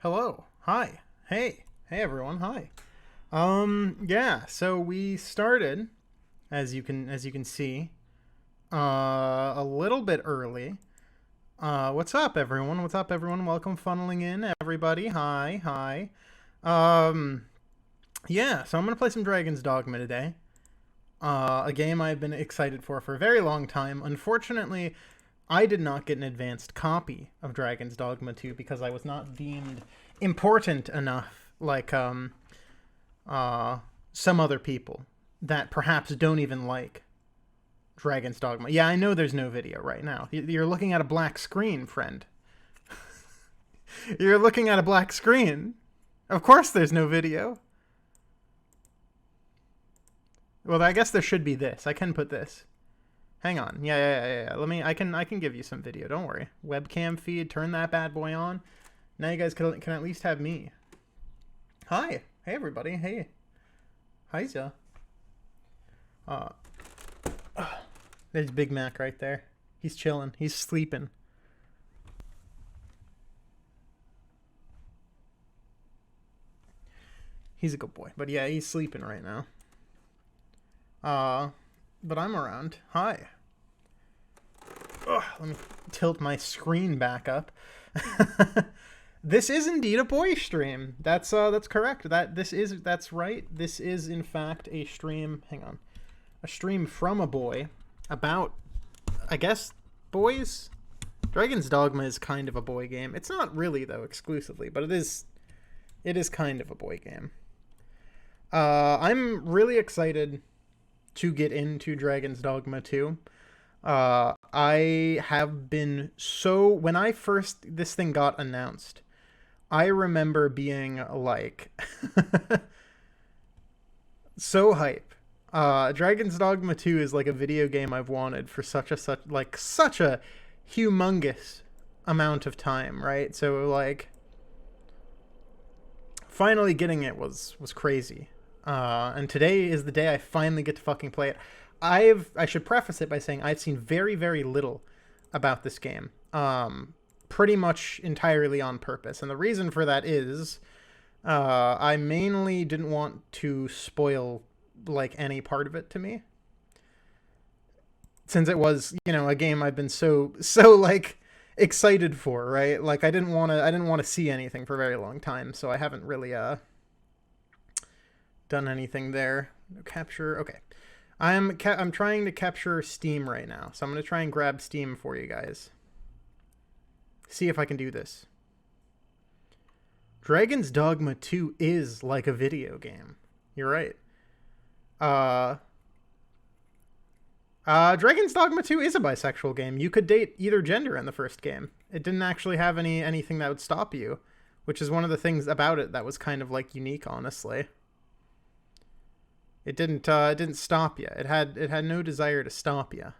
Hello. Hi. Hey. Hey everyone. Hi. Yeah, so we started as you can see a little bit early. What's up everyone? What's up everyone? Welcome funneling in everybody. Hi. Hi. Um yeah, so I'm going to play some Dragon's Dogma today. A game I've been excited for a very long time. Unfortunately, I did not get an advanced copy of Dragon's Dogma 2 because I was not deemed important enough, like uh, some other people that perhaps don't even like Dragon's Dogma. Yeah, I know there's no video right now. You're looking at a black screen, friend. You're looking at a black screen. Of course there's no video. Well, I guess there should be this. I can put this. Hang on. Yeah. I can give you some video. Don't worry. Webcam feed. Turn that bad boy on. Now you guys can at least have me. Hi. Hey everybody. Hey. Hiza. Uh, there's Big Mac right there. He's chilling. He's sleeping. He's a good boy. But yeah, he's sleeping right now. But I'm around. Hi. Ugh, let me tilt my screen back up. This is indeed a boy stream. That's correct. That's right. This is in fact a stream. Hang on. A stream from a boy about, I guess, boys. Dragon's Dogma is kind of a boy game. It's not really though exclusively, but it is kind of a boy game. I'm really excited to get into Dragon's Dogma 2. I have been when this thing got announced, I remember being like so hype. Dragon's Dogma 2 is like a video game I've wanted for such a humongous amount of time, right? So like finally getting it was crazy. And today is the day I finally get to fucking play it. I should preface it by saying I've seen very, very little about this game. Pretty much entirely on purpose. And the reason for that is I mainly didn't want to spoil like any part of it to me. Since it was, a game I've been so like excited for, right? Like I didn't want to see anything for a very long time, so I haven't really done anything there. Capture. Okay. I'm trying to capture Steam right now, so I'm going to try and grab Steam for you guys. See if I can do this. Dragon's Dogma 2 is like a video game. You're right. Dragon's Dogma 2 is a bisexual game. You could date either gender in the first game. It didn't actually have anything that would stop you, which is one of the things about it that was kind of like unique, honestly. It didn't stop you. It had no desire to stop you.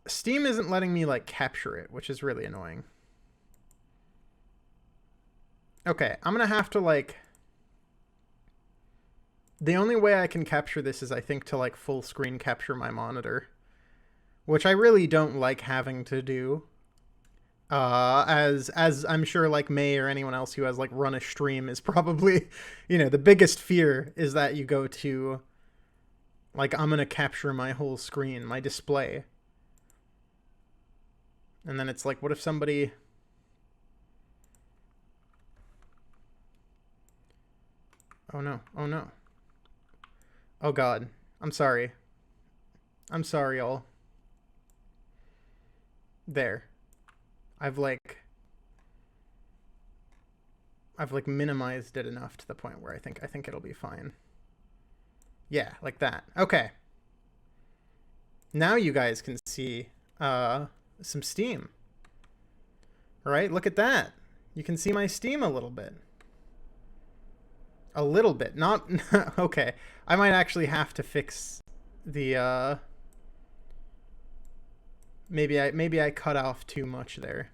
Steam isn't letting me like capture it, which is really annoying. Okay, I'm gonna have to like. The only way I can capture this is I think to like full screen capture my monitor, which I really don't like having to do. As I'm sure like May or anyone else who has like run a stream is probably, the biggest fear is that you go to like, I'm going to capture my whole screen, my display. And then it's like, what if somebody... Oh no, oh no. Oh god, I'm sorry. I'm sorry, y'all. There. I've like minimized it enough to the point where I think it'll be fine. Yeah, like that. Okay. Now you guys can see some Steam. Right? Look at that. You can see my Steam a little bit. A little bit. Not okay. I might actually have to fix the maybe I cut off too much there.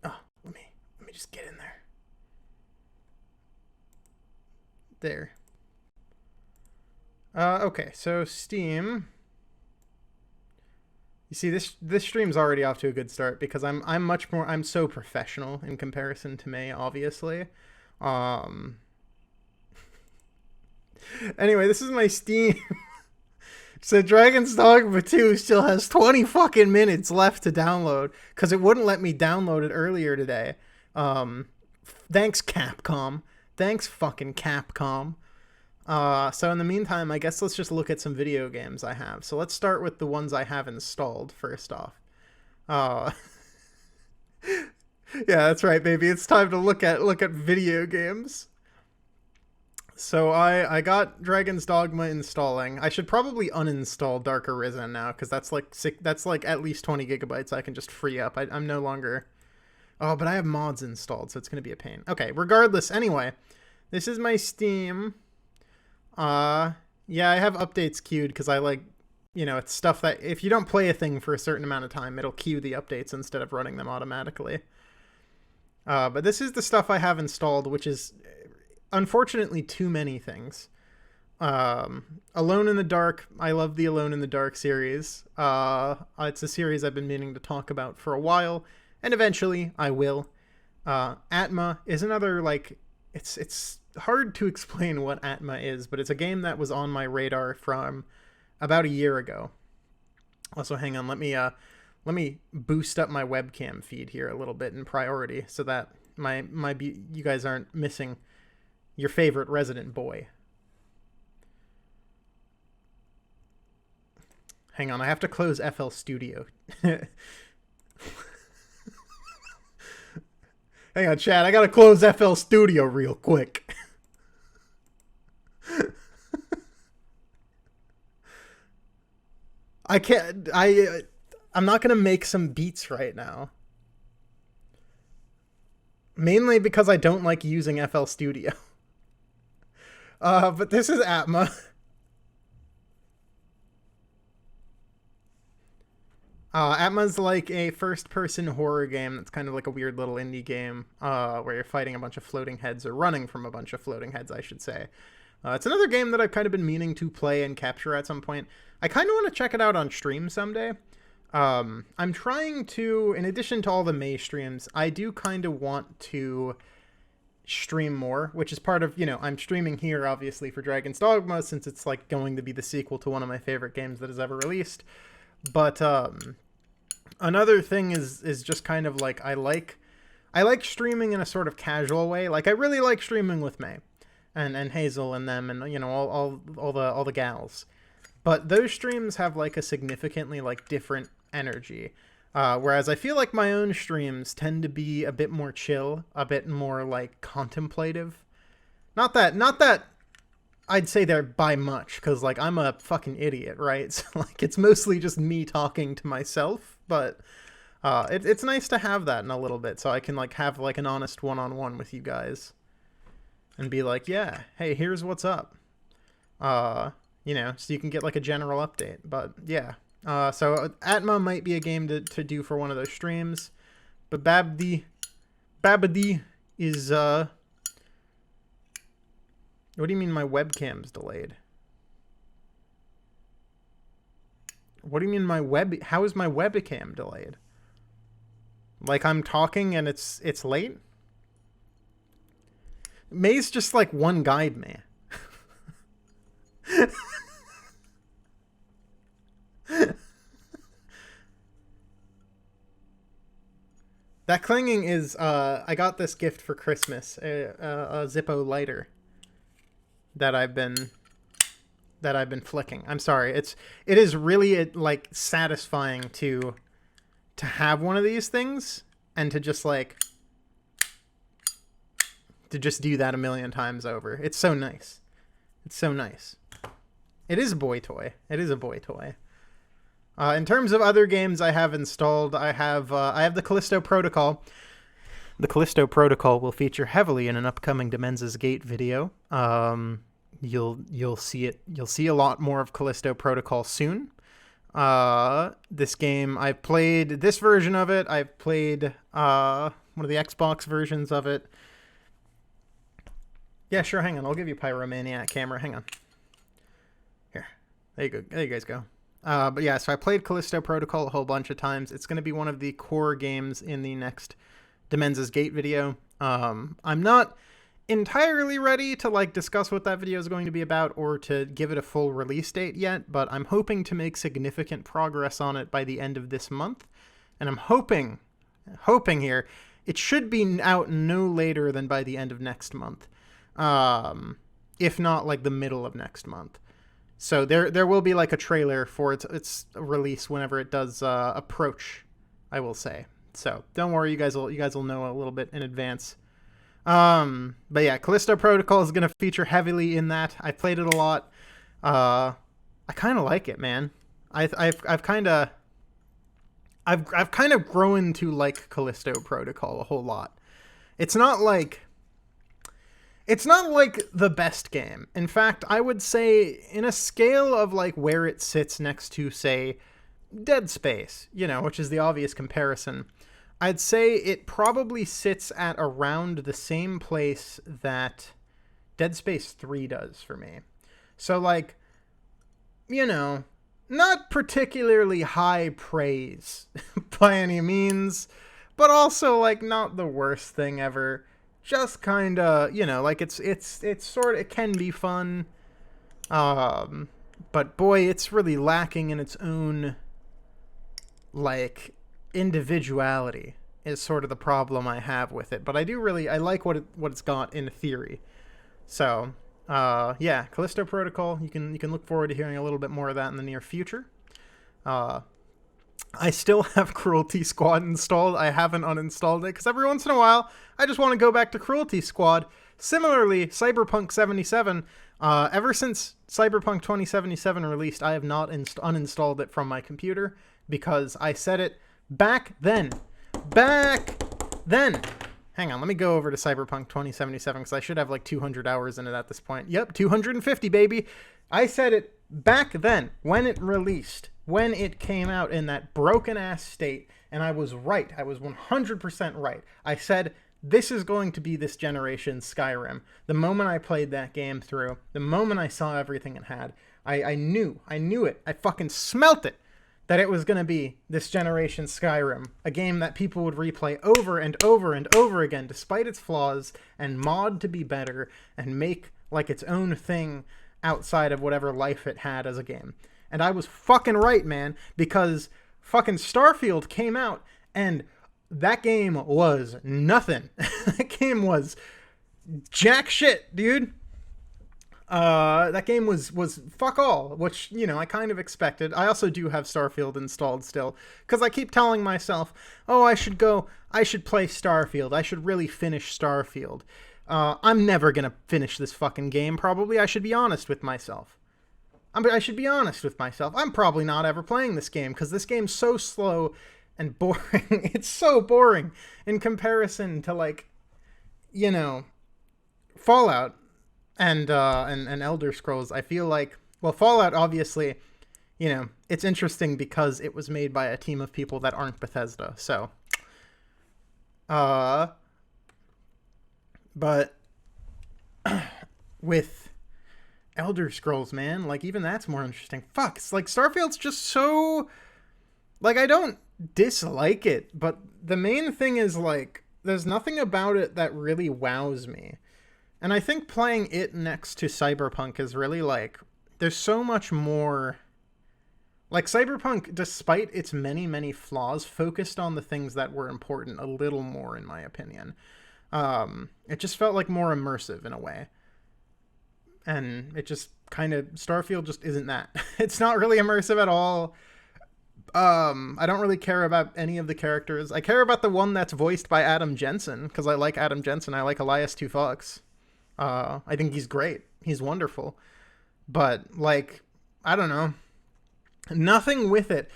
Oh, let me just get in there. There. Okay, so Steam. You see, this stream's already off to a good start because I'm so professional in comparison to May, obviously. Um. Anyway, this is my Steam. So Dragon's Dogma 2 still has 20 fucking minutes left to download because it wouldn't let me download it earlier today. Thanks Capcom. Thanks fucking Capcom. So in the meantime, I guess let's just look at some video games I have. So let's start with the ones I have installed first off. Yeah, that's right, baby. It's time to look at video games. So I got Dragon's Dogma installing. I should probably uninstall Dark Arisen now because that's like at least 20 gigabytes I can just free up. I'm no longer. Oh, but I have mods installed, so it's gonna be a pain. Okay, regardless. Anyway, this is my Steam. Yeah, I have updates queued because I like, it's stuff that if you don't play a thing for a certain amount of time, it'll queue the updates instead of running them automatically. But this is the stuff I have installed, which is unfortunately too many things. Alone in the Dark. I love the Alone in the Dark series. It's a series I've been meaning to talk about for a while, and eventually I will. Atma is another, like, it's hard to explain what Atma is, but it's a game that was on my radar from about a year ago. Also, hang on, let me boost up my webcam feed here a little bit in priority so that you guys aren't missing your favorite resident boy. Hang on, I have to close FL Studio. Hang on, chat, I gotta close FL Studio real quick. I'm not gonna make some beats right now. Mainly because I don't like using FL Studio. But this is Atma. Atma's like a first-person horror game that's kind of like a weird little indie game where you're fighting a bunch of floating heads, or running from a bunch of floating heads, I should say. It's another game that I've kind of been meaning to play and capture at some point. I kind of want to check it out on stream someday. I'm trying to, in addition to all the May streams, I do kind of want to stream more, which is part of, I'm streaming here obviously for Dragon's Dogma since it's like going to be the sequel to one of my favorite games that has ever released. But another thing is just kind of like I like streaming in a sort of casual way. Like I really like streaming with May and Hazel and them and all the gals. But those streams have like a significantly like different energy. Whereas I feel like my own streams tend to be a bit more chill, a bit more like contemplative. Not that I'd say they're by much, because like I'm a fucking idiot, right? So like it's mostly just me talking to myself, but it's nice to have that in a little bit, so I can like have like an honest one-on-one with you guys, and be like, yeah, hey, here's what's up, so you can get like a general update. But yeah. So Atma might be a game to do for one of those streams, but Babadi is, what do you mean my webcam's delayed? What do you mean how is my webcam delayed? Like I'm talking and it's late? May's just like one guide me. That clanging is, I got this gift for Christmas, a Zippo lighter that I've been flicking. I'm sorry. It is really like satisfying to have one of these things and to just do that a million times over. It's so nice. It's so nice. It is a boy toy. It is a boy toy. In terms of other games I have installed, I have the Callisto Protocol. The Callisto Protocol will feature heavily in an upcoming Demenza's Gate video. You'll see it. You'll see a lot more of Callisto Protocol soon. This game, I've played this version of it. I've played one of the Xbox versions of it. Yeah, sure. Hang on. I'll give you Pyromaniac camera. Hang on. Here. There you go. There you guys go. But yeah, so I played Callisto Protocol a whole bunch of times. It's going to be one of the core games in the next Demenza's Gate video. I'm not entirely ready to like discuss what that video is going to be about or to give it a full release date yet, but I'm hoping to make significant progress on it by the end of this month. And I'm hoping here, it should be out no later than by the end of next month. If not like the middle of next month. So there will be like a trailer for its release whenever it does approach, I will say. So don't worry, you guys will know a little bit in advance. But yeah, Callisto Protocol is going to feature heavily in that. I played it a lot. I kind of like it, man. I've kind of grown to like Callisto Protocol a whole lot. It's not like the best game. In fact, I would say in a scale of like where it sits next to, say, Dead Space, which is the obvious comparison, I'd say it probably sits at around the same place that Dead Space 3 does for me. So like, not particularly high praise by any means, but also like not the worst thing ever. Just kind of, like it's sort of, it can be fun. But boy, it's really lacking in its own like individuality is sort of the problem I have with it. But I like what it's got in theory. So, yeah, Callisto Protocol, you can look forward to hearing a little bit more of that in the near future. I still have Cruelty Squad installed. I haven't uninstalled it because every once in a while I just want to go back to Cruelty Squad. Similarly, Cyberpunk 77, ever since Cyberpunk 2077 released, I have not uninstalled it from my computer because I said it back then. Hang on, let me go over to Cyberpunk 2077 because I should have like 200 hours in it at this point. Yep, 250, baby. I said it back then when it released, when it came out in that broken-ass state, and I was right. I was 100% right. I said, this is going to be this generation's Skyrim. The moment I played that game through, the moment I saw everything it had, I knew it. I fucking smelt it, that it was going to be this generation's Skyrim, a game that people would replay over and over and over again, despite its flaws, and mod to be better, and make like its own thing outside of whatever life it had as a game. And I was fucking right, man, because fucking Starfield came out, and that game was nothing. That game was jack shit, dude. That game was fuck all, which, I kind of expected. I also do have Starfield installed still, because I keep telling myself, oh, I should play Starfield. I should really finish Starfield. I'm never gonna finish this fucking game, probably. I should be honest with myself. I'm probably not ever playing this game, because this game's so slow and boring. It's so boring in comparison to, like, Fallout and Elder Scrolls. I feel like, well, Fallout, obviously, it's interesting because it was made by a team of people that aren't Bethesda, so. But with Elder Scrolls, man, like, even that's more interesting. Fuck, it's like Starfield's just so, like, I don't dislike it, but the main thing is, like, there's nothing about it that really wows me. And I think playing it next to Cyberpunk is really, like, there's so much more. Like, Cyberpunk, despite its many, many flaws, focused on the things that were important a little more, in my opinion. It just felt like more immersive in a way. And it just kind of, Starfield just isn't that. It's not really immersive at all. I don't really care about any of the characters. I care about the one that's voiced by Adam Jensen, because I like Adam Jensen. I like Elias 2 Fox. I think he's great. He's wonderful. But, like, I don't know. Nothing with it.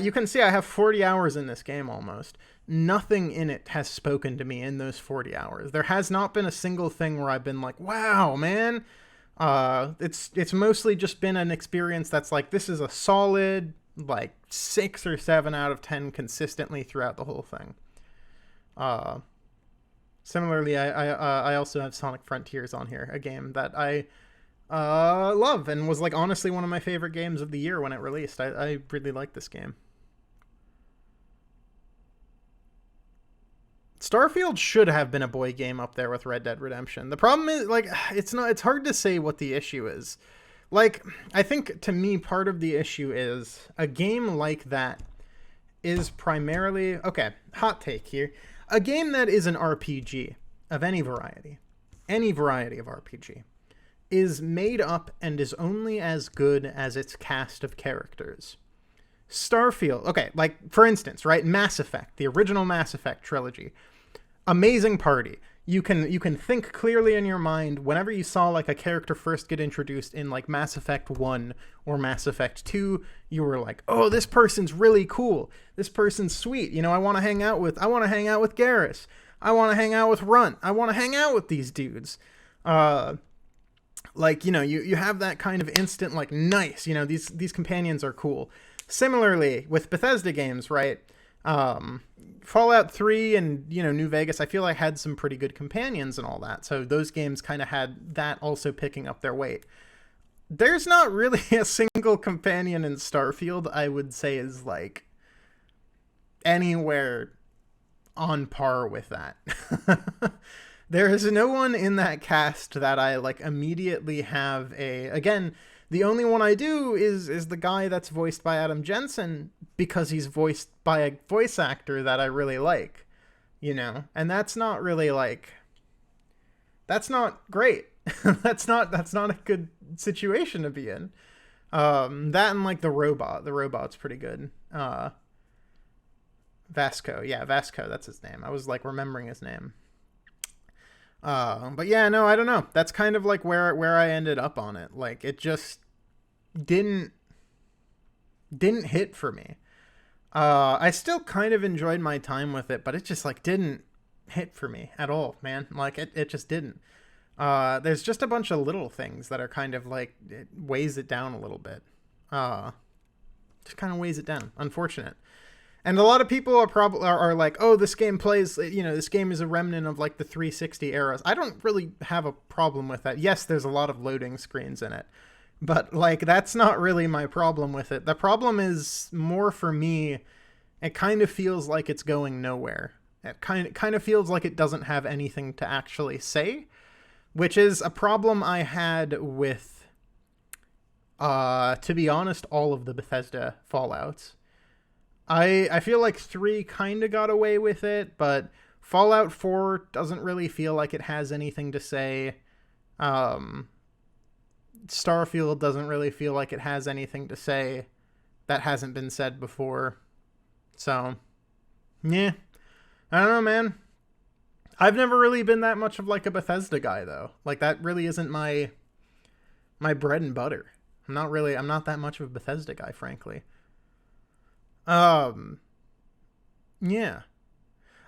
You can see I have 40 hours in this game almost. Nothing in it has spoken to me in those 40 hours. There has not been a single thing where I've been like, wow, man. It's mostly just been an experience that's like, this is a solid, like, 6 or 7 out of 10 consistently throughout the whole thing. Similarly, I also have Sonic Frontiers on here, a game that I love, and was like honestly one of my favorite games of the year when it released. I really like this game. Starfield should have been a boy game up there with Red Dead Redemption. The problem is, like, it's hard to say what the issue is. Like, I think to me part of the issue is a game like that is primarily, okay, hot take here, a game that is an RPG of any variety of RPG is made up and is only as good as its cast of characters. Starfield, okay, like for instance, right, Mass Effect, the original Mass Effect trilogy, amazing party. You can think clearly in your mind whenever you saw like a character first get introduced in like Mass Effect 1 or Mass Effect 2, you were like, "Oh, this person's really cool. This person's sweet. You know, I want to hang out with Garrus. I want to hang out with Runt. I want to hang out with these dudes." Like, you know, you have that kind of instant like, nice, you know, these companions are cool. Similarly with Bethesda games, right? Fallout 3 and, you know, New Vegas, I feel like had some pretty good companions and all that. So those games kind of had that also picking up their weight. There's not really a single companion in Starfield I would say is like anywhere on par with that. There is no one in that cast that I like immediately have again, the only one I do is the guy that's voiced by Adam Jensen, because he's voiced by a voice actor that I really like, you know? And that's not really like, that's not great. that's not a good situation to be in. That and like the robot's pretty good. Vasco, that's his name. I was like remembering his name. But yeah, no, I don't know. That's kind of like where I ended up on it. Like it just didn't hit for me. I still kind of enjoyed my time with it, but it just like didn't hit for me at all, man. Like it just didn't. There's just a bunch of little things that are kind of like, it weighs it down a little bit. Just kind of weighs it down. Unfortunate. And a lot of people are like, oh, this game plays, you know, this game is a remnant of like the 360 eras. I don't really have a problem with that. Yes, there's a lot of loading screens in it, but like, that's not really my problem with it. The problem is more for me, it kind of feels like it's going nowhere. It kind of feels like it doesn't have anything to actually say, which is a problem I had with, to be honest, all of the Bethesda Fallouts. I feel like 3 kind of got away with it, but Fallout 4 doesn't really feel like it has anything to say. Starfield doesn't really feel like it has anything to say that hasn't been said before. So, yeah. I don't know, man. I've never really been that much of like a Bethesda guy, though. Like, that really isn't my bread and butter. I'm not that much of a Bethesda guy, frankly. Yeah.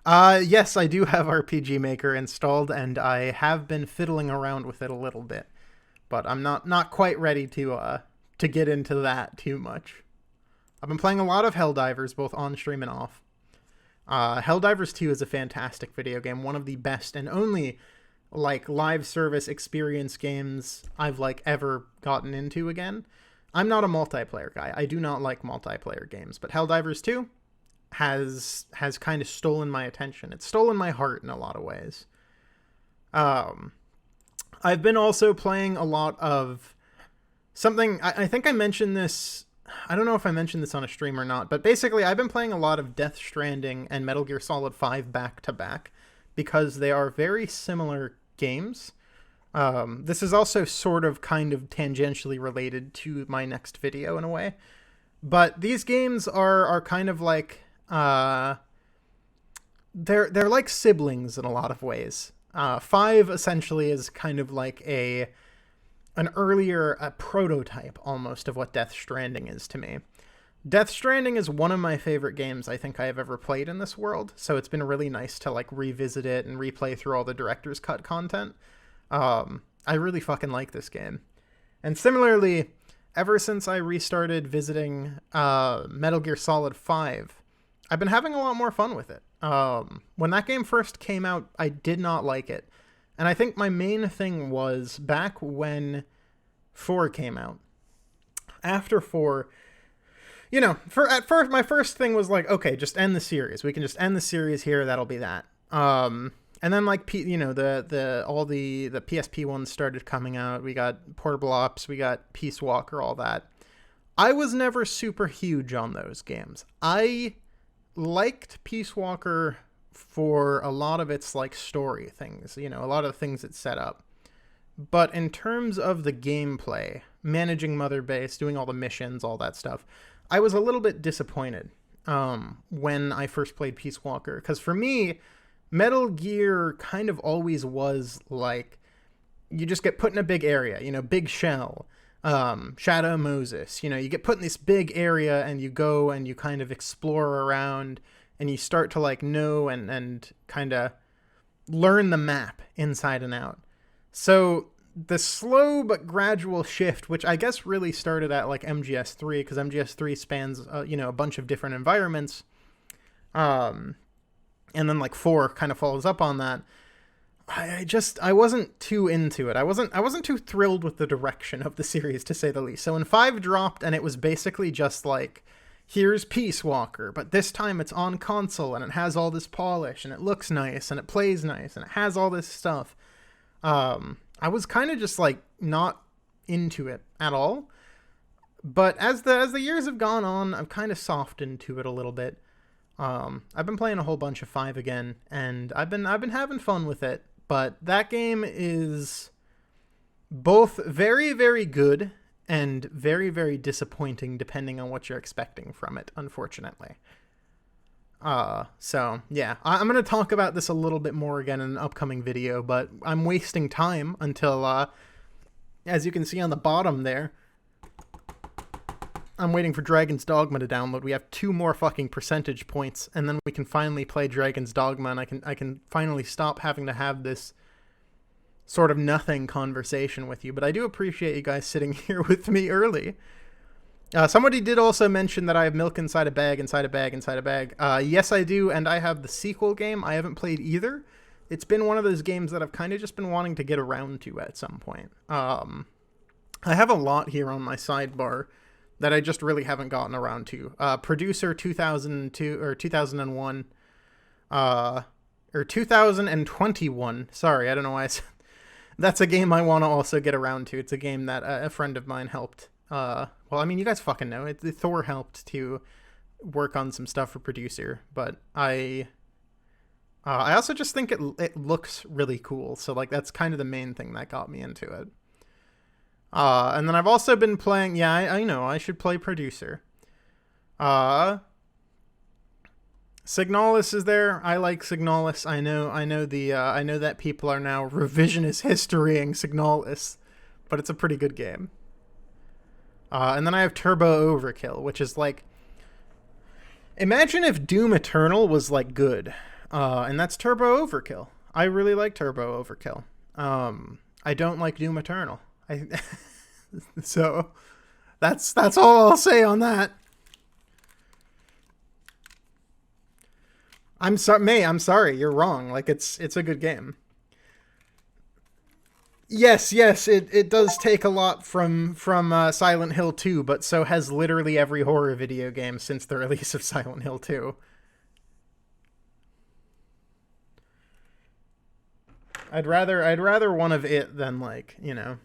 Yes, I do have RPG Maker installed, and I have been fiddling around with it a little bit, but I'm not quite ready to get into that too much. I've been playing a lot of Helldivers, both on stream and off. Helldivers 2 is a fantastic video game, one of the best and only like live service experience games I've like ever gotten into again. I'm not a multiplayer guy. I do not like multiplayer games, but Helldivers 2 has kind of stolen my attention. It's stolen my heart in a lot of ways. I've been also playing a lot of something, I think I mentioned this, I don't know if I mentioned this on a stream or not, but basically I've been playing a lot of Death Stranding and Metal Gear Solid 5 back to back because they are very similar games. This is also sort of kind of tangentially related to my next video in a way, but these games are kind of like, they're like siblings in a lot of ways. 5 essentially is kind of like an earlier prototype almost of what Death Stranding is to me. Death Stranding is one of my favorite games I think I have ever played in this world, so it's been really nice to like revisit it and replay through all the director's cut content. I really fucking like this game. And similarly, ever since I restarted visiting Metal Gear Solid 5, I've been having a lot more fun with it. When that game first came out, I did not like it. And I think my main thing was back when 4 came out. After 4, you know, at first, my first thing was like, okay, just end the series. We can just end the series here. That'll be that. And then like, you know, all the PSP ones started coming out. We got Portable Ops, we got Peace Walker, all that. I was never super huge on those games. I liked Peace Walker for a lot of its like story things, you know, a lot of the things it set up. But in terms of the gameplay, managing Mother Base, doing all the missions, all that stuff, I was a little bit disappointed when I first played Peace Walker. Because for me, Metal Gear kind of always was like, you just get put in a big area, you know, big shell, Shadow Moses, you know, you get put in this big area and you go and you kind of explore around and you start to like know and kind of learn the map inside and out. So the slow but gradual shift, which I guess really started at like MGS3, because MGS3 spans, you know, a bunch of different environments. And then like 4 kind of follows up on that. I wasn't too into it. I wasn't too thrilled with the direction of the series, to say the least. So when 5 dropped and it was basically just like, here's Peace Walker, but this time it's on console and it has all this polish and it looks nice and it plays nice and it has all this stuff. I was kind of just like not into it at all. But as the years have gone on, I've kind of softened to it a little bit. I've been playing a whole bunch of 5 again, and I've been having fun with it. But that game is both very, very good and very, very disappointing, depending on what you're expecting from it, unfortunately. So yeah, I'm going to talk about this a little bit more again in an upcoming video, but I'm wasting time until, as you can see on the bottom there, I'm waiting for Dragon's Dogma to download. We have 2 more fucking percentage points, and then we can finally play Dragon's Dogma, and I can finally stop having to have this sort of nothing conversation with you. But I do appreciate you guys sitting here with me early. Somebody did also mention that I have milk inside a bag, inside a bag, inside a bag. Yes, I do, and I have the sequel game. I haven't played either. It's been one of those games that I've kind of just been wanting to get around to at some point. I have a lot here on my sidebar that I just really haven't gotten around to. Producer 2002, or 2001, or 2021. Sorry, I don't know why I said. That's a game I want to also get around to. It's a game that a friend of mine helped. Well, I mean, you guys fucking know. Thor helped to work on some stuff for Producer, but I also just think it looks really cool. So, like, that's kind of the main thing that got me into it. And then I've also been playing, yeah, I know, I should play Producer. Signalis is there. I like Signalis. I know that people are now revisionist historying Signalis, but it's a pretty good game. And then I have Turbo Overkill, which is like, imagine if Doom Eternal was like good. And that's Turbo Overkill. I really like Turbo Overkill. I don't like Doom Eternal. So that's all I'll say on that. I'm sorry, you're wrong. Like, it's a good game. Yes, it does take a lot from Silent Hill 2, but so has literally every horror video game since the release of Silent Hill 2. I'd rather one of it than, like, you know.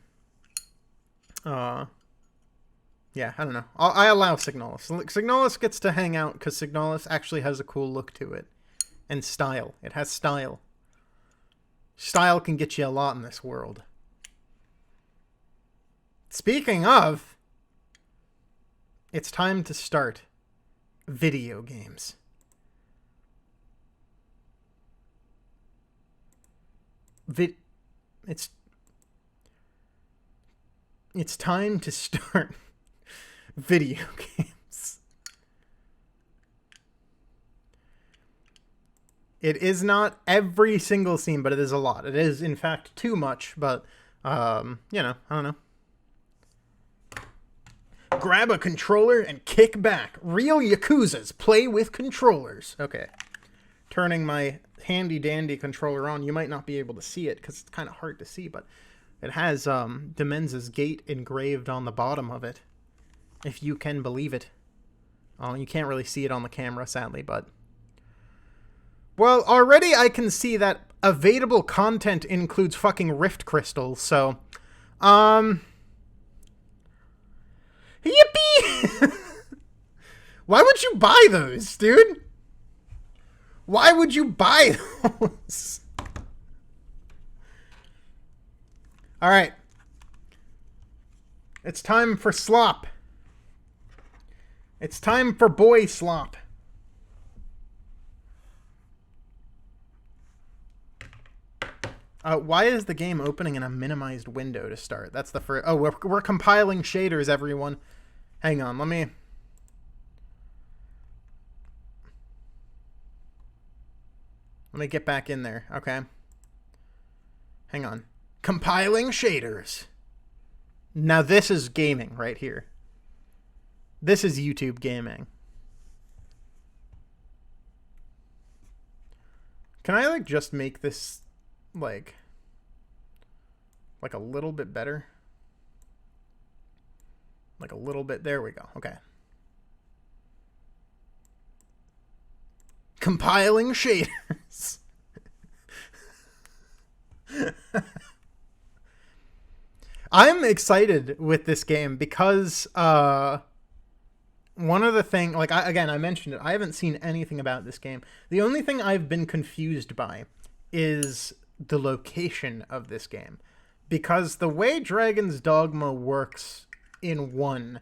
Yeah, I don't know. I allow Signalis. Signalis gets to hang out because Signalis actually has a cool look to it. And style. It has style. Style can get you a lot in this world. Speaking of, it's time to start video games. It's time to start video games. It is not every single scene, but it is a lot. It is, in fact, too much, but, you know, I don't know. Grab a controller and kick back. Real Yakuzas play with controllers. Okay. Turning my handy-dandy controller on. You might not be able to see it, because it's kind of hard to see, but It has Demenz's gate engraved on the bottom of it, if you can believe it. Oh, you can't really see it on the camera, sadly, but... Well, already I can see that available content includes fucking rift crystals, so... Yippee! Why would you buy those, dude? Why would you buy those? Alright. It's time for slop. It's time for boy slop. Why is the game opening in a minimized window to start? That's the first... Oh, we're compiling shaders, everyone. Hang on, let me get back in there, okay? Hang on. Compiling shaders. Now this is gaming right here. This is YouTube gaming. Can I, like, just make this, like a little bit better? Like a little bit. There we go. Okay. Compiling shaders. I'm excited with this game because one of the things, like, I mentioned it, I haven't seen anything about this game. The only thing I've been confused by is the location of this game, because the way Dragon's Dogma works in one,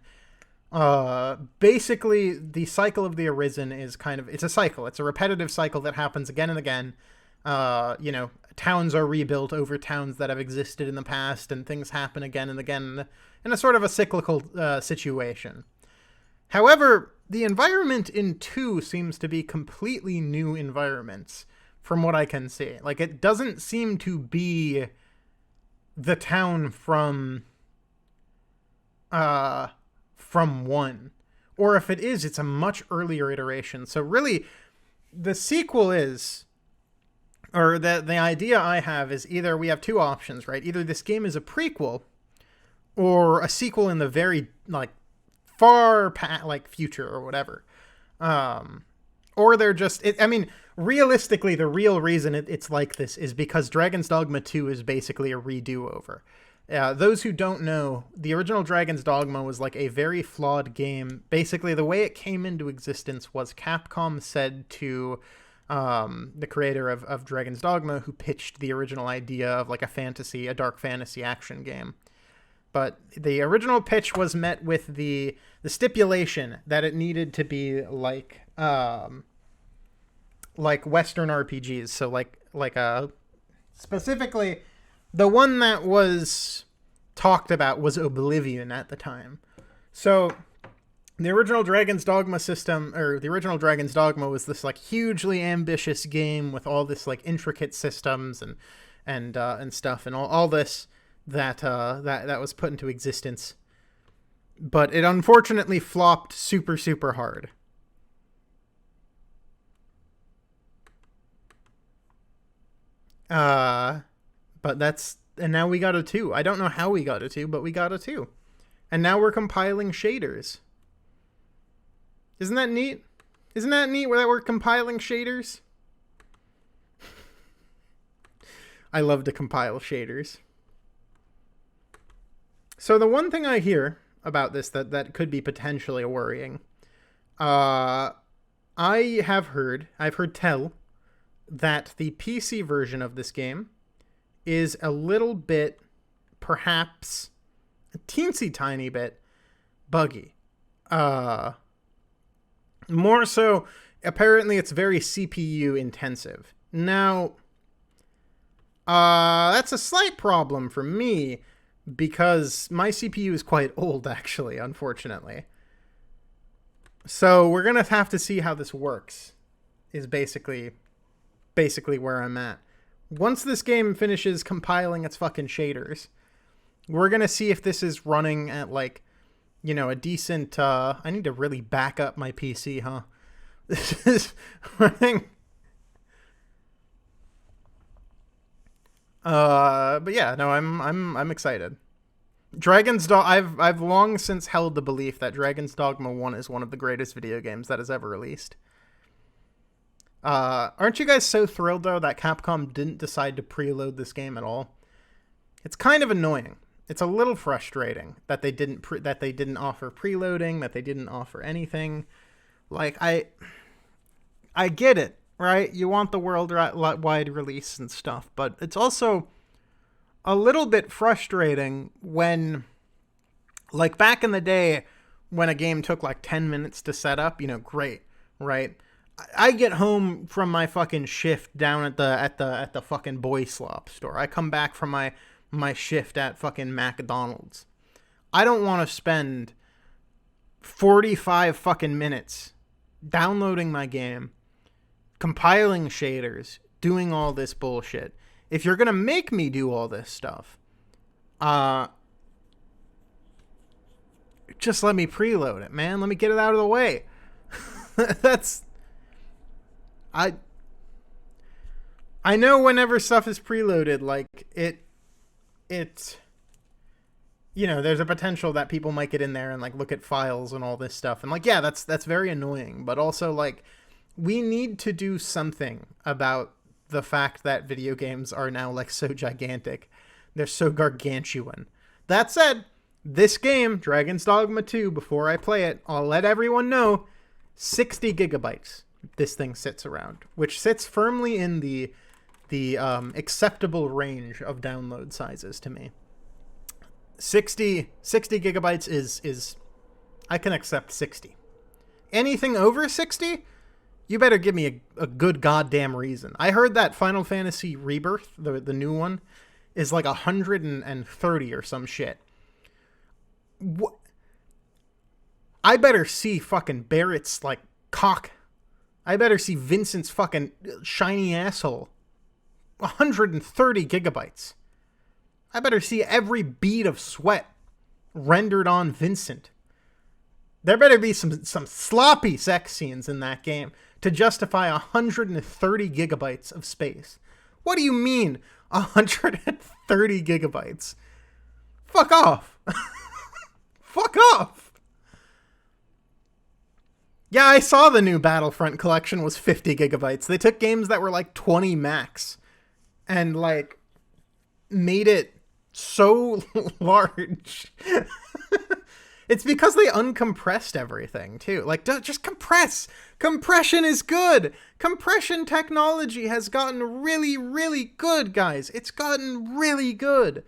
basically the cycle of the Arisen is kind of, it's a cycle. It's a repetitive cycle that happens again and again. You know, towns are rebuilt over towns that have existed in the past, and things happen again and again in a sort of a cyclical situation. However, the environment in 2 seems to be completely new environments, from what I can see. Like, it doesn't seem to be the town from 1. Or if it is, it's a much earlier iteration. So really, the sequel is... Or the idea I have is either we have two options, right? Either this game is a prequel, or a sequel in the very, like, far future or whatever. Or they're just... I mean, realistically, the real reason it's like this is because Dragon's Dogma 2 is basically a redo-over. Those who don't know, the original Dragon's Dogma was like a very flawed game. Basically, the way it came into existence was Capcom said to... the creator of Dragon's Dogma, who pitched the original idea of like a dark fantasy action game. But the original pitch was met with the stipulation that it needed to be like Western RPGs. So specifically the one that was talked about was Oblivion at the time. So the original Dragon's Dogma was this like hugely ambitious game with all this like intricate systems and stuff and all this that was put into existence. But it unfortunately flopped super, super hard. And now we got a 2. I don't know how we got a 2, but we got a 2. And now we're compiling shaders. Isn't that neat? Isn't that neat that we're compiling shaders? I love to compile shaders. So the one thing I hear about this that could be potentially worrying, I've heard tell that the PC version of this game is a little bit, perhaps a teensy tiny bit buggy. More so, apparently it's very CPU intensive. Now, that's a slight problem for me, because my CPU is quite old, actually, unfortunately. So we're going to have to see how this works, is basically where I'm at. Once this game finishes compiling its fucking shaders, we're going to see if this is running at, like, you know, a decent... I need to really back up my PC, huh? This is running... But yeah, no, I'm excited. I've long since held the belief that Dragon's Dogma 1 is one of the greatest video games that has ever released. Aren't you guys so thrilled though that Capcom didn't decide to preload this game at all? It's kind of annoying. It's a little frustrating that they didn't offer preloading, that they didn't offer anything. Like I get it, right? You want the worldwide release and stuff, but it's also a little bit frustrating when, like back in the day, when a game took like 10 minutes to set up, great, right? I get home from my fucking shift down at the fucking Boy Slop store. I come back from my shift at fucking McDonald's. I don't want to spend 45 fucking minutes downloading my game, compiling shaders, doing all this bullshit. If you're going to make me do all this stuff, just let me preload it, man. Let me get it out of the way. I know whenever stuff is preloaded, like it there's a potential that people might get in there and like look at files and all this stuff. And like, yeah, that's very annoying, but also like we need to do something about the fact that video games are now like so gigantic. They're so gargantuan. That said, this game, Dragon's Dogma 2, before I play it, I'll let everyone know 60 gigabytes this thing sits around, which sits firmly in the acceptable range of download sizes to me. 60 gigabytes is I can accept 60. Anything over 60, you better give me a good goddamn reason. I heard that Final Fantasy Rebirth, the new one, is like 130 or some shit. What? I better see fucking Barrett's like cock. I better see Vincent's fucking shiny asshole. 130 gigabytes. I better see every bead of sweat rendered on Vincent. There better be some sloppy sex scenes in that game to justify 130 gigabytes of space. What do you mean, 130 gigabytes? Fuck off. Fuck off. Yeah, I saw the new Battlefront collection was 50 gigabytes. They took games that were like 20 max and like made it so large. It's because they uncompressed everything too. Like, just compress. Compression is good. Compression technology has gotten really, really good, guys. It's gotten really good.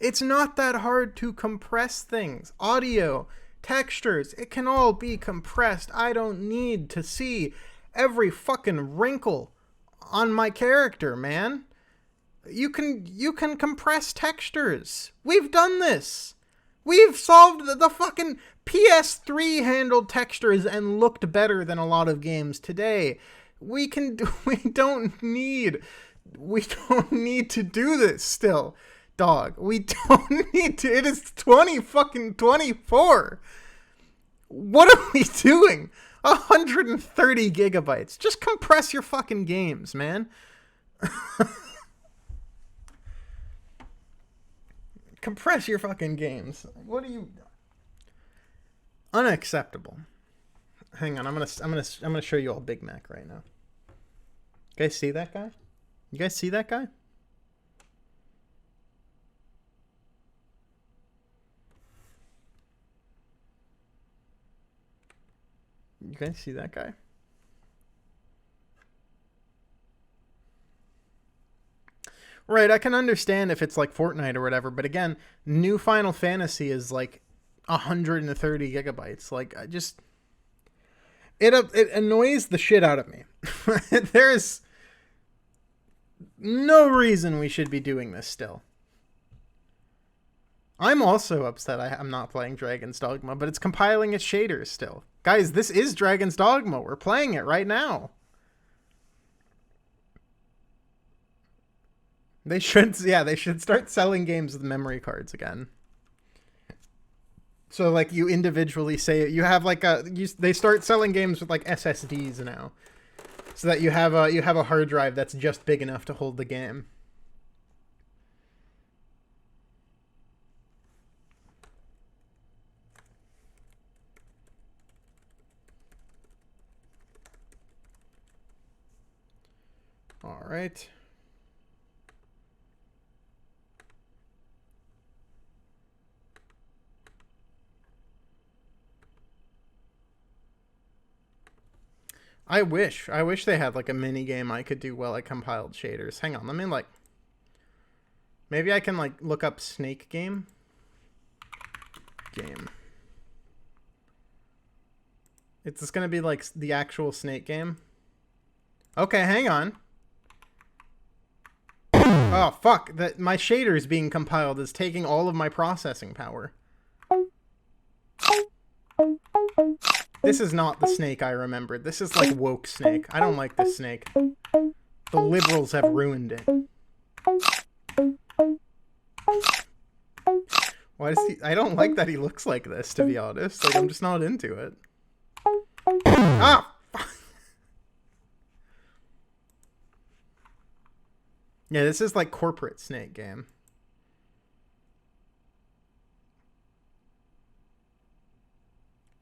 It's not that hard to compress things. Audio, textures, it can all be compressed. I don't need to see every fucking wrinkle on my character, man. You can compress textures. We've done this. We've solved the fucking PS3 handled textures and looked better than a lot of games today. We don't need to do this still, dog. We don't need to. It is 2024. What are we doing? 130 gigabytes. Just compress your fucking games, man. Compress your fucking games. What are you? Unacceptable. Hang on, I'm gonna show you all Big Mac right now. You guys see that guy? You guys see that guy? You guys see that guy? Right, I can understand if it's like Fortnite or whatever, but again, new Final Fantasy is like 130 gigabytes. Like, it annoys the shit out of me. There's no reason we should be doing this still. I'm also upset I'm not playing Dragon's Dogma, but it's compiling its shaders still. Guys, this is Dragon's Dogma. We're playing it right now. They should start selling games with memory cards again. So like you individually say you have like they start selling games with like SSDs now, so that you have a hard drive that's just big enough to hold the game. All right. I wish they had like a mini game I could do while I compiled shaders. Hang on, let me like, maybe I can like look up snake game. It's just gonna be like the actual snake game. Okay, hang on. Oh fuck! That my shaders being compiled is taking all of my processing power. This is not the snake I remembered. This is like woke snake. I don't like this snake. The liberals have ruined it. Why does he... I don't like that he looks like this, to be honest. Like, I'm just not into it. Ah! Yeah, this is like corporate snake game.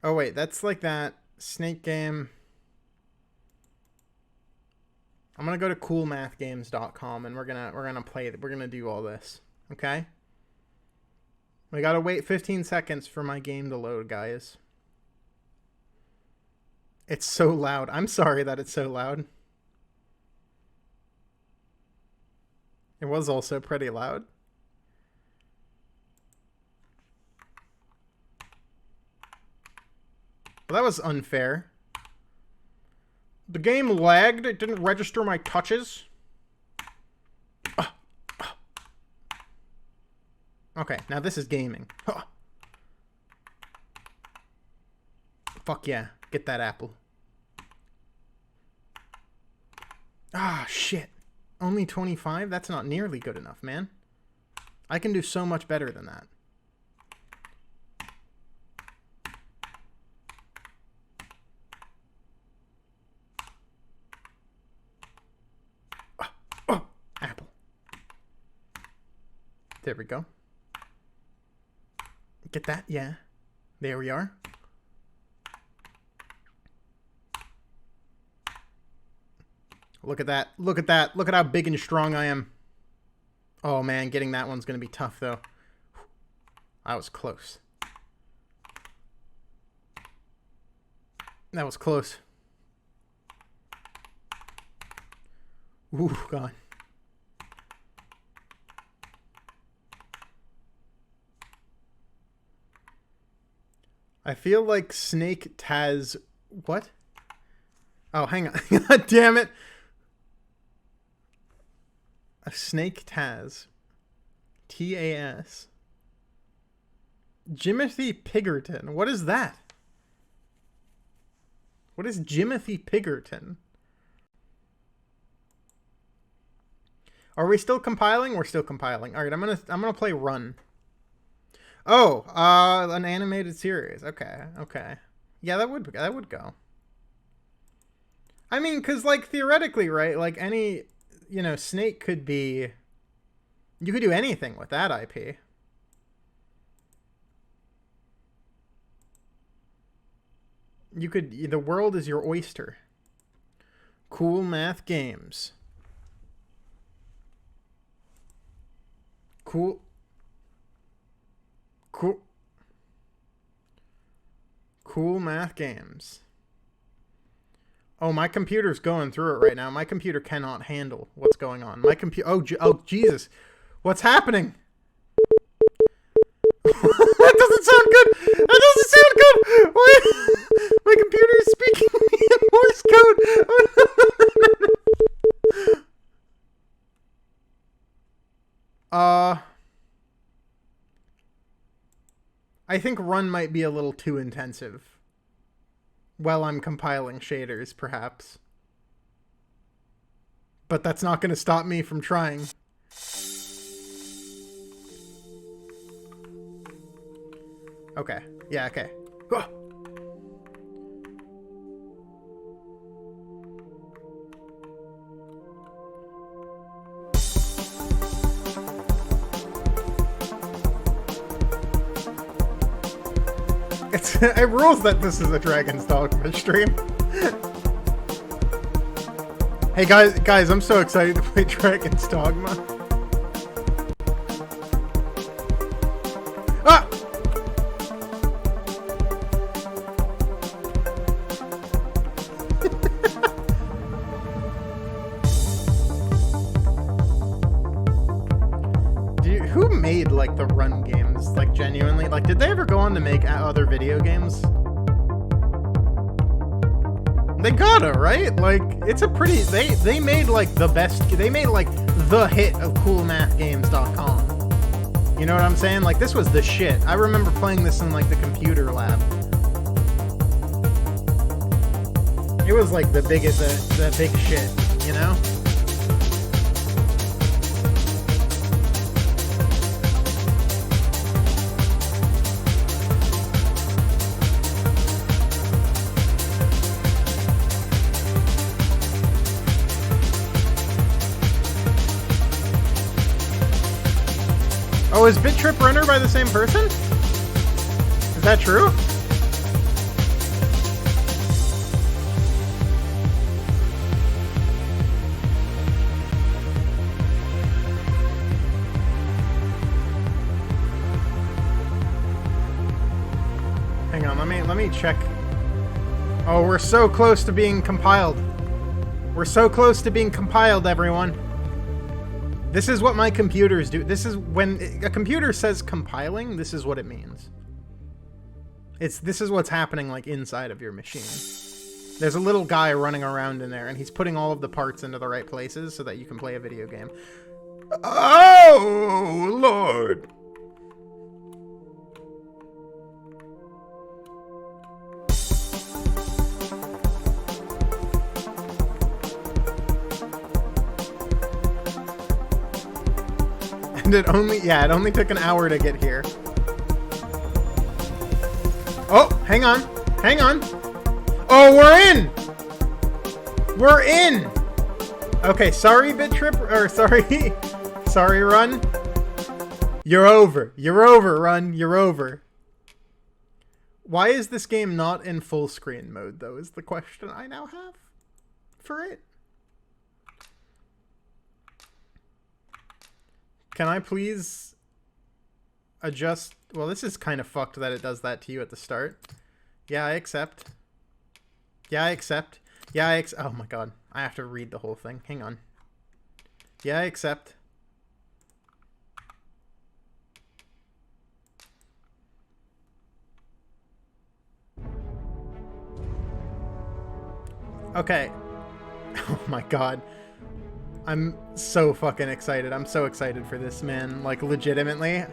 Oh wait, that's like that snake game. I'm gonna go to coolmathgames.com and we're gonna play it. We're gonna do all this. Okay? We gotta wait 15 seconds for my game to load, guys. It's so loud. I'm sorry that it's so loud. It was also pretty loud. Well, that was unfair. The game lagged. It didn't register my touches. Okay, now this is gaming. Fuck yeah. Get that apple. Ah, shit. Only 25? That's not nearly good enough, man. I can do so much better than that. Apple. There we go. Get that? Yeah. There we are. Look at that. Look at that. Look at how big and strong I am. Oh, man. Getting that one's going to be tough, though. That was close. That was close. Ooh, God. I feel like Snake Taz... What? Oh, hang on. God damn it. A Snake Taz. T-A-S. Jimothy Piggerton. What is that? What is Jimothy Piggerton? Are we still compiling? We're still compiling. All right, I'm gonna play Run. Oh, an animated series. Okay, okay. Yeah, that would go. I mean, cause like theoretically, right? Like any, you know, Snake could be. You could do anything with that IP. You could. The world is your oyster. Cool Math Games. Cool Math Games. Oh, my computer's going through it right now. My computer cannot handle what's going on. My computer... Oh, Jesus. What's happening? That doesn't sound good. That doesn't sound good. Wait. My computer is speaking in Morse code. I think Run might be a little too intensive. While I'm compiling shaders, perhaps. But that's not going to stop me from trying. Okay. Yeah, okay. It rules that this is a Dragon's Dogma stream. Hey guys, I'm so excited to play Dragon's Dogma. Ah! Who made like the run games? Like genuinely, like did they ever go on to make other video games? They gotta, right? Like, it's a pretty... They made, like, the best... They made, like, the hit of coolmathgames.com. You know what I'm saying? Like, this was the shit. I remember playing this in, like, the computer lab. It was, like, the biggest... the big shit, you know? Oh, is BitTrip Runner by the same person? Is that true? Hang on, let me check. Oh, we're so close to being compiled. We're so close to being compiled, everyone. This is what my computers do. This is when a computer says compiling, this is what it means. This is what's happening like inside of your machine. There's a little guy running around in there and he's putting all of the parts into the right places so that you can play a video game. Oh, Lord. And it only took an hour to get here. Oh, hang on. Hang on. Oh, we're in! We're in! Okay, sorry, BitTrip, or sorry. Sorry, Run. You're over. You're over, Run. You're over. Why is this game not in full screen mode, though, is the question I now have for it. Can I please adjust? Well, this is kind of fucked that it does that to you at the start. Yeah, I accept. Yeah, I accept. Yeah, oh my god. I have to read the whole thing. Hang on. Yeah, I accept. Okay. Oh my god. I'm so fucking excited. I'm so excited for this, man. Like, legitimately.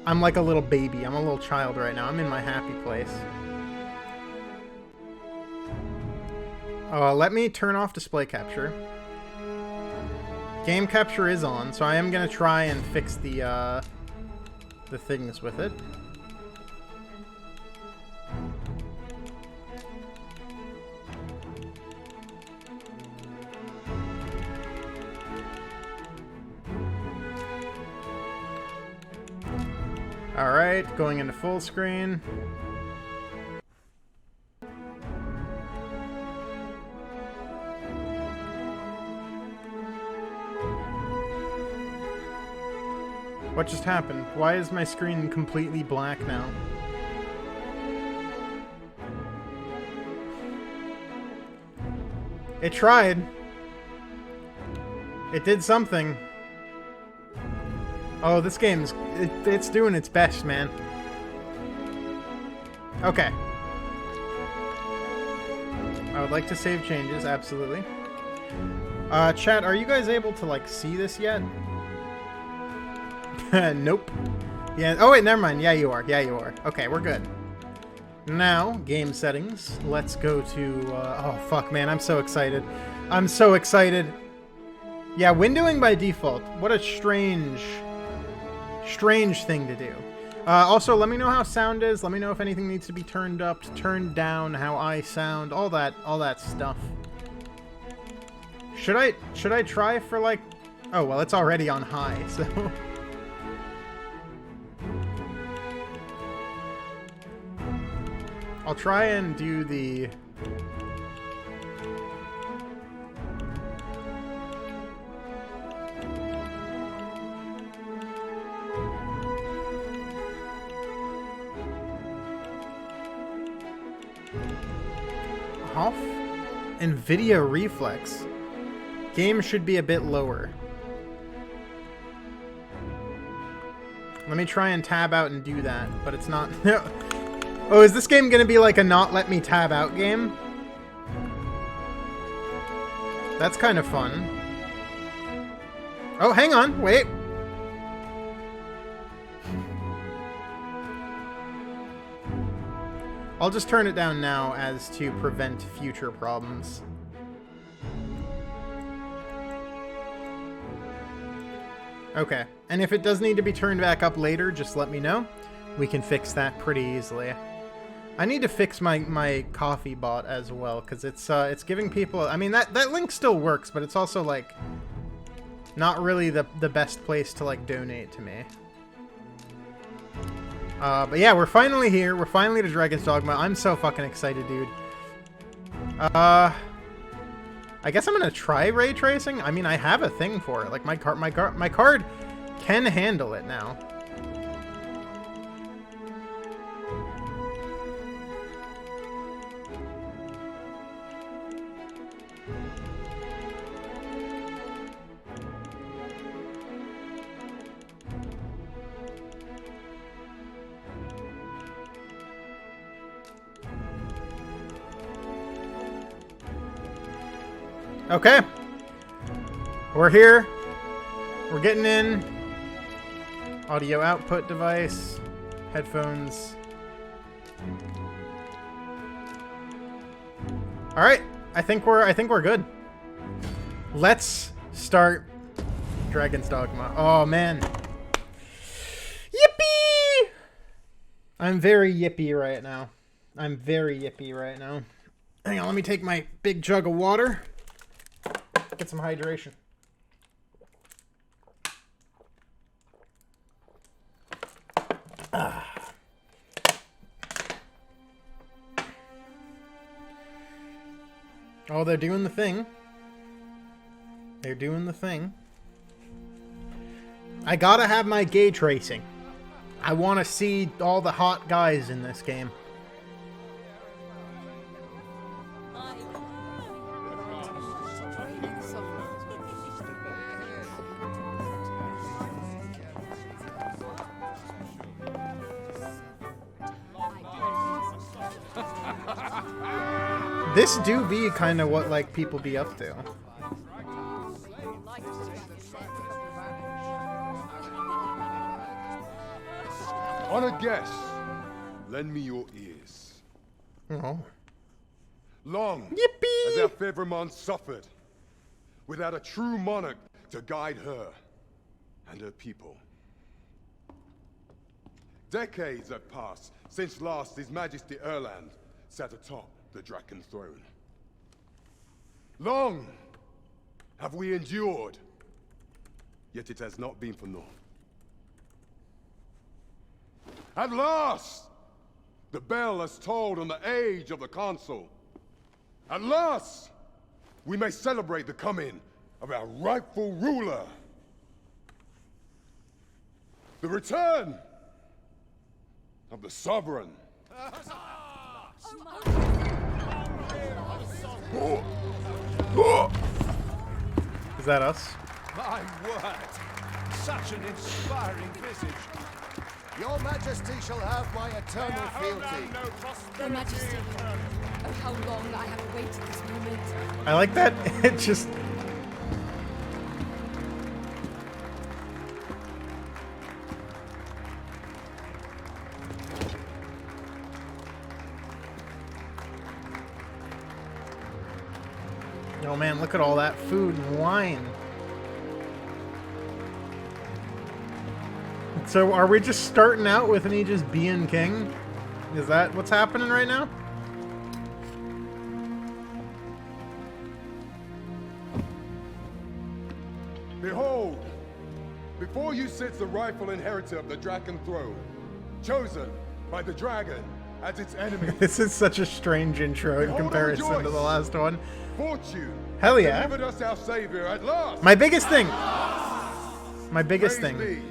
I'm like a little baby. I'm a little child right now. I'm in my happy place. Let me turn off display capture. Game capture is on, so I am gonna try and fix the things with it. Alright, going into full screen. What just happened? Why is my screen completely black now? It tried. It did something. Oh, this game's... it's doing its best, man. Okay. I would like to save changes, absolutely. Chat, are you guys able to, like, see this yet? Nope. Yeah, oh wait, never mind. Yeah, you are. Yeah, you are. Okay, we're good. Now, game settings. Let's go to, oh, fuck, man, I'm so excited. I'm so excited. Yeah, windowing by default. What a strange thing to do. Also, let me know how sound is. Let me know if anything needs to be turned up, turned down, how I sound, all that stuff. Should I try for like... Oh, well, it's already on high, so... I'll try and do the... off? NVIDIA reflex. Game should be a bit lower. Let me try and tab out and do that, but it's not. Oh, is this game gonna be like a not let me tab out game? That's kind of fun. Oh, hang on, wait. I'll just turn it down now as to prevent future problems. Okay, and if it does need to be turned back up later, just let me know. We can fix that pretty easily. I need to fix my coffee bot as well, because it's giving people... I mean, that link still works, but it's also, like, not really the best place to, like, donate to me. But yeah, we're finally here. We're finally to Dragon's Dogma. I'm so fucking excited, dude. I guess I'm gonna try ray tracing. I mean, I have a thing for it. Like, my card can handle it now. Okay. We're here. We're getting in. Audio output device. Headphones. Alright. I think we're good. Let's start Dragon's Dogma. Oh man. Yippee! I'm very yippee right now. I'm very yippee right now. Hang on, let me take my big jug of water. Get some hydration. Oh, they're doing the thing. They're doing the thing. I gotta have my gay tracing. I want to see all the hot guys in this game. This do be kind of what, like, people be up to. On a guess, lend me your ears. Oh. Long Yippee! as our Fevremonde suffered, without a true monarch to guide her and her people. Decades have passed since last His Majesty Erland sat atop the Draken throne. Long have we endured, yet it has not been for naught. At last, the bell has tolled on the age of the Council. At last, we may celebrate the coming of our rightful ruler. The return of the Sovereign. Is that us? My word! Such an inspiring visage. Your Majesty shall have my eternal fealty. Your Majesty, oh how long I have awaited this moment. I like that. It just... Oh man, look at all that food and wine. So are we just starting out with me just being king? Is that what's happening right now? Behold, before you sits the rightful inheritor of the Draken throne, chosen by the dragon as its enemy. This is such a strange intro in Behold, comparison to the rejoice. last one. Fortune Hell yeah. delivered us our savior at last. My biggest thing. My biggest Praise thing. be,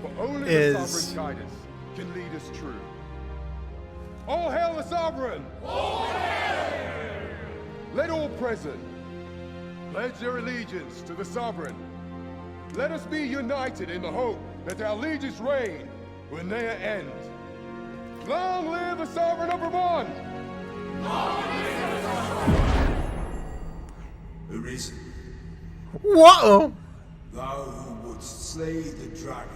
for only is- the sovereign guidance can lead us true. All hail the sovereign! All hail! let all present pledge their allegiance to the sovereign. Let us be united in the hope that our allegiance reign will ne'er end. Long live the sovereign of Vermont! Arisen, Whoa! thou who wouldst slay the dragon.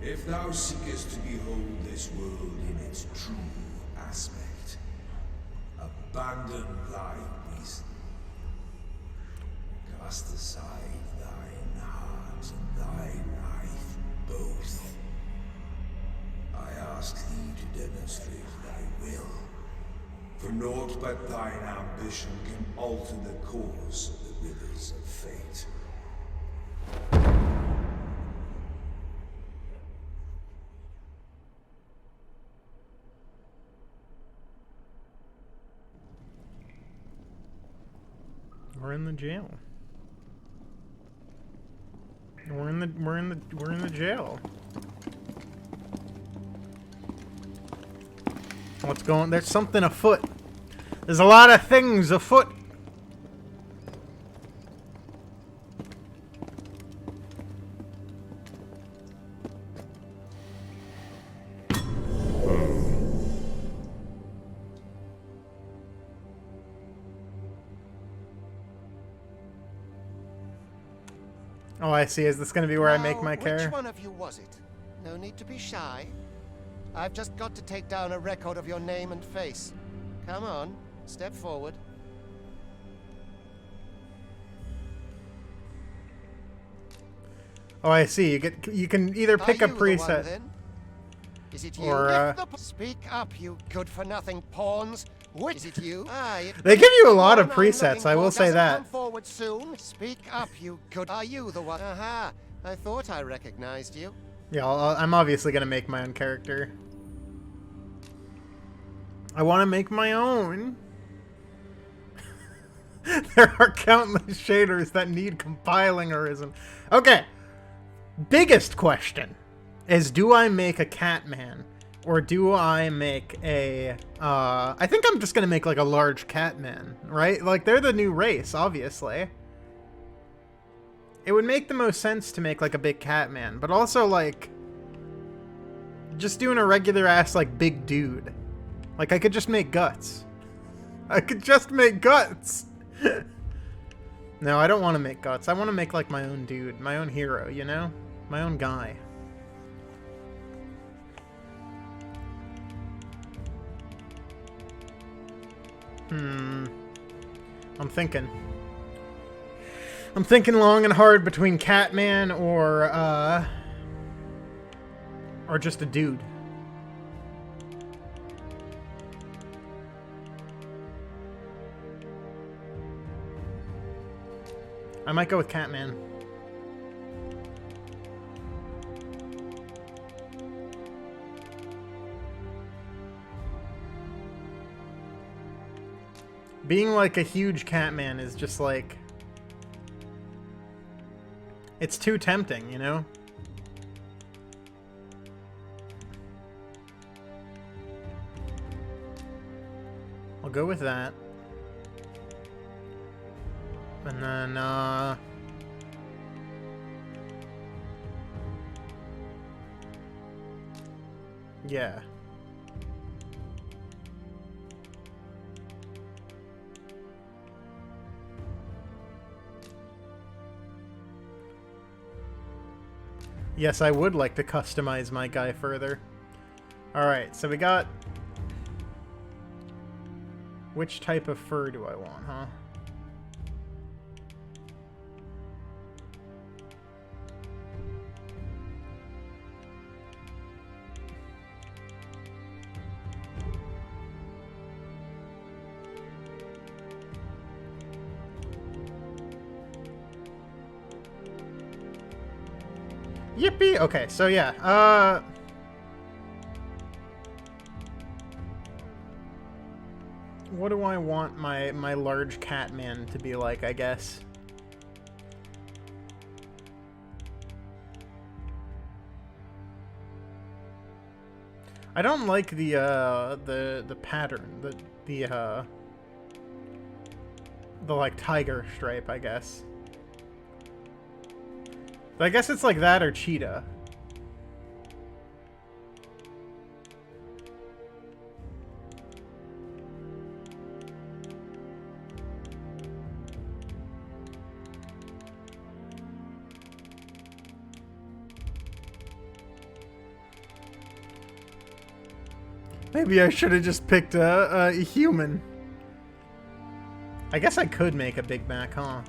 If thou seekest to behold this world in its true aspect, abandon thy reason. Cast aside thine heart and thy knife both. I ask thee to demonstrate thy will, for naught but thine ambition can alter the course of the rivers of fate. We're in the jail. We're in the jail. What's going? There's something afoot. There's a lot of things afoot. Oh, I see. Is this going to be where I make my character? Which one of you was it? No need to be shy. I've just got to take down a record of your name and face. Come on, step forward. Oh, I see. You can either pick a Are you the one, preset then? Is it you? or Speak up, you good-for-nothing pawns. Which is it you? they give you a lot of The one I'm presets. looking I will for say doesn't that. Come forward soon. Speak up, you good. Are you the one? Aha! I thought I recognized you. Yeah, I'm obviously gonna make my own character. I want to make my own. There are countless shaders that need compiling Arisen. Okay. Biggest question is, do I make a Catman? Or do I make a... I think I'm just going to make, like, a large Catman, right? Like, they're the new race, obviously. It would make the most sense to make, like, a big Catman. But also, like... just doing a regular-ass, like, big dude. Like, I could just make Guts. I could just make Guts! No, I don't want to make Guts. I want to make, like, my own dude. My own hero, you know? My own guy. I'm thinking. I'm thinking long and hard between Catman or just a dude. I might go with Catman. Being like a huge Catman is just like... it's too tempting, you know? I'll go with that. And then, yeah. Yes, I would like to customize my guy further. Alright, so we got... which type of fur do I want, huh? Yippee! Okay, so yeah, what do I want my large Catman to be like, I guess? I don't like the pattern, like tiger stripe, I guess. But I guess it's like that or cheetah. Maybe I should have just picked a human. I guess I could make a Big Mac, huh?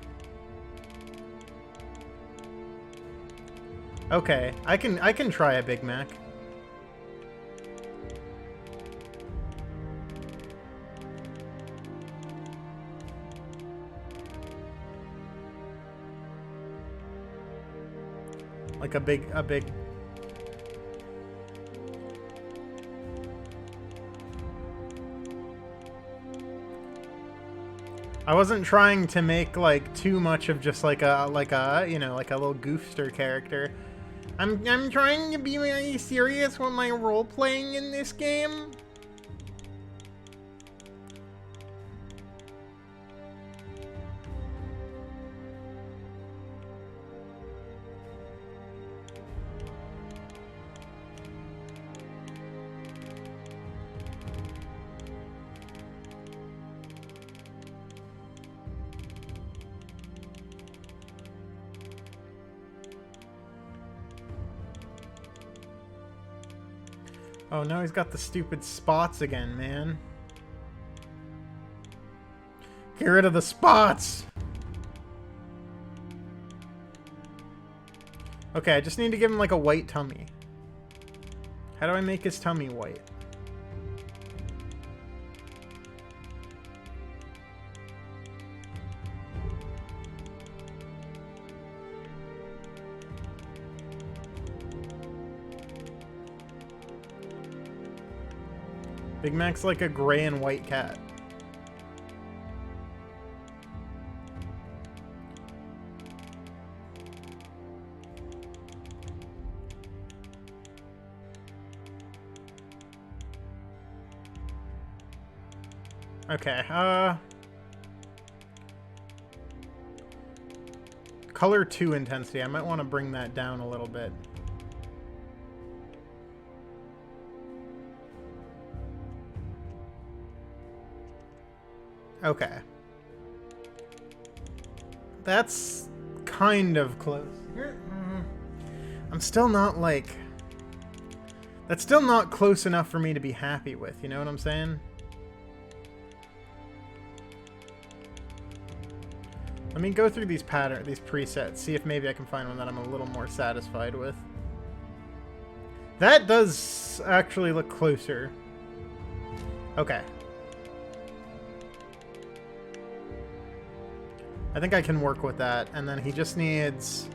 Okay, I can try a Big Mac. Like a big I wasn't trying to make like too much of just like a you know, like a little goofster character. I'm trying to be really serious with my role playing in this game. Oh, now he's got the stupid spots again, man. Get rid of the spots! Okay, I just need to give him like a white tummy. How do I make his tummy white? Big Mac's like a gray and white cat. Okay, color 2 intensity. I might want to bring that down a little bit. Okay. That's kind of close. I'm still not like... That's still not close enough for me to be happy with, you know what I'm saying? Let me go through these presets, see if maybe I can find one that I'm a little more satisfied with. That does actually look closer. Okay. I think I can work with that, and then he just needs...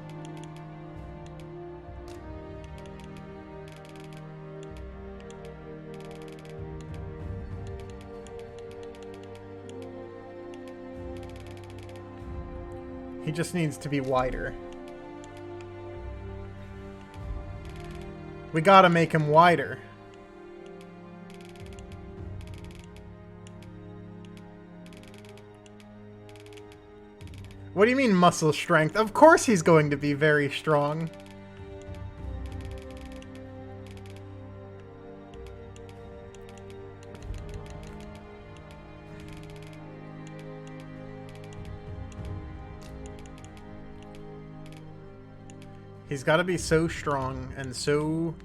He just needs to be wider. We gotta make him wider. What do you mean muscle strength? Of course he's going to be very strong. He's got to be so strong and so...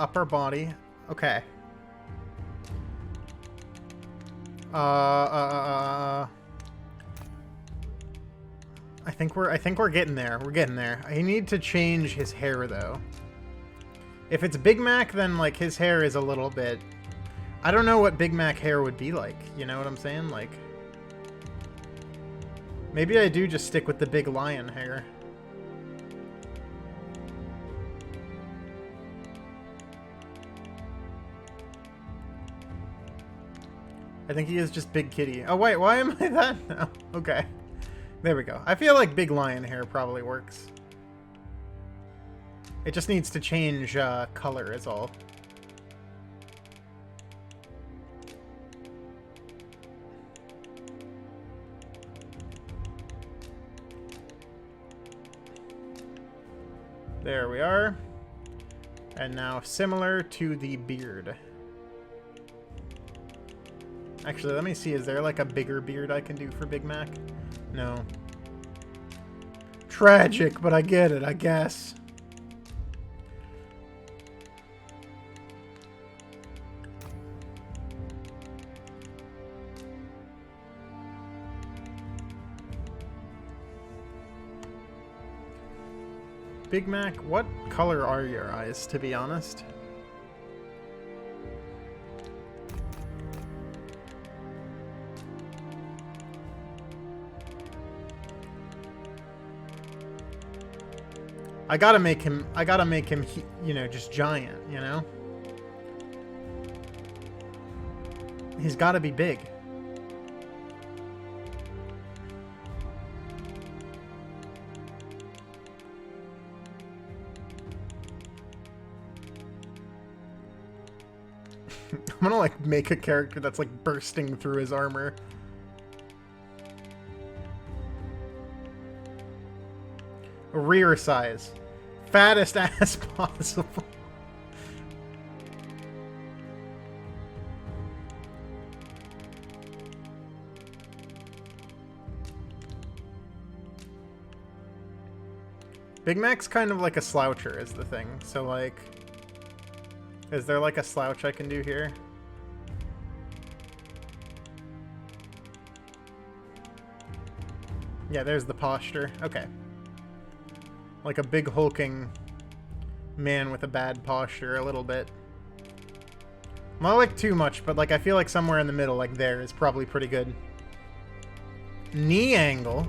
upper body. Okay. I think we're getting there. We're getting there. I need to change his hair though. If it's Big Mac, then like his hair is a little bit... I don't know what Big Mac hair would be like. You know what I'm saying? Like, maybe I do just stick with the big lion hair. I think he is just Big Kitty. Oh wait, why am I that now? Okay. There we go. I feel like big lion hair probably works. It just needs to change color is all. There we are. And now similar to the beard. Actually, let me see. Is there like a bigger beard I can do for Big Mac? No. Tragic, but I get it, I guess. Big Mac, what color are your eyes, to be honest? I gotta make him, you know, just giant, you know? He's gotta be big. I'm gonna, like, make a character that's, like, bursting through his armor. Rear size. Fattest ass possible. Big Mac's kind of like a sloucher is the thing. So, like, is there, like, a slouch I can do here? Yeah, there's the posture. Okay. Like a big hulking man with a bad posture a little bit. Not like too much, but like I feel like somewhere in the middle, like there, is probably pretty good. Knee angle?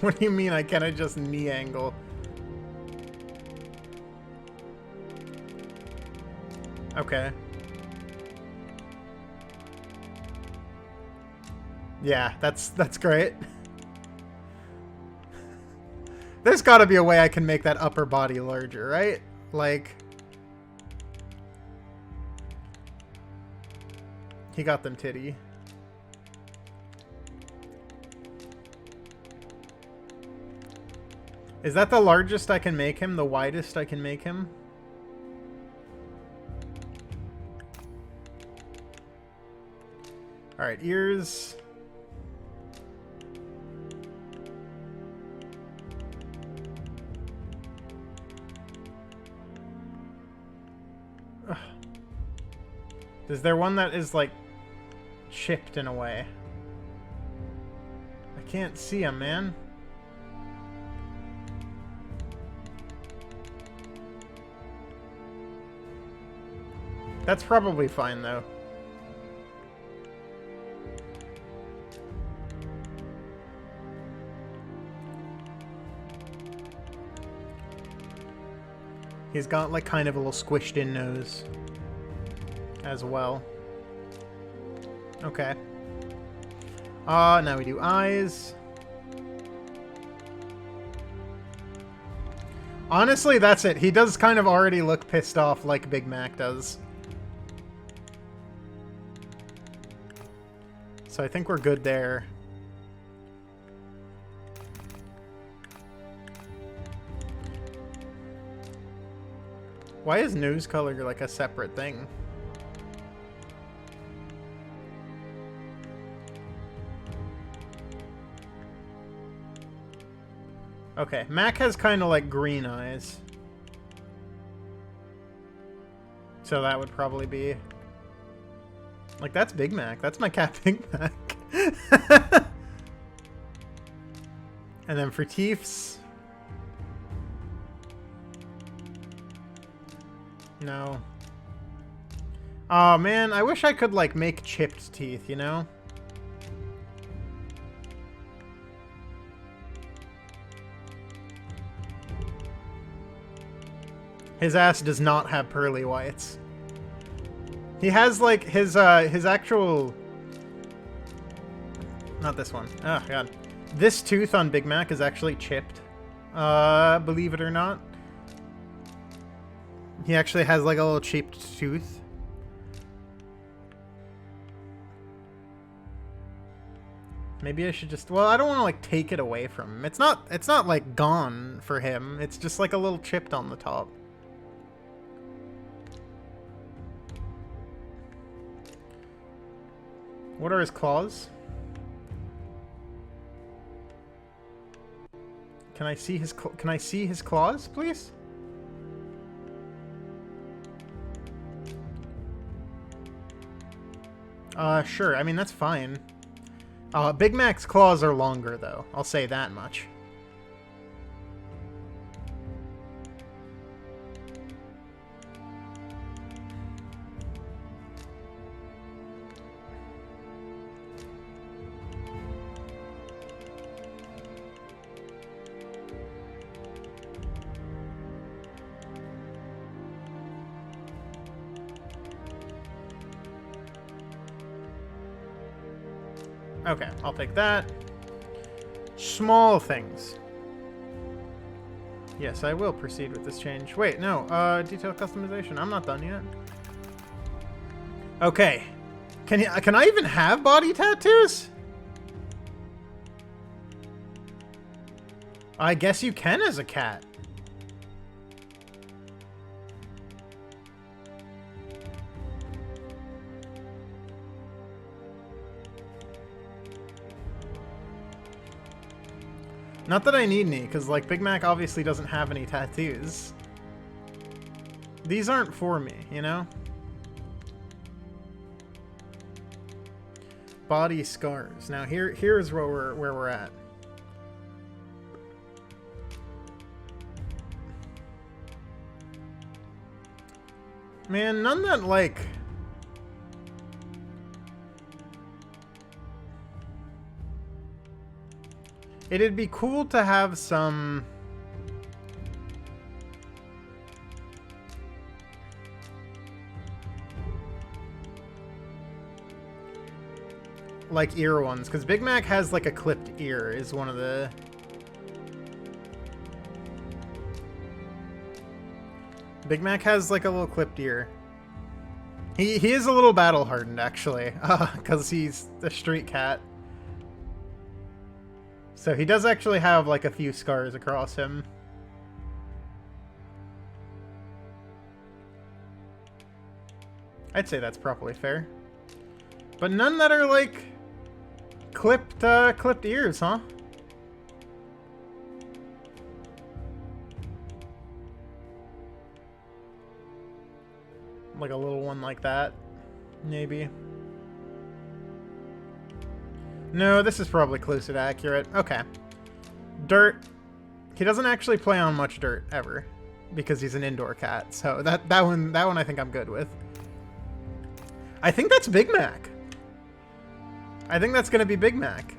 What do you mean I can't just knee angle? Okay. Yeah, that's great. There's got to be a way I can make that upper body larger, right? Like, he got them titty. Is that the largest I can make him? The widest I can make him? All right, ears. Is there one that is, like, chipped in a way? I can't see him, man. That's probably fine, though. He's got, like, kind of a little squished in nose as well. Okay. Now we do eyes. Honestly, that's it. He does kind of already look pissed off like Big Mac does. So I think we're good there. Why is nose color like a separate thing? Okay, Mac has kind of like green eyes. So that would probably be... Like, that's Big Mac. That's my cat Big Mac. And then for teeths... No. Oh man, I wish I could like make chipped teeth, you know? His ass does not have pearly whites. He has like his actual... Not this one. Oh god. This tooth on Big Mac is actually chipped. believe it or not. He actually has like a little chipped tooth. Maybe I should just... Well, I don't want to like take it away from him. It's not like gone for him. It's just like a little chipped on the top. What are his claws? Can I see his claws, please? Sure. I mean, that's fine. Big Mac's claws are longer, though. I'll say that much. Okay, I'll take that. Small things. Yes, I will proceed with this change. Wait, no, detail customization. I'm not done yet. Okay. Can I even have body tattoos? I guess you can as a cat. Not that I need any, because, like, Big Mac obviously doesn't have any tattoos. These aren't for me, you know? Body scars. Now, here's where we're at. Man, none that, like... It'd be cool to have some... like ear ones, because Big Mac has like a clipped ear is one of the... Big Mac has like a little clipped ear. He is a little battle hardened actually, because he's a street cat. So he does actually have like a few scars across him. I'd say that's probably fair. But none that are like clipped ears, huh? Like a little one like that, maybe. No, this is probably closer to accurate. Okay. Dirt. He doesn't actually play on much dirt ever, because he's an indoor cat. So that one I think I'm good with. I think that's Big Mac. I think that's gonna be Big Mac.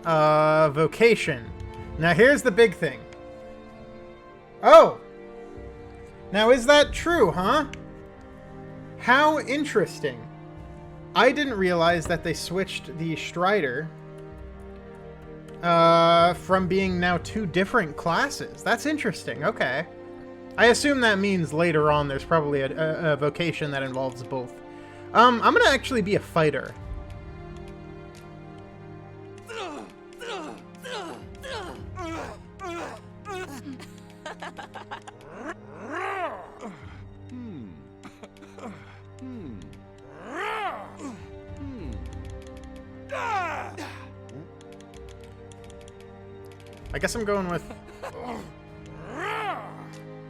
Vocation. Now here's the big thing. Oh! Now is that true, huh? How interesting. I didn't realize that they switched the Strider from being now two different classes. That's interesting. Okay. I assume that means later on there's probably a vocation that involves both. I'm gonna actually be a fighter. I guess I'm going with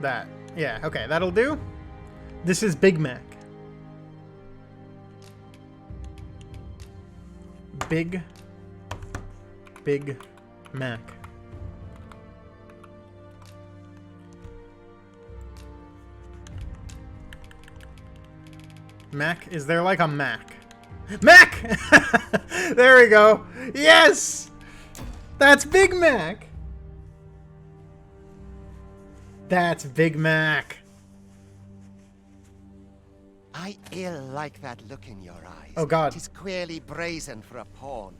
that. Yeah, okay, that'll do. This is Big Mac. Big Mac. Mac? Is there like a Mac? Mac! There we go. Yes! That's Big Mac. That's Big Mac. I ill like that look in your eyes. Oh God. Tis queerly brazen for a pawn.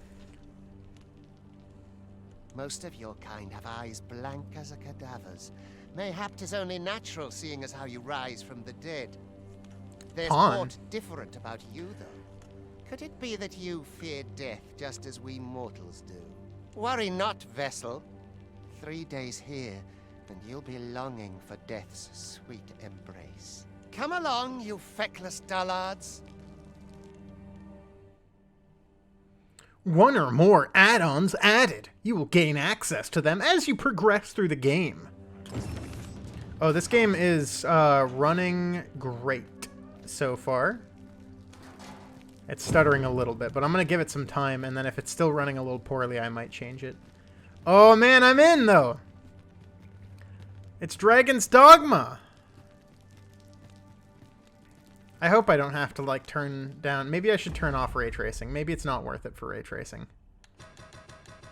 Most of your kind have eyes blank as a cadaver's. Mayhap 'tis only natural, seeing as how you rise from the dead. There's Pawn. aught different about you, though. Could it be that you fear death just as we mortals do? Worry not, vessel. 3 days here, and you'll be longing for death's sweet embrace. Come along, you feckless dullards. One or more add-ons added. You will gain access to them as you progress through the game. Oh, this game is running great so far. It's stuttering a little bit, but I'm going to give it some time, and then if it's still running a little poorly, I might change it. Oh man, I'm in, though! It's Dragon's Dogma! I hope I don't have to, like, turn down... Maybe I should turn off ray tracing. Maybe it's not worth it for ray tracing.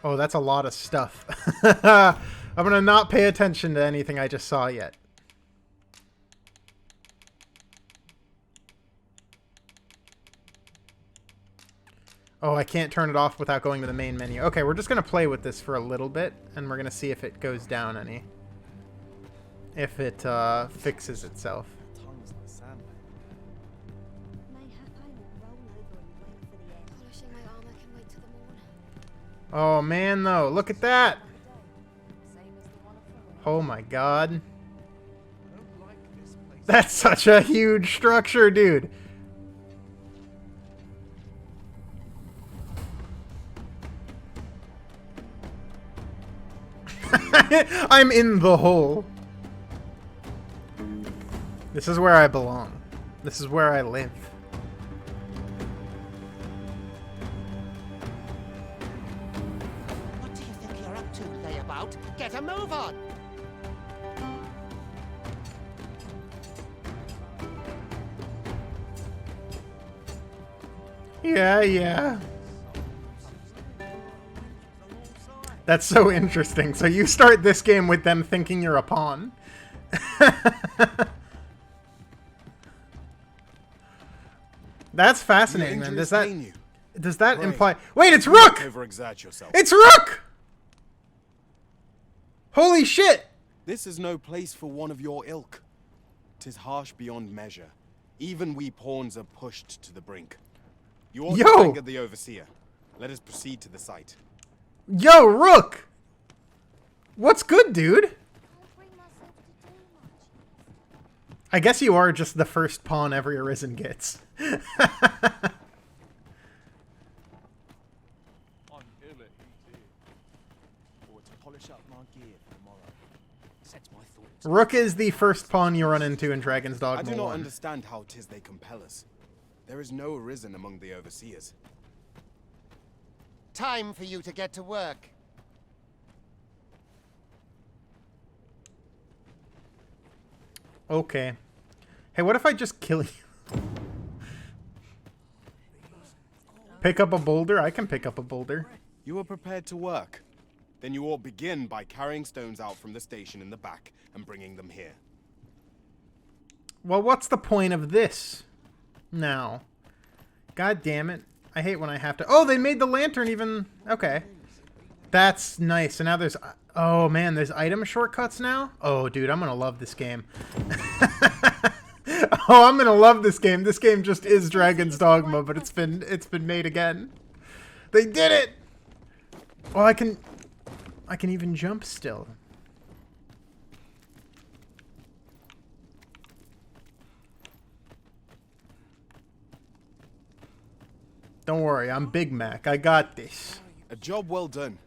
Oh, that's a lot of stuff. I'm gonna not pay attention to anything I just saw yet. Oh, I can't turn it off without going to the main menu. Okay, we're just gonna play with this for a little bit, and we're gonna see if it goes down any. If it fixes itself. Polishing my armor can wait till the morn. Oh man, though, look at that! Oh my god. That's such a huge structure, dude. I'm in the hole. This is where I belong. This is where I live. What do you think you're up to, layabout? Get a move on! Yeah. That's so interesting. So you start this game with them thinking you're a pawn. That's fascinating, man. Does that imply... Wait, it's Rook! Overexert yourself. It's Rook! Holy shit! This is no place for one of your ilk. 'Tis harsh beyond measure. Even we pawns are pushed to the brink. You ought to anger the overseer. Let us proceed to the site. Yo, Rook! What's good, dude? I guess you are just the first pawn every Arisen gets. Rook is the first pawn you run into in Dragon's Dogma I do not 1. understand how 'tis they compel us. There is no Arisen among the overseers. Time for you to get to work. Okay. Hey, what if I just kill you? Pick up a boulder? I can pick up a boulder. You are prepared to work. Then you ought begin by carrying stones out from the station in the back and bringing them here. Well, what's the point of this? Now. God damn it. I hate when I have to... Oh, they made the lantern even... Okay. That's nice. So now there's... Oh, man, there's item shortcuts now? Oh, dude, I'm gonna love this game. Oh, I'm gonna love this game. This game just is Dragon's Dogma, but it's been made again. They did it! Oh, I can even jump still. Don't worry, I'm Big Mac. I got this. A job well done.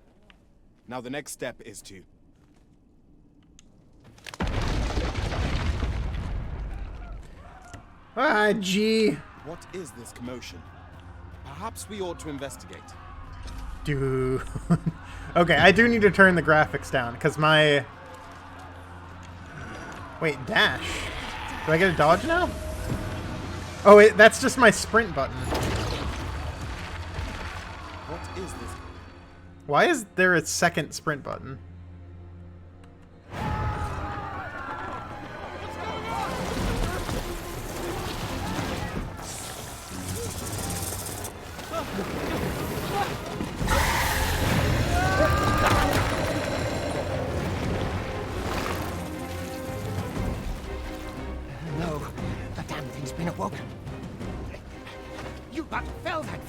Now the next step is to... Ah, gee. What is this commotion? Perhaps we ought to investigate. Dude. Okay, I do need to turn the graphics down, because my... Wait, dash. Do I get a dodge now? Oh, wait, that's just my sprint button. What is this? Why is there a second sprint button?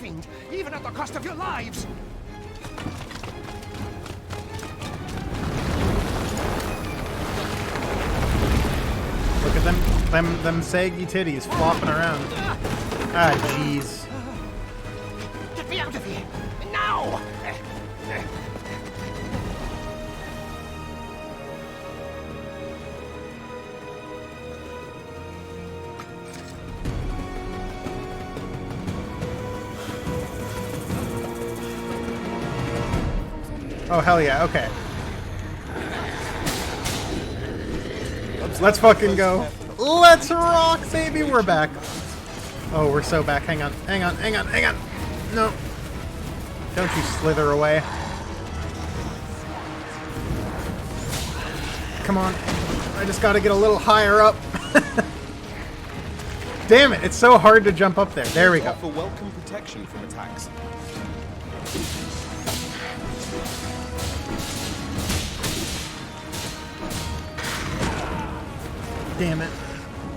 fiend, even at the cost of your lives. Look at them saggy titties flopping around. Ah, jeez. Get me out of here now! Oh, hell yeah, okay. Let's fucking go. Let's rock, baby. We're back. Oh, we're so back. Hang on, hang on, hang on, hang on. No. Don't you slither away. Come on. I just gotta get a little higher up. Damn it, it's so hard to jump up there. There we go. Offer welcome protection from attacks. Damn it.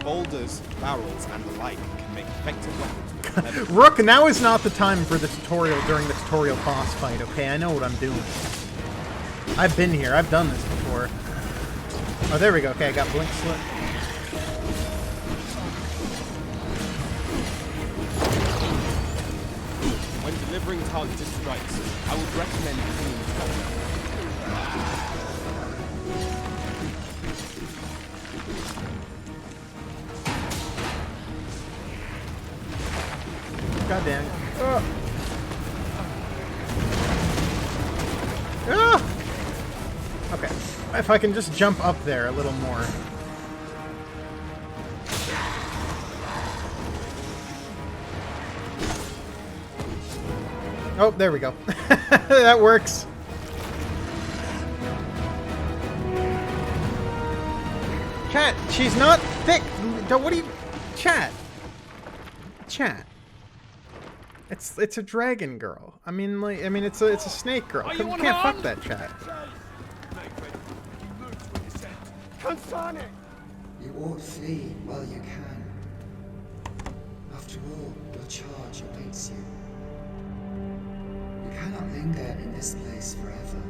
Boulders, barrels, and the like can make effective weapons with leather. Rook, now is not the time for the tutorial during the tutorial boss fight, okay? I know what I'm doing. I've been here. I've done this before. Oh, there we go. Okay, I got blink slit. When delivering targeted strikes, I would recommend clean cover. God damn it. Ah! Okay. If I can just jump up there a little more. Oh, there we go. That works. Chat, she's not thick. What do you... Chat. Chat. It's a dragon girl. I mean, like, it's a snake girl. You can't fuck that chat. You ought flee while you can. After all, your charge awaits you. You cannot linger in this place forever.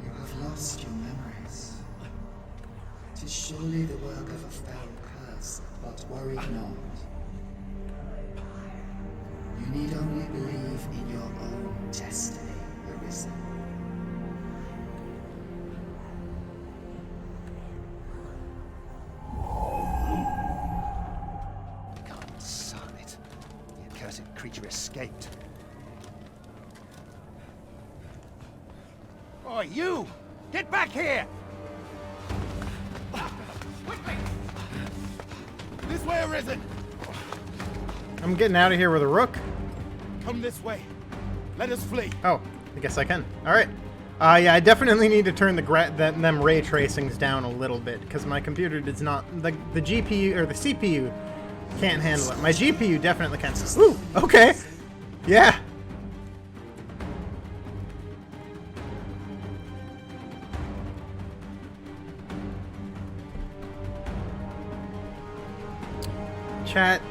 You have lost your memories. 'Tis surely the work of a foul curse, but worry not. You need only believe in your own destiny, Arisen. God son it. The accursed creature escaped. Oh, you! Get back here! Quickly! This way, Arisen! I'm getting out of here with a rook. Come this way. Let us flee. Oh, I guess I can. All right. Yeah, I definitely need to turn them ray tracings down a little bit because my computer does not. The GPU or the CPU can't handle it. My GPU definitely can. Ooh, okay. Yeah. Chat.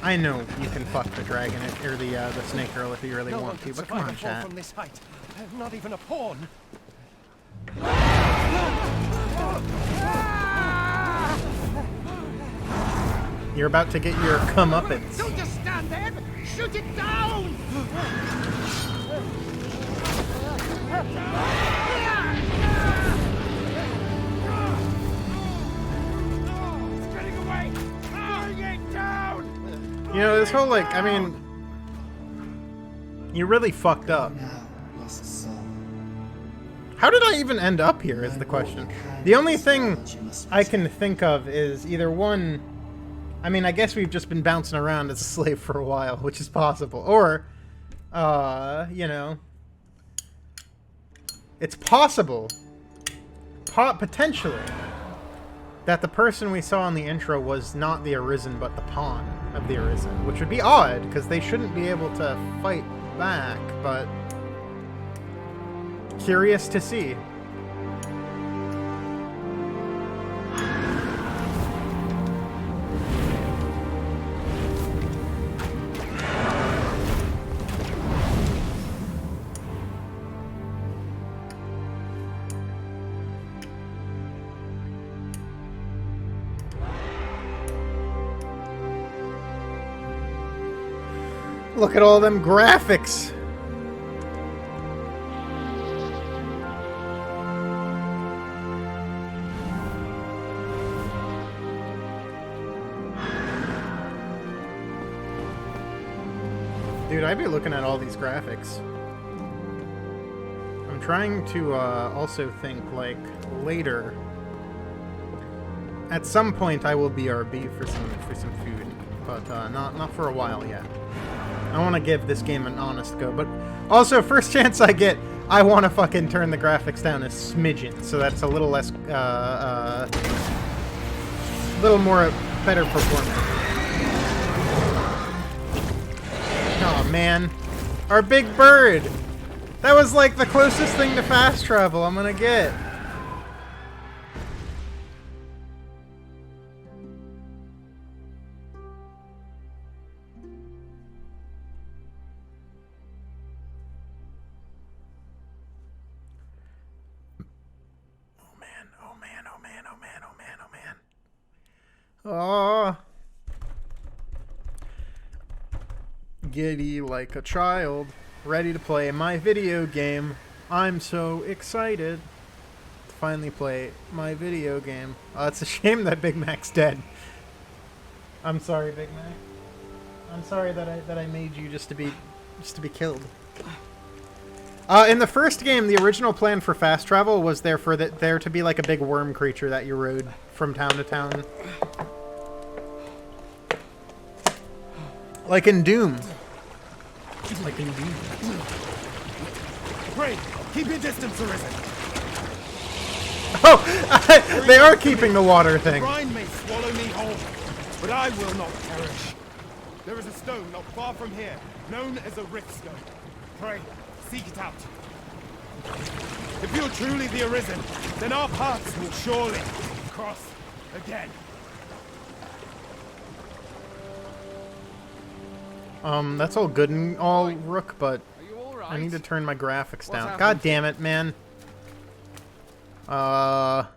I know you can fuck the dragon or the snake girl if you really No want one to, can but come survive on, a fall chat. from this height. Not even a pawn. You're about to get your comeuppance. Don't just stand there! Shoot it down! It's getting away! Bring it down! You know, this whole, like, I mean, you really fucked up. Now, lost soul. How did I even end up here is the question. The only thing I can think of is either one, I mean, I guess we've just been bouncing around as a slave for a while, which is possible. Or, you know, it's possible, potentially, that the person we saw in the intro was not the Arisen, but the pawn of the Arisen, which would be odd, because they shouldn't be able to fight back, but curious to see. Look at all them graphics. Dude, I'd be looking at all these graphics. I'm trying to also think, like, later. At some point, I will BRB for some food, but not for a while yet. I want to give this game an honest go, but also, first chance I get, I want to fucking turn the graphics down a smidgen, so that's a little less, little more better performance. Oh man, our big bird. That was like the closest thing to fast travel I'm gonna get. Oh, giddy like a child, ready to play my video game. I'm so excited to finally play my video game. It's a shame that Big Mac's dead. I'm sorry, Big Mac. I'm sorry that I made you just to be killed. In the first game, the original plan for fast travel was there to be like a big worm creature that you rode from town to town. Like in Doom. Like in Doom. Pray, keep your distance, Arisen. Oh, they are keeping the water thing. Brine may swallow me whole, but I will not perish. There is a stone not far from here, known as a rift stone. Pray, seek it out. If you're truly the Arisen, then our paths will surely cross again. That's all good and all, Rook, but Are you all right? I need to turn my graphics down. happened? God damn it, man. A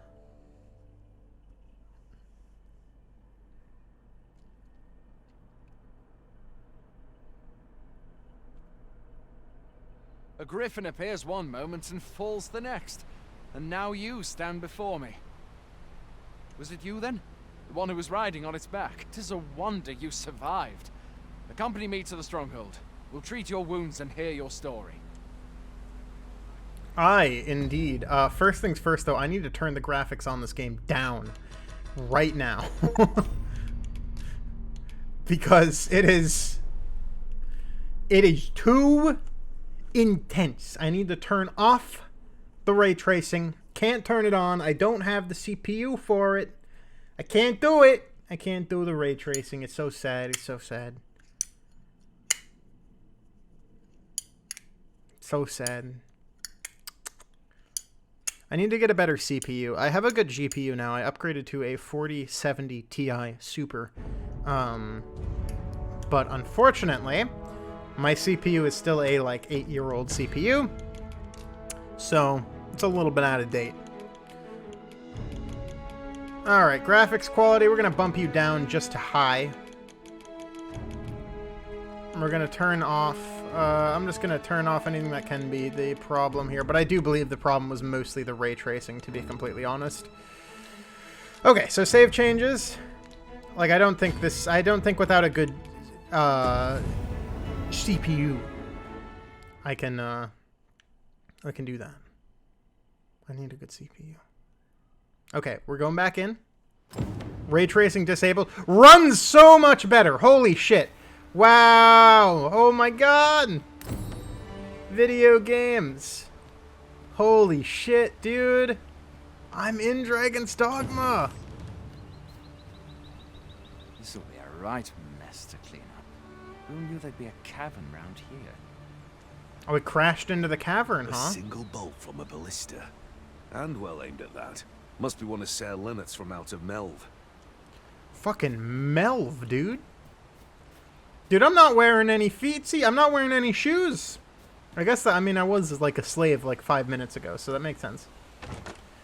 griffin appears one moment and falls the next. And now you stand before me. Was it you then? The one who was riding on its back? 'Tis a wonder you survived. Accompany me to the stronghold. We'll treat your wounds and hear your story. Aye, indeed. First things first, though, I need to turn the graphics on this game down right now. Because it is too intense. I need to turn off the ray tracing. Can't turn it on. I don't have the CPU for it. I can't do it. I can't do the ray tracing. It's so sad. It's so sad. So sad. I need to get a better CPU. I have a good GPU now. I upgraded to a 4070 Ti Super. But unfortunately, my CPU is still a like 8-year-old CPU. So it's a little bit out of date. Alright, graphics quality, we're going to bump you down just to high. We're going to turn off... I'm just going to turn off anything that can be the problem here. But I do believe the problem was mostly the ray tracing, to be completely honest. Okay, so save changes. Like, I don't think without a good CPU, I can do that. I need a good CPU. Okay, we're going back in. Ray tracing disabled. Runs so much better. Holy shit. Wow! Oh my god! Video games. Holy shit, dude. I'm in Dragon's Dogma. This'll be a right mess to clean up. Who knew there'd be a cavern round here? Oh, it crashed into the cavern, A huh? single bolt from a ballista. And well aimed at that. Must be one of Sir Leonard's from out of Melv. Fucking Melv, dude. Dude, I'm not wearing any feet. See, I'm not wearing any shoes. I guess that, I mean, I was like a slave like 5 minutes ago, so that makes sense.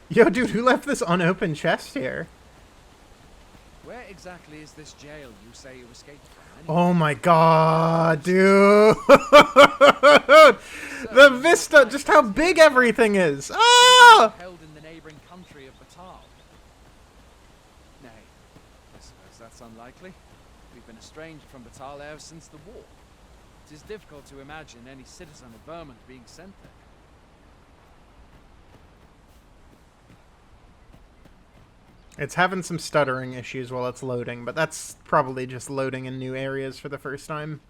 Yo, dude, who left this unopened chest here? Where exactly is this jail you say you escaped from? Oh my god, dude! The vista, just how big everything is! Ah! Held in the neighboring country of Batal. Nay, I suppose that's unlikely. We've been estranged from Batal ever since the war. It is difficult to imagine any citizen of Vermont being sent there. It's having some stuttering issues while it's loading, but that's probably just loading in new areas for the first time.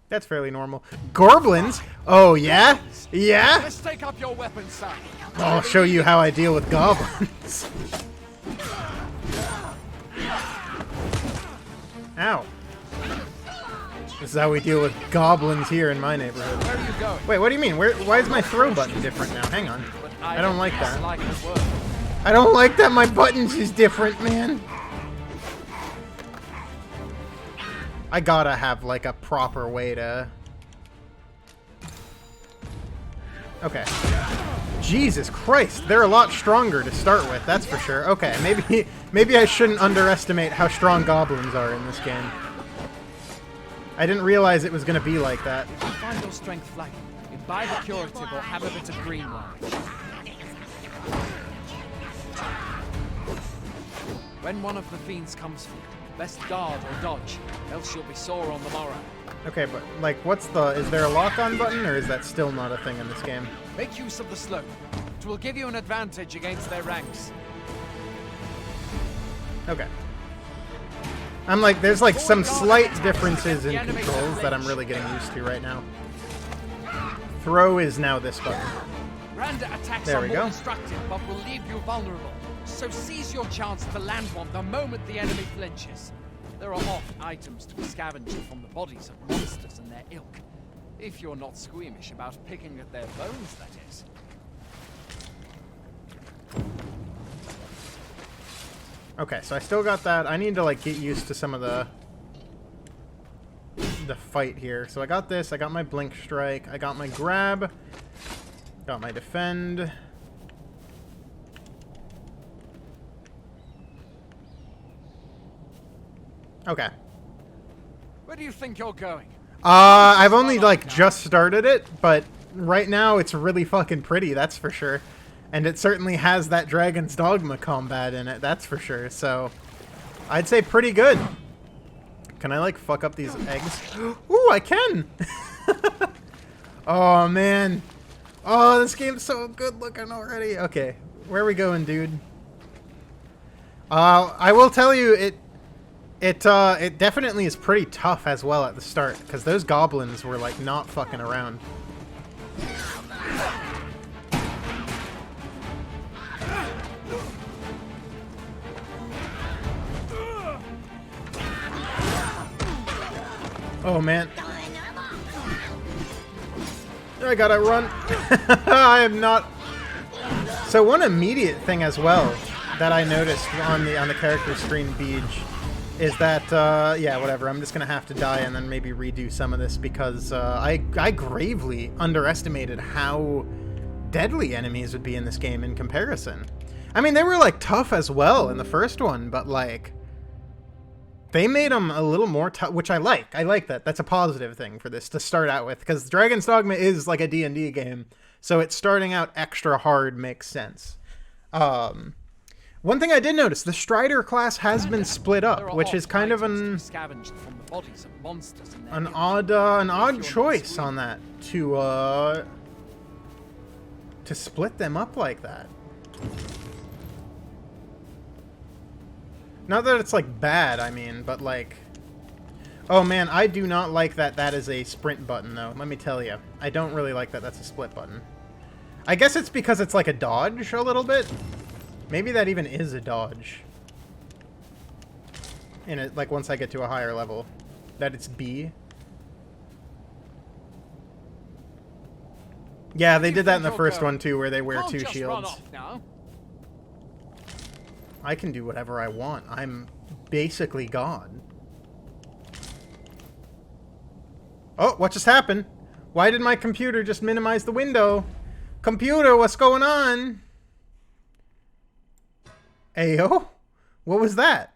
That's fairly normal. Goblins? Oh, yeah? Yeah? Let's take up your weapons, son. I'll show you how I deal with goblins. Ow. This is how we deal with goblins here in my neighborhood. Where are you going? Wait, what do you mean? Why is my throw button different now? Hang on. I don't like that. Like the word. I don't like that my buttons is different, man. I gotta have, like, a proper way to... Okay. Jesus Christ, they're a lot stronger to start with, that's for sure. Okay, maybe I shouldn't underestimate how strong goblins are in this game. I didn't realize it was gonna be like that. Find your strength flagging. Buy the curative or have a bit of green wine. When one of the fiends comes for you, best guard or dodge, else you'll be sore on the morrow. Okay, but, like, is there a lock-on button, or is that still not a thing in this game? Make use of the slope. It will give you an advantage against their ranks. Okay. I'm like, there's like some slight differences in controls that I'm really getting used to right now. Throw is now this button. Random attacks There are we more go. destructive, but will leave you vulnerable. So seize your chance to land one the moment the enemy flinches. There are oft items to be scavenged from the bodies of monsters and their ilk. If you're not squeamish about picking at their bones, that is. Okay, so I still got that. I need to, like, get used to some of the fight here. So I got this. I got my blink strike. I got my grab. Got my defend. Okay. Where do you think you're going? I've only, like, just started it, but right now it's really fucking pretty, that's for sure. And it certainly has that Dragon's Dogma combat in it, that's for sure. So, I'd say pretty good. Can I, like, fuck up these eggs? Ooh, I can! Oh, man. Oh, this game's so good looking already. Okay, where are we going, dude? I will tell you, it definitely is pretty tough as well at the start, because those goblins were, like, not fucking around. Oh, man. I gotta run. I am not... So one immediate thing as well that I noticed on the character screen, Beej, is that, yeah, whatever, I'm just gonna have to die and then maybe redo some of this because I gravely underestimated how deadly enemies would be in this game in comparison. I mean, they were, like, tough as well in the first one, but, like, they made them a little more tough, which I like. I like that. That's a positive thing for this to start out with, because Dragon's Dogma is, like, a D&D game, so it's starting out extra hard makes sense. One thing I did notice, the Strider class has been split up, which is kind of an odd choice on that to split them up like that. Not that it's, like, bad, I mean, but, like... Oh, man, I do not like that that is a sprint button, though. Let me tell you. I don't really like that that's a split button. I guess it's because it's, like, a dodge a little bit. Maybe that even is a dodge. In it, like, once I get to a higher level. That it's B. Yeah, they did that in the first one, too, where they wear two shields. I can do whatever I want. I'm basically God. Oh, what just happened? Why did my computer just minimize the window? Computer, what's going on? Ayo? What was that?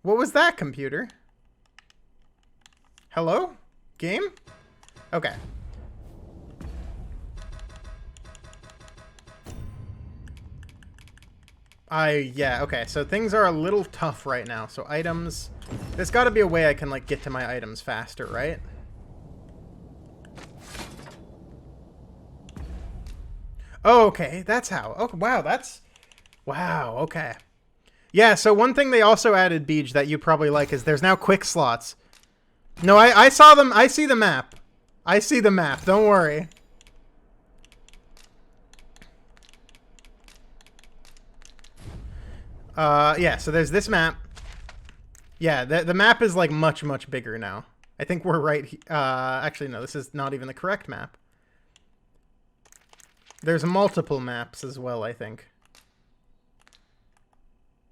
What was that, computer? Hello? Game? Okay. Yeah, okay. So things are a little tough right now. So items... There's got to be a way I can, like, get to my items faster, right? Oh, okay. That's how. Oh, wow, that's... Wow, okay. Yeah, so one thing they also added, Beej, that you probably like is there's now quick slots. No, I saw them. I see the map. I see the map. Don't worry. Yeah, so there's this map. Yeah, the map is, like, much, much bigger now. I think we're right... actually, no, this is not even the correct map. There's multiple maps as well, I think.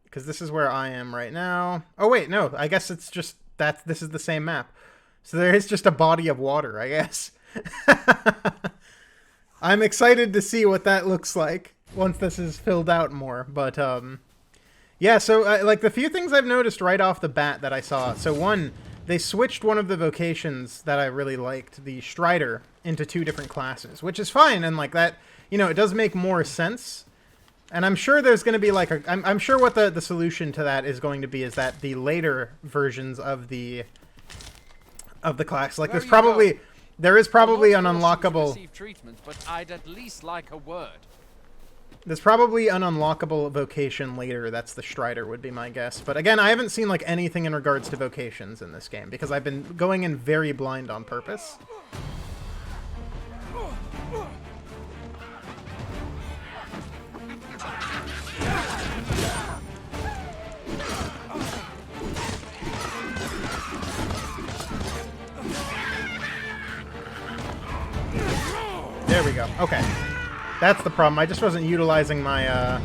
Because this is where I am right now. Oh, wait, no. I guess it's just that this is the same map. So there is just a body of water, I guess. I'm excited to see what that looks like once this is filled out more. But, yeah, so, like, the few things I've noticed right off the bat that I saw. So, one, they switched one of the vocations that I really liked, the Strider, into 2 different classes, which is fine. And, like, that, you know, it does make more sense. And I'm sure there's going to be, like, I'm sure what the solution to that is going to be is that the later versions of the class, like, there is probably an unlockable... treatment, but I'd at least like a word. There's probably an unlockable vocation later that's the Strider, would be my guess. But again, I haven't seen, like, anything in regards to vocations in this game, because I've been going in very blind on purpose. There we go. Okay. That's the problem. I just wasn't utilizing my,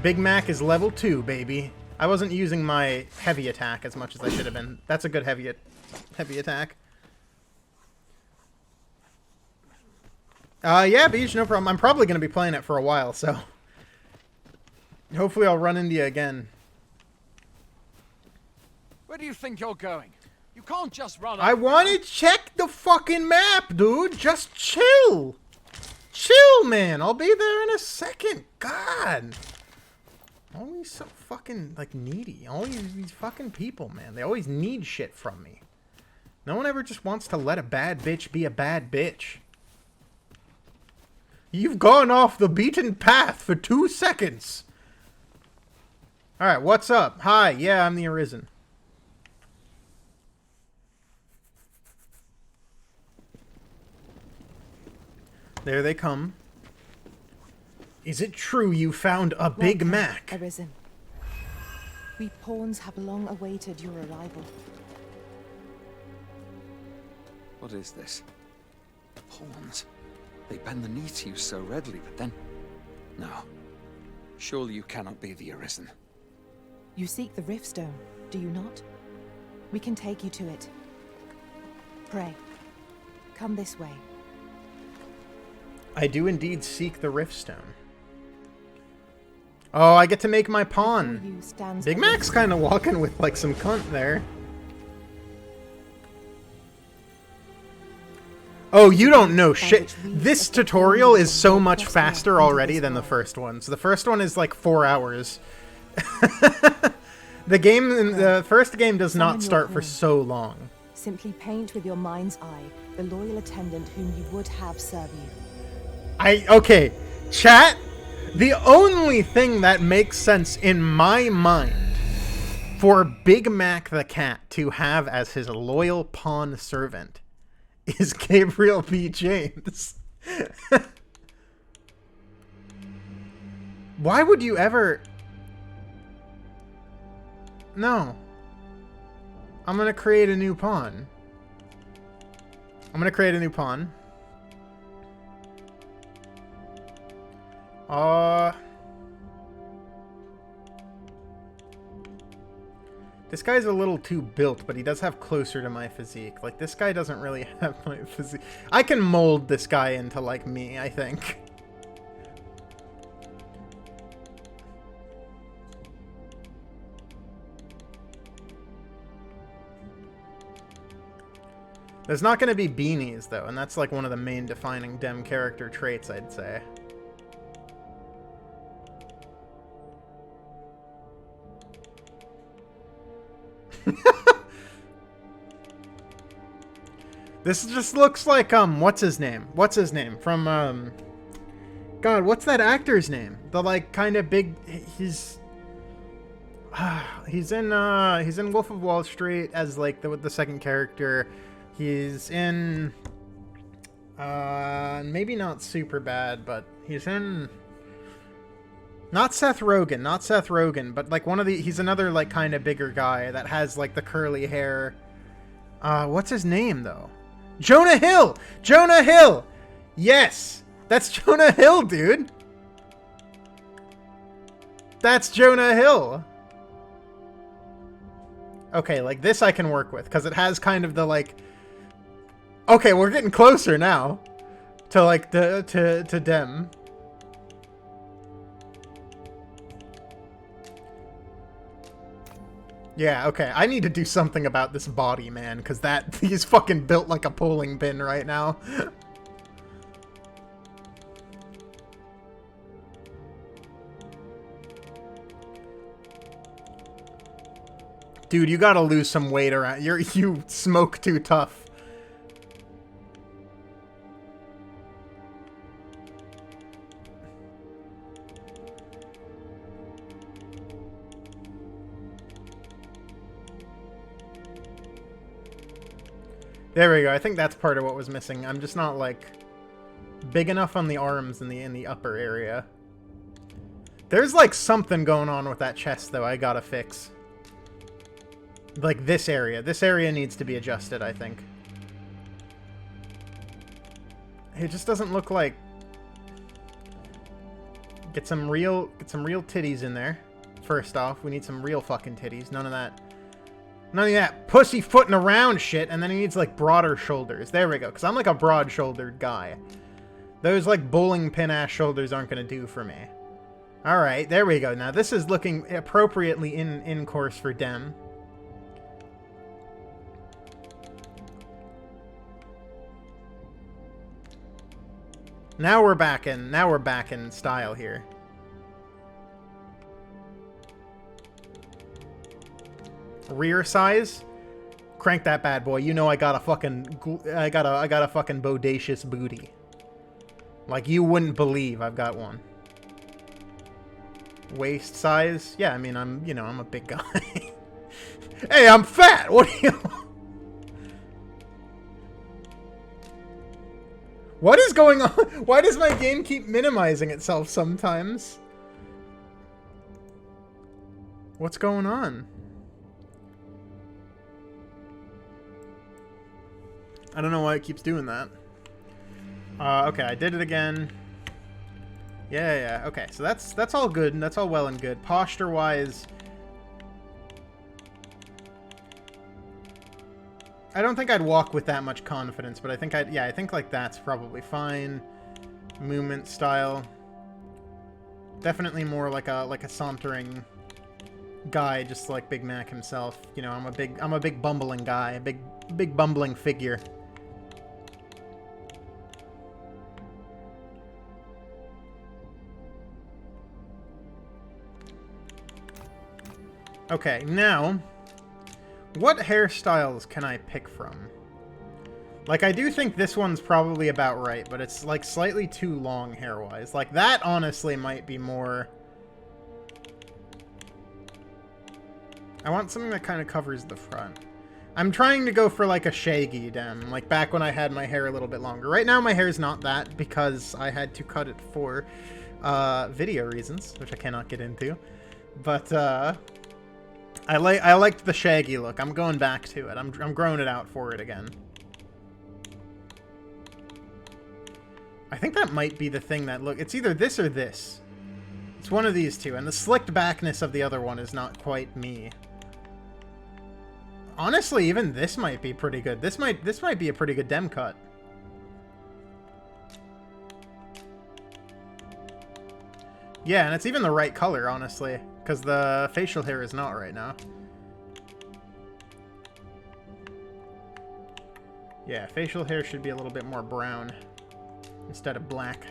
Big Mac is level 2, baby. I wasn't using my heavy attack as much as I should have been. That's a good heavy attack. Yeah, Beach, no problem. I'm probably going to be playing it for a while, so... Hopefully I'll run into you again. Where do you think you're going? You can't just run. I want to check the fucking map, dude. Just chill. Chill, man. I'll be there in a second. God. Always so fucking, like, needy. Always these fucking people, man. They always need shit from me. No one ever just wants to let a bad bitch be a bad bitch. You've gone off the beaten path for 2 seconds. Alright, what's up? Hi, yeah, I'm the Arisen. There they come. Is it true you found a Big Mac? Arisen. We pawns have long awaited your arrival. What is this? Pawns. They bend the knee to you so readily, but then... No. Surely you cannot be the Arisen. You seek the Riftstone, do you not? We can take you to it. Pray. Come this way. I do indeed seek the Riftstone. Oh, I get to make my pawn. Big Mac's kind of walking with, like, some cunt there. Oh, you don't know shit. This tutorial is so much faster already than the first one. So the first one is like 4 hours. The first game does not start for so long. Simply paint with your mind's eye the loyal attendant whom you would have serve you. Okay, chat. The only thing that makes sense in my mind for Big Mac the Cat to have as his loyal pawn servant is Gabriel B. James. Why would you ever... No. I'm gonna create a new pawn. This guy's a little too built, but he does have closer to my physique. Like, this guy doesn't really have my physique. I can mold this guy into, like, me, I think. There's not going to be beanies, though, and that's like one of the main defining Dem character traits, I'd say. This just looks like, what's his name? What's his name? From, God, what's that actor's name? The, like, kind of big, he's in Wolf of Wall Street as, like, the second character. He's in, maybe not Superbad, but he's in, not Seth Rogen, but, like, he's another, like, kind of bigger guy that has, like, the curly hair. What's his name, though? Jonah Hill! Jonah Hill! Yes! That's Jonah Hill, dude! That's Jonah Hill! Okay, like, this I can work with, because it has kind of the, like... Okay, we're getting closer now. To, like, to Dem. Yeah, okay. I need to do something about this body, man, because he's fucking built like a bowling pin right now. Dude, you gotta lose some weight around. You smoke too tough. There we go. I think that's part of what was missing. I'm just not, like, big enough on the arms in the upper area. There's, like, something going on with that chest, though, I gotta fix. Like, this area. This area needs to be adjusted, I think. It just doesn't look like... Get some real titties in there. First off, we need some real fucking titties. None of that pussyfooting around shit, and then he needs, like, broader shoulders. There we go, because I'm, like, a broad-shouldered guy. Those, like, bowling pin-ass shoulders aren't going to do for me. Alright, there we go. Now, this is looking appropriately in course for Dem. Now we're back in style here. Rear size, crank that bad boy. You know I got a fucking bodacious booty. Like you wouldn't believe I've got one. Waist size, yeah. I mean I'm a big guy. Hey, I'm fat. What do you? What is going on? Why does my game keep minimizing itself sometimes? What's going on? I don't know why it keeps doing that. Okay, I did it again. Yeah. Okay, so that's all good, and that's all well and good. Posture-wise, I don't think I'd walk with that much confidence, but I think I think like that's probably fine. Movement style, definitely more like a sauntering guy, just like Big Mac himself. You know, I'm a big bumbling guy, a big bumbling figure. Okay, now, what hairstyles can I pick from? Like, I do think this one's probably about right, but it's, like, slightly too long hair-wise. Like, that, honestly, might be more... I want something that kind of covers the front. I'm trying to go for, like, a shaggy Dem, like, back when I had my hair a little bit longer. Right now, my hair's not that, because I had to cut it for video reasons, which I cannot get into. But, I liked the shaggy look. I'm going back to it. I'm growing it out for it again. I think that might be the thing that look. It's either this or this. It's one of these two, and the slicked backness of the other one is not quite me. Honestly, even this might be pretty good. This might be a pretty good Dem cut. Yeah, and it's even the right color, honestly. Because the facial hair is not right now. Yeah, facial hair should be a little bit more brown instead of black.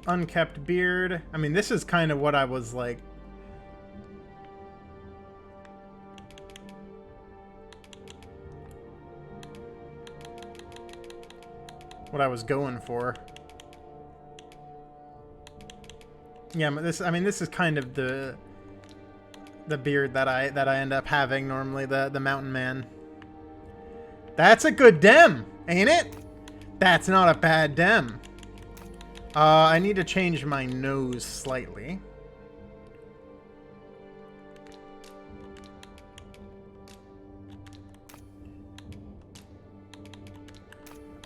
Unkept beard. I mean, this is kind of what I was like... what I was going for. Yeah, but this, I mean, this is kind of the beard that I end up having normally, the mountain man. That's a good dem, ain't it? That's not a bad dem. I need to change my nose slightly.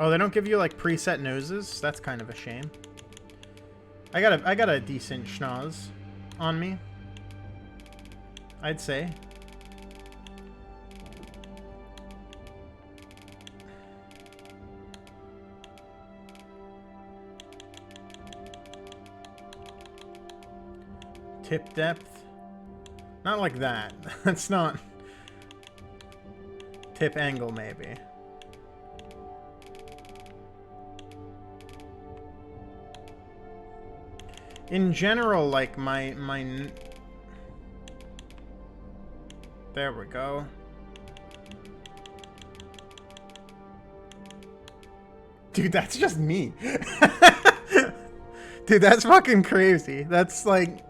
Oh, they don't give you like preset noses? That's kind of a shame. I got a decent schnoz on me, I'd say. Tip depth. Not like that. That's not... Tip angle, maybe. In general, like, my... There we go. Dude, that's just me. Dude, that's fucking crazy. That's like...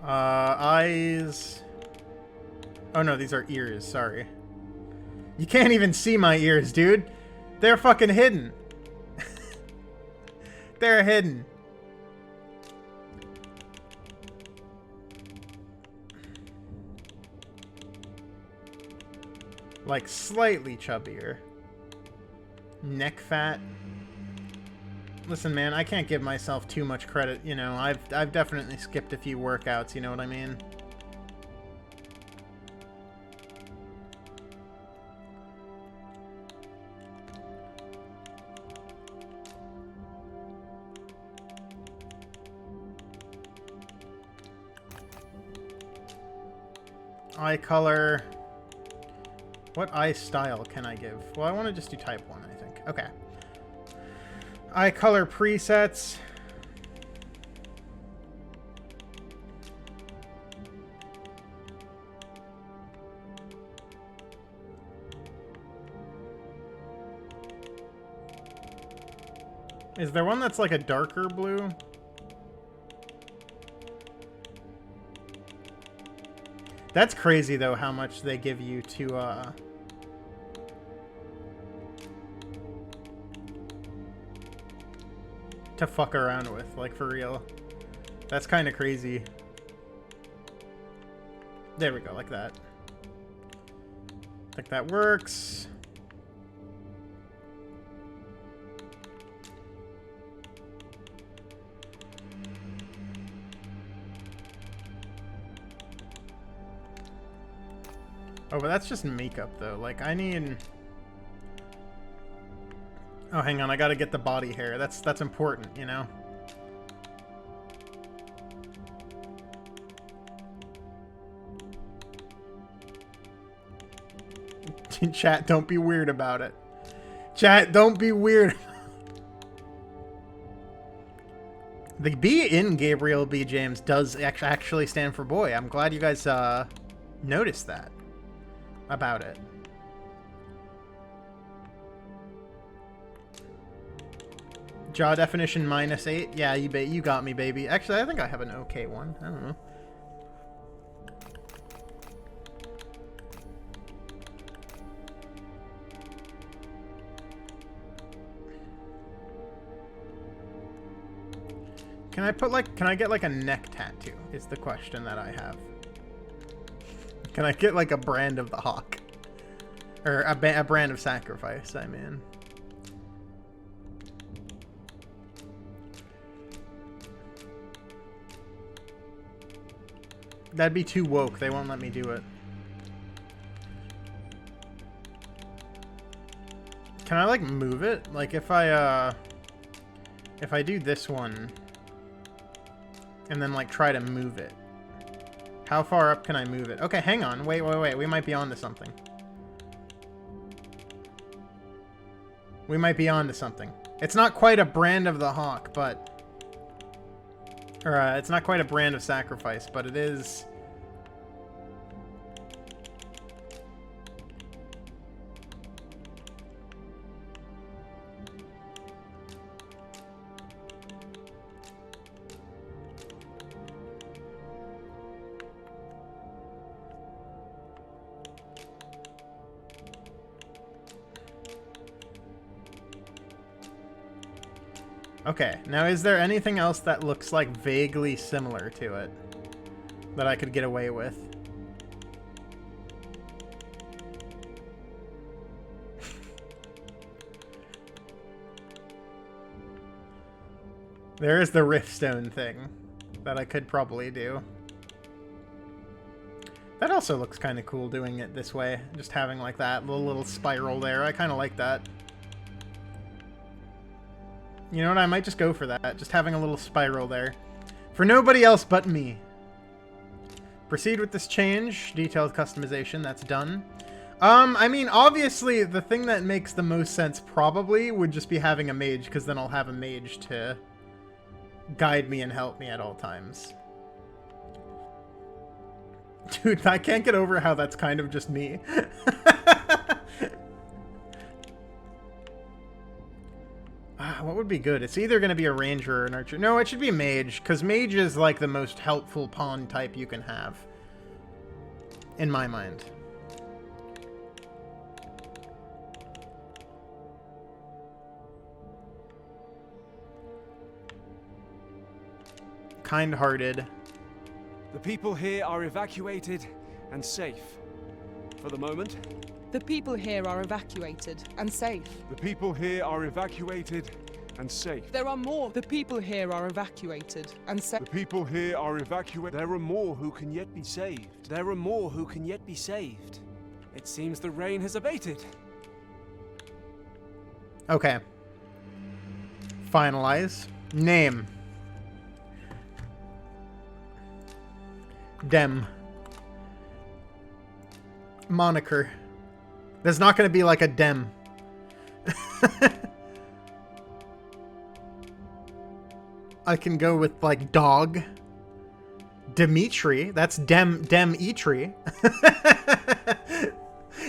eyes... Oh no, these are ears, sorry. You can't even see my ears, dude. They're fucking hidden. They're hidden. Like slightly chubbier. Neck fat. Listen, man, I can't give myself too much credit, you know. I've definitely skipped a few workouts, you know what I mean? Eye color. What eye style can I give? Well, I want to just do type 1, I think. Okay. Eye color presets. Is there one that's like a darker blue? That's crazy, though, how much they give you to fuck around with, like, for real. That's kind of crazy. There we go, like that. Like that works. Oh, but that's just makeup, though. Like, I need... Oh, hang on. I gotta get the body hair. That's important, you know? Chat, don't be weird about it. Chat, don't be weird. The B in Gabriel B. James does actually stand for boy. I'm glad you guys noticed that about it. Jaw definition -8. Yeah, you got me, baby. Actually, I think I have an okay one. I don't know. Can I get like a neck tattoo is the question that I have. Can I get like a brand of the hawk? Or a brand of sacrifice, I mean. That'd be too woke. They won't let me do it. Can I like move it? Like if I if I do this one and then like try to move it, how far up can I move it? Okay, hang on. Wait. We might be onto something. We might be onto something. It's not quite a brand of the hawk, but... Or, it's not quite a brand of sacrifice, but it is... Okay, now is there anything else that looks like vaguely similar to it that I could get away with? There is the Riftstone thing that I could probably do. That also looks kind of cool doing it this way, just having like that little spiral there. I kind of like that. You know what, I might just go for that. Just having a little spiral there. For nobody else but me. Proceed with this change. Detailed customization, that's done. I mean, obviously, the thing that makes the most sense probably would just be having a mage, because then I'll have a mage to guide me and help me at all times. Dude, I can't get over how that's kind of just me. What would be good? It's either going to be a ranger or an archer. No, it should be a mage, because mage is like the most helpful pawn type you can have. In my mind. Kind-hearted. The people here are evacuated and safe. For the moment. The people here are evacuated and safe. The people here are evacuated and safe. There are more. The people here are evacuated and safe. The people here are evacuated. There are more who can yet be saved. There are more who can yet be saved. It seems the rain has abated. Okay. Finalize. Name. Dem. Moniker. There's not going to be like a dem. I can go with like dog. Dimitri. That's Dem-Etri.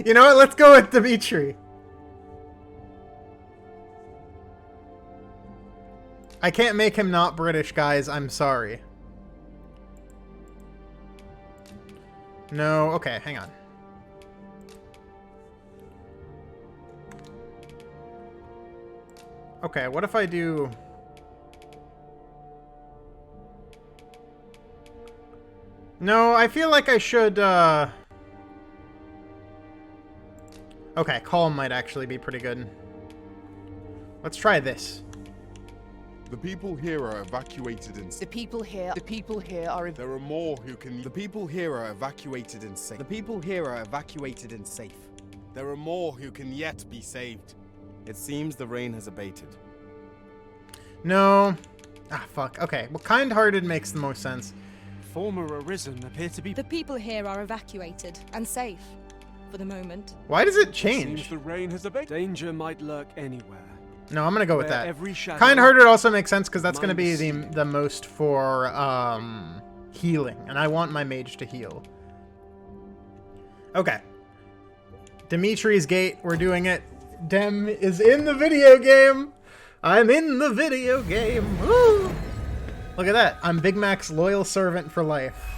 You know what? Let's go with Dimitri. I can't make him not British, guys. I'm sorry. No. Okay, hang on. Okay, what if I do... No, I feel like I should, Okay, calm might actually be pretty good. Let's try this. The people here are evacuated and The people here are there are more who can... The people here are evacuated and safe. The people here are evacuated and safe. There are more who can yet be saved. It seems the rain has abated. No. Ah, fuck. Okay, well, kind-hearted makes the most sense. Former Arisen appear to be... The people here are evacuated and safe. For the moment. Why does it Seems change? the rain has abated. Danger might lurk anywhere. No, I'm gonna go with Where that. every shadow- Kind-hearted also makes sense because that's gonna be Mind the most for healing, and I want my mage to heal. Okay. Dimitri's Gate, we're doing it. Dem is in the video game. I'm in the video game. Woo! Look at that. I'm Big Mac's loyal servant for life.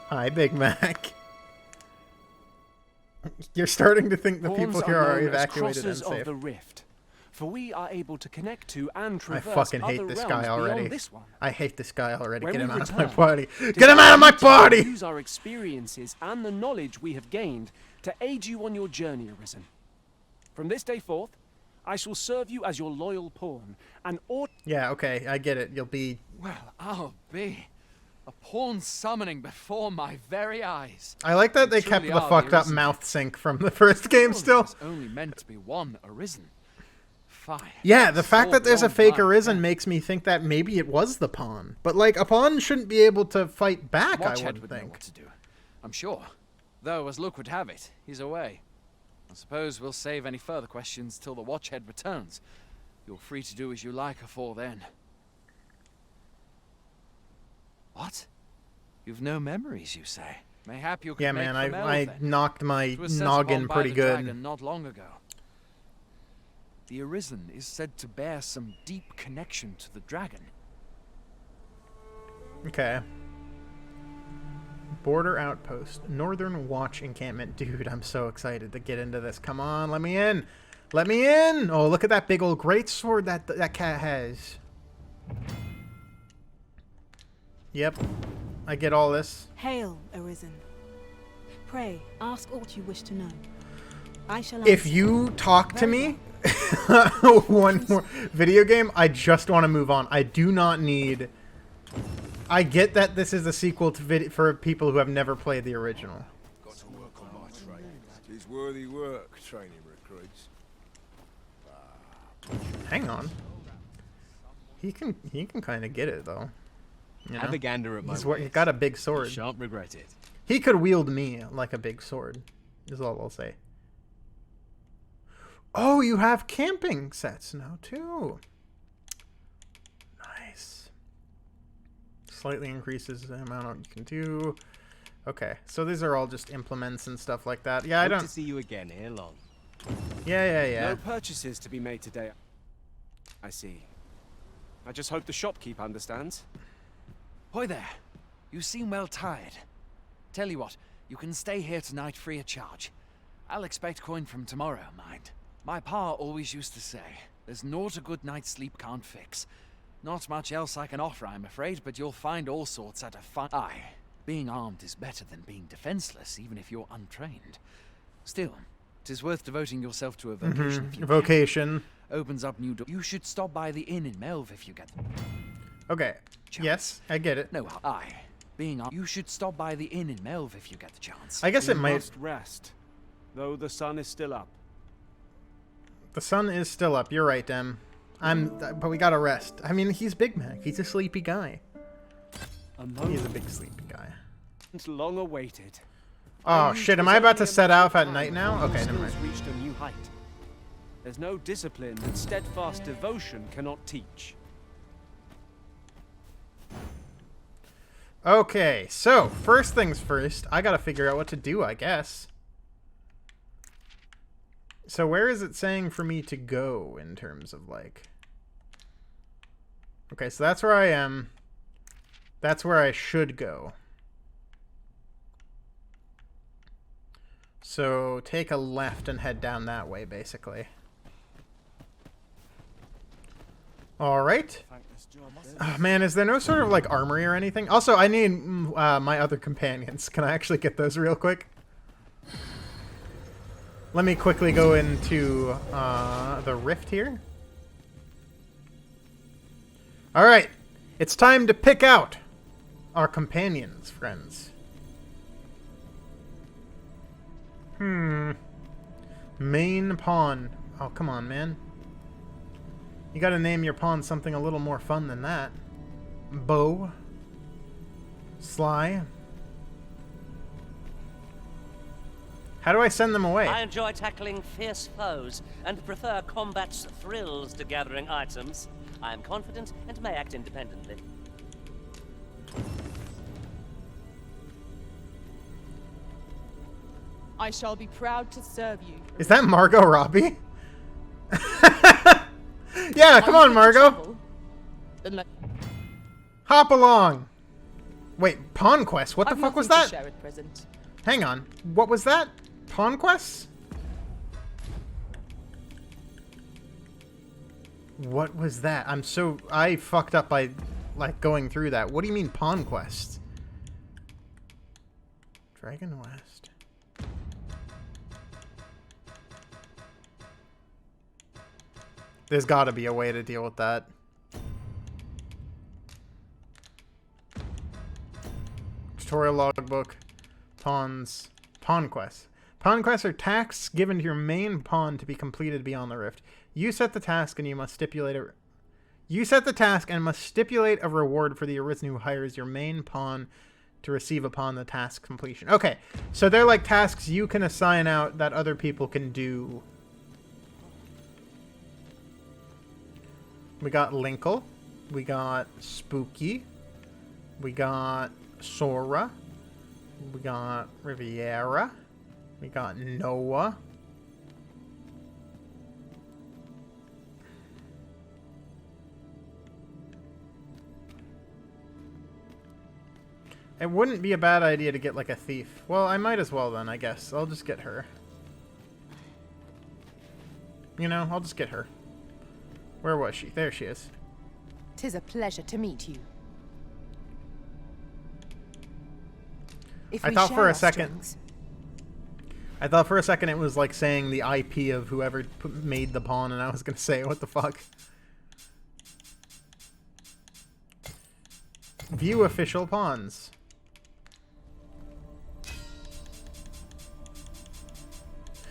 Hi, Big Mac. You're starting to think the people here are evacuated and safe. Of the rift, for we are able to connect to and traverse I fucking hate other this realms guy already. beyond this one. I hate this guy already. When Get him we out of my return, party. Get him out of my party! Use our experiences and the knowledge we have gained to aid you on your journey, Arisen. From this day forth, I shall serve you as your loyal pawn, and Yeah, okay, I get it. You'll be... Well, I'll be. A pawn summoning before my very eyes. I like that they You kept truly the are fucked up Arisen. mouth sync from the first game Surely still. there's only meant to be one Arisen. fire. Yeah, the fact that there's a fake Arisen yeah. makes me think that maybe it was the pawn. But, like, a pawn shouldn't be able to fight back, I Watchhead would would know think. what to do, I'm sure. Though, as luck would have it, he's away. I suppose we'll save any further questions till the Watchhead returns. You're free to do as you like afore then. What? You've no memories, you say? Mayhap you can Yeah, make man, from I Elf, then. knocked my It was set noggin upon by pretty the good. dragon not long ago. The Arisen is said to bear some deep connection to the dragon. Okay. Border outpost. Northern Watch encampment. Dude, I'm so excited to get into this. Come on, let me in. Let me in! Oh, look at that big old greatsword that cat has. Yep. I get all this. Hail, Arisen. Pray, ask aught you wish to know. I shall If answer. you talk to me one more video game, I just want to move on. I do not need... I get that this is a sequel to for people who have never played the original. Got to work on my training. It's worthy work, training recruits. Hang on. He can kind of get it though. You Have know? a gander at my He's ways. got a big sword. You shan't regret it. He could wield me like a big sword, is all I'll say. Oh, you have camping sets now, too. Nice. Slightly increases the amount you can do. Okay, so these are all just implements and stuff like that. Yeah, I Hope don't... to see you again ere long. Yeah. No purchases to be made today. I see. I just hope the shopkeep understands. Hoy there. You seem well tired. Tell you what, you can stay here tonight free of charge. I'll expect coin from tomorrow, mind. My pa always used to say, there's naught a good night's sleep can't fix. Not much else I can offer, I'm afraid, but you'll find all sorts at a fine... Aye, being armed is better than being defenseless, even if you're untrained. Still, 'tis worth devoting yourself to a vocation if you Vocation. can. Opens up new doors. You should stop by the inn in Melve if you get... Okay. Chance. Yes, I get it. No, aye. Being armed... You should stop by the inn in Melve if you get the chance. I guess We it might... must rest, though the sun is still up. The sun is still up. You're right, Dem. But we gotta rest. I mean, he's Big Mac. He's a sleepy guy. He's a big sleepy guy. It's long awaited. Oh shit! Am I about to set out at night now? Okay, never mind. Skills reached a new height. There's no discipline that steadfast devotion cannot teach. Okay, so first things first, I gotta figure out what to do, I guess. So where is it saying for me to go in terms of like... Okay, so that's where I am. That's where I should go. So take a left and head down that way, basically. Alright. Oh, man, is there no sort of like armory or anything? Also, I need my other companions. Can I actually get those real quick? Let me quickly go into the rift here. Alright. It's time to pick out our companions, friends. Main pawn. Oh, come on, man. You gotta name your pawn something a little more fun than that. Bow. Sly. How do I send them away? I enjoy tackling fierce foes and prefer combat's thrills to gathering items. I am confident and may act independently. I shall be proud to serve you. Is that Margot Robbie? Yeah, come on, Margot. Hop along. Wait, Pawn Quest? What the fuck was that? Share at present. Hang on. What was that? Pawn Quest? What was that? I fucked up by, like, going through that. What do you mean Pawn Quest? Dragon West. There's gotta be a way to deal with that. Tutorial logbook. Pawns. Pawn quests. Pawn quests are tasks given to your main pawn to be completed beyond the rift. You set the task and you must stipulate a... You set the task and must stipulate a reward for the arisen who hires your main pawn to receive upon the task completion. Okay, so they're like tasks you can assign out that other people can do. We got Linkle. We got Spooky. We got Sora. We got Riviera. We got Noah. It wouldn't be a bad idea to get like a thief. Well, I might as well then, I guess. I'll just get her. You know, I'll just get her. Where was she? There she is. 'Tis a pleasure to meet you. If I we thought share for a our second... strengths- I thought for a second it was like saying the IP of whoever made the pawn, and I was going to say, what the fuck? View official pawns.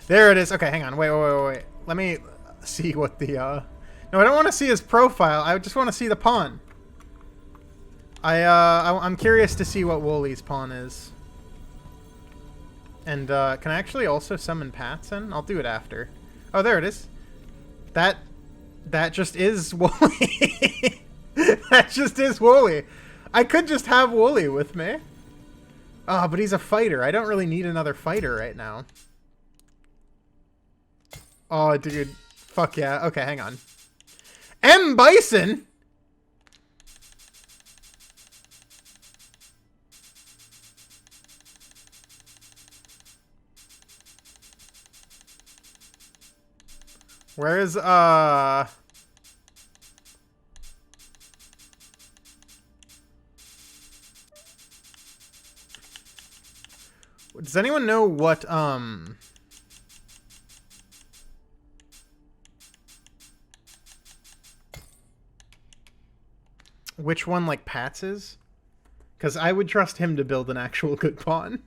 There it is. Okay, hang on. Wait. Let me see what the, No, I don't want to see his profile. I just want to see the pawn. I'm curious to see what Wooly's pawn is. And, can I actually also summon Patson? I'll do it after. Oh, there it is. That just is Wooly. That just is Wooly. I could just have Wooly with me. Oh, but he's a fighter. I don't really need another fighter right now. Oh, dude. Fuck yeah. Okay, hang on. M. Bison? Where's, does anyone know what, which one, like, Pat's is? Because I would trust him to build an actual good pawn.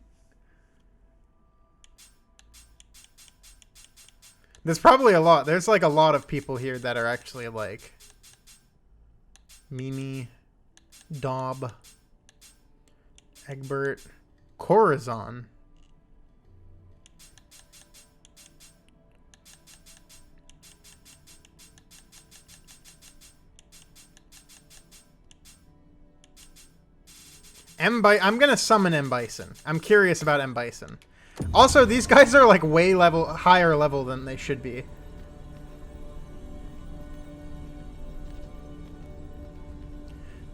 There's probably a lot. There's, like, a lot of people here that are actually, like... Mimi. Daub. Egbert. Corazon. I'm gonna summon M. Bison. I'm curious about M. Bison. Also, these guys are like way higher level than they should be.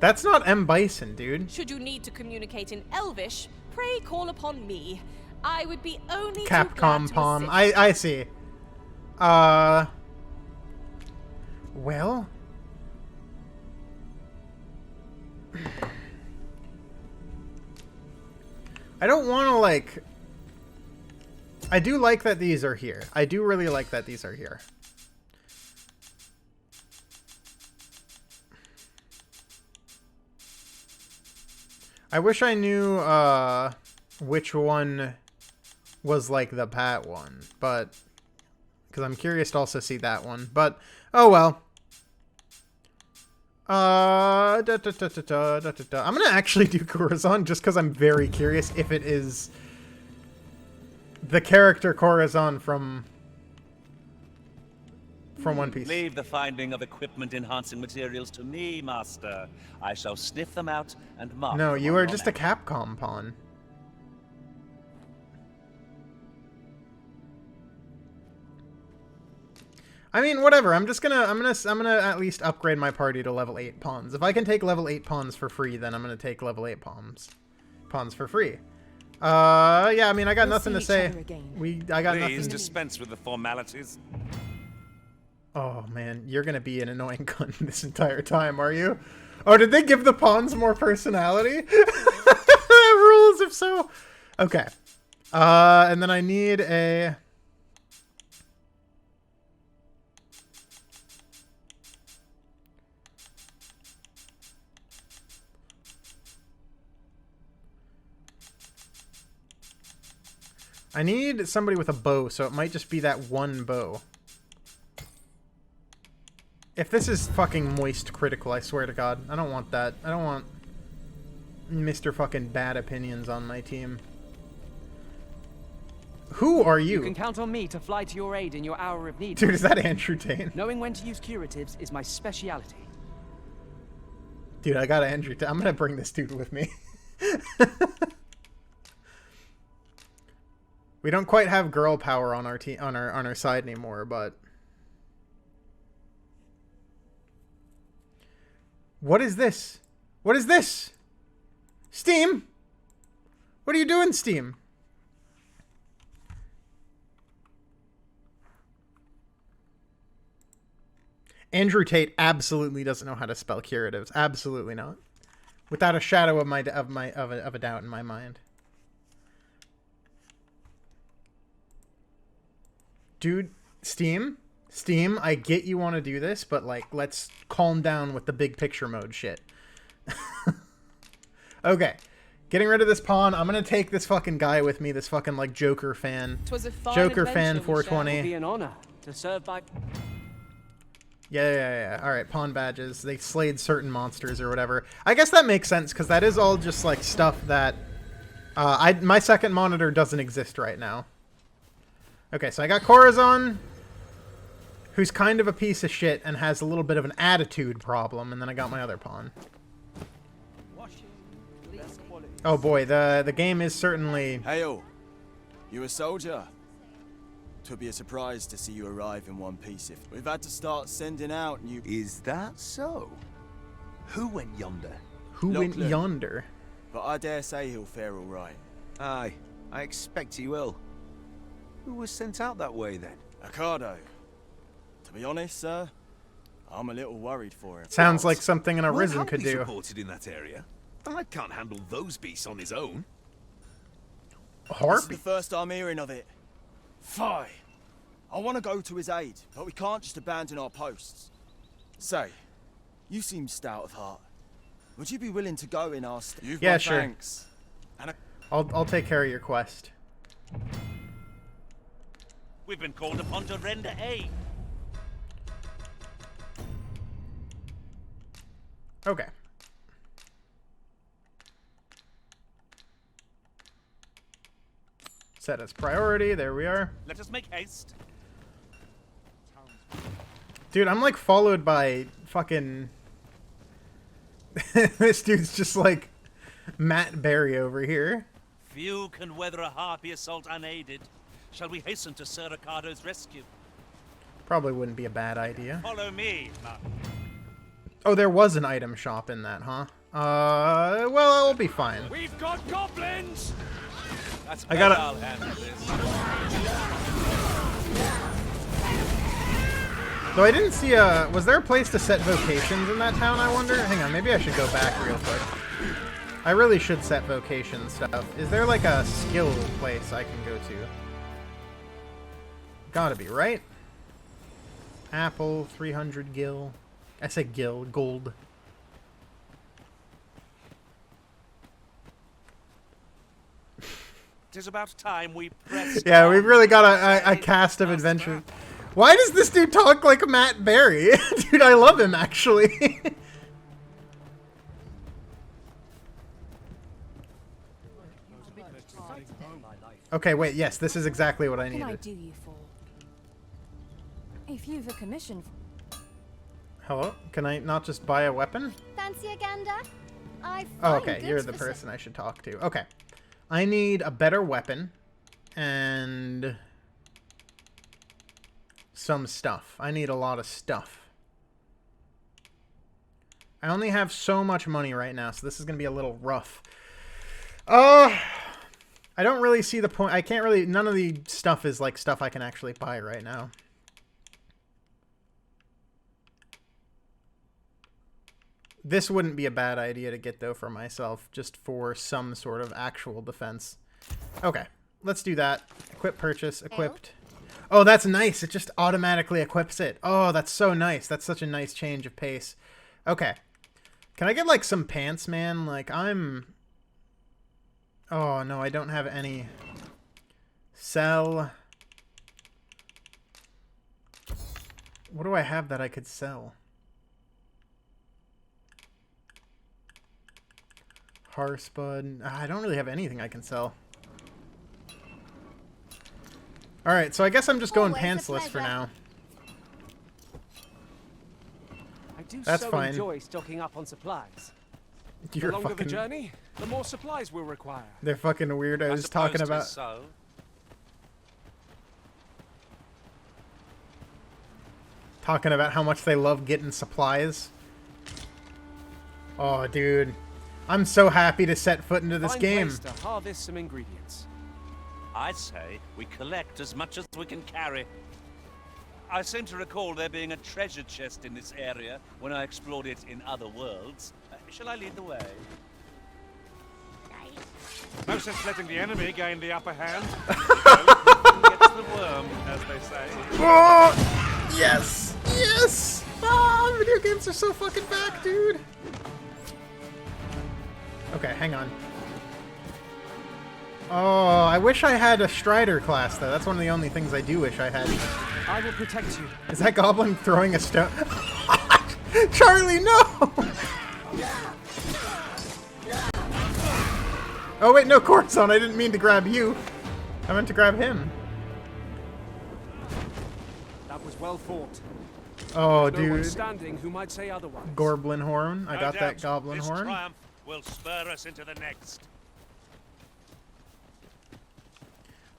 That's not M. Bison, dude. Should you need to communicate in Elvish, pray call upon me. I would be only Capcom too glad Palm. to assist. I see. Well... I don't want to, like... I do like that these are here. I do really like that these are here. I wish I knew, which one was, like, the Pat one, but... Because I'm curious to also see that one, but... Oh, well. I'm gonna actually do Corazon just because I'm very curious if it is the character Corazon from One Piece. Leave the finding of equipment-enhancing materials to me, Master. I shall sniff them out and mark No, them you on are your just a Capcom pawn. I mean, whatever. I'm gonna at least upgrade my party to level 8 pawns. If I can take level 8 pawns for free, then I'm gonna take level 8 pawns for free. Yeah. I mean, I got nothing to say. I got Please nothing. dispense with the formalities. Oh man, you're gonna be an annoying cunt this entire time, are you? Oh, did they give the pawns more personality? Rules, if so. Okay. And then I need a. I need somebody with a bow, so it might just be that one bow. If this is fucking moist critical, I swear to God, I don't want that. I don't want Mr. fucking bad opinions on my team. Who are you? You can count on me to fly to your aid in your hour of need. Dude, is that Andrew Tate? Knowing when to use curatives is my speciality. Dude, I got Andrew Tate. I'm gonna bring this dude with me. We don't quite have girl power on our team on our side anymore, but what is this? What is this? Steam? What are you doing, Steam? Andrew Tate absolutely doesn't know how to spell curatives. Absolutely not. Without a shadow of a doubt in my mind. Dude, Steam, I get you want to do this, but like, let's calm down with the big picture mode shit. Okay, getting rid of this pawn. I'm gonna take this fucking guy with me, this fucking like Joker fan. Joker fan 420. It'll be an honor to serve by. Yeah. All right, pawn badges. They slayed certain monsters or whatever. I guess that makes sense because that is all just like stuff that my second monitor doesn't exist right now. Okay, so I got Corazon, who's kind of a piece of shit and has a little bit of an attitude problem, and then I got my other pawn. Oh boy, the game is certainly... Hail! You a soldier? Twould be a surprise to see you arrive in one piece if we've had to start sending out new... Is that so? Who went yonder? Who went yonder? But I dare say he'll fare all right. Aye, I expect he will. Who was sent out that way then? Ricardo. To be honest, sir, I'm a little worried for him. Sounds like something an Arisen could do. Reported in that area. I can't handle those beasts on his own. Harpy? This is the first I'm hearing of it. Fie. I want to go to his aid, but we can't just abandon our posts. Say, you seem stout of heart. Would you be willing to go in our You've yeah, my sure. Thanks. And I'll take care of your quest. We've been called upon to render aid. Okay. Set as priority. There we are. Let us make haste. Dude, I'm like followed by fucking... This dude's just like Matt Berry over here. Few can weather a harpy assault unaided. Shall we hasten to Sir Ricardo's rescue? Probably wouldn't be a bad idea. Follow me, Martin. Oh, there was an item shop in that, huh? Well, it'll be fine. We've got goblins! That's I gotta... I'll handle this. Though I didn't see a... Was there a place to set vocations in that town, I wonder? Hang on, maybe I should go back real quick. I really should set vocation stuff. Is there like a skill place I can go to? Gotta be, right? Apple, 300 gil. I say gil, gold. Tis about time we pressed. Yeah, we've really got a cast of adventure. Why does this dude talk like Matt Berry? Dude, I love him, actually. Okay, wait, yes, this is exactly what I needed. What can I do you for? If you've a commission... Hello? Can I not just buy a weapon? Fancy a gander? Oh, okay, you're the person I should talk to. Okay. I need a better weapon and some stuff. I need a lot of stuff. I only have so much money right now, so this is going to be a little rough. I don't really see the point. I can't really... None of the stuff is like stuff I can actually buy right now. This wouldn't be a bad idea to get, though, for myself, just for some sort of actual defense. Okay, let's do that. Equip purchase, equipped. Oh, that's nice. It just automatically equips it. Oh, that's so nice. That's such a nice change of pace. Okay. Can I get, like, some pants, man? Like, I'm... Oh, no, I don't have any. Sell. What do I have that I could sell? tar spud. I don't really have anything I can sell. Alright, so I guess I'm just going pantsless for now. I do That's so fine. enjoy stocking up on supplies. You're the longer fucking... the journey, the more supplies we'll require. They're fucking weirdos talking about... So. Talking about how much they love getting supplies. Oh, dude. I'm so happy to set foot into this Find game. place to harvest some ingredients. I say we collect as much as we can carry. I seem to recall there being a treasure chest in this area when I explored it in other worlds. Shall I lead the way? No sense letting the enemy gain the upper hand. Gets the worm, as they say. Oh! Yes! Yes! Ah, video games are so fucking back, dude. Okay, hang on. Oh, I wish I had a Strider class, though. That's one of the only things I do wish I had. I will protect you. Is that goblin throwing a stone? Charlie, no! Oh, wait, no, Corzon. I didn't mean to grab you. I meant to grab him. That was well fought. Oh, There's no one dude. standing who might say otherwise. Goblin horn. I got that goblin this horn. triumph will spur us into the next.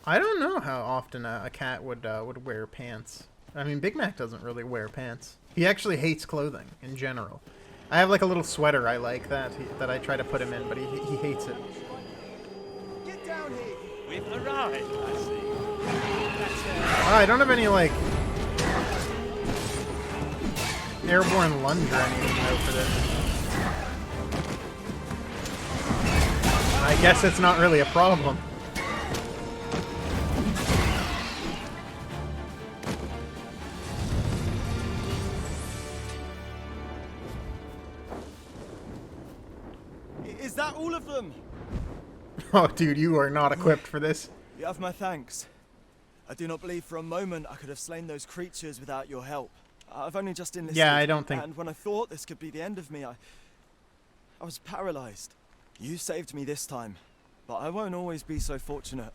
I don't know how often a cat would wear pants. I mean, Big Mac doesn't really wear pants. He actually hates clothing in general. I have like a little sweater I like that I try to put him in, but he hates it. Get down here. We've arrived, I see. Oh, I don't have any like airborne lunge or anything though for this. I guess it's not really a problem. Is that all of them? Oh, dude, you are not equipped for this. You have my thanks. I do not believe for a moment I could have slain those creatures without your help. I've only just enlisted. Yeah, I don't think... And when I thought this could be the end of me, I was paralyzed. You saved me this time, but I won't always be so fortunate.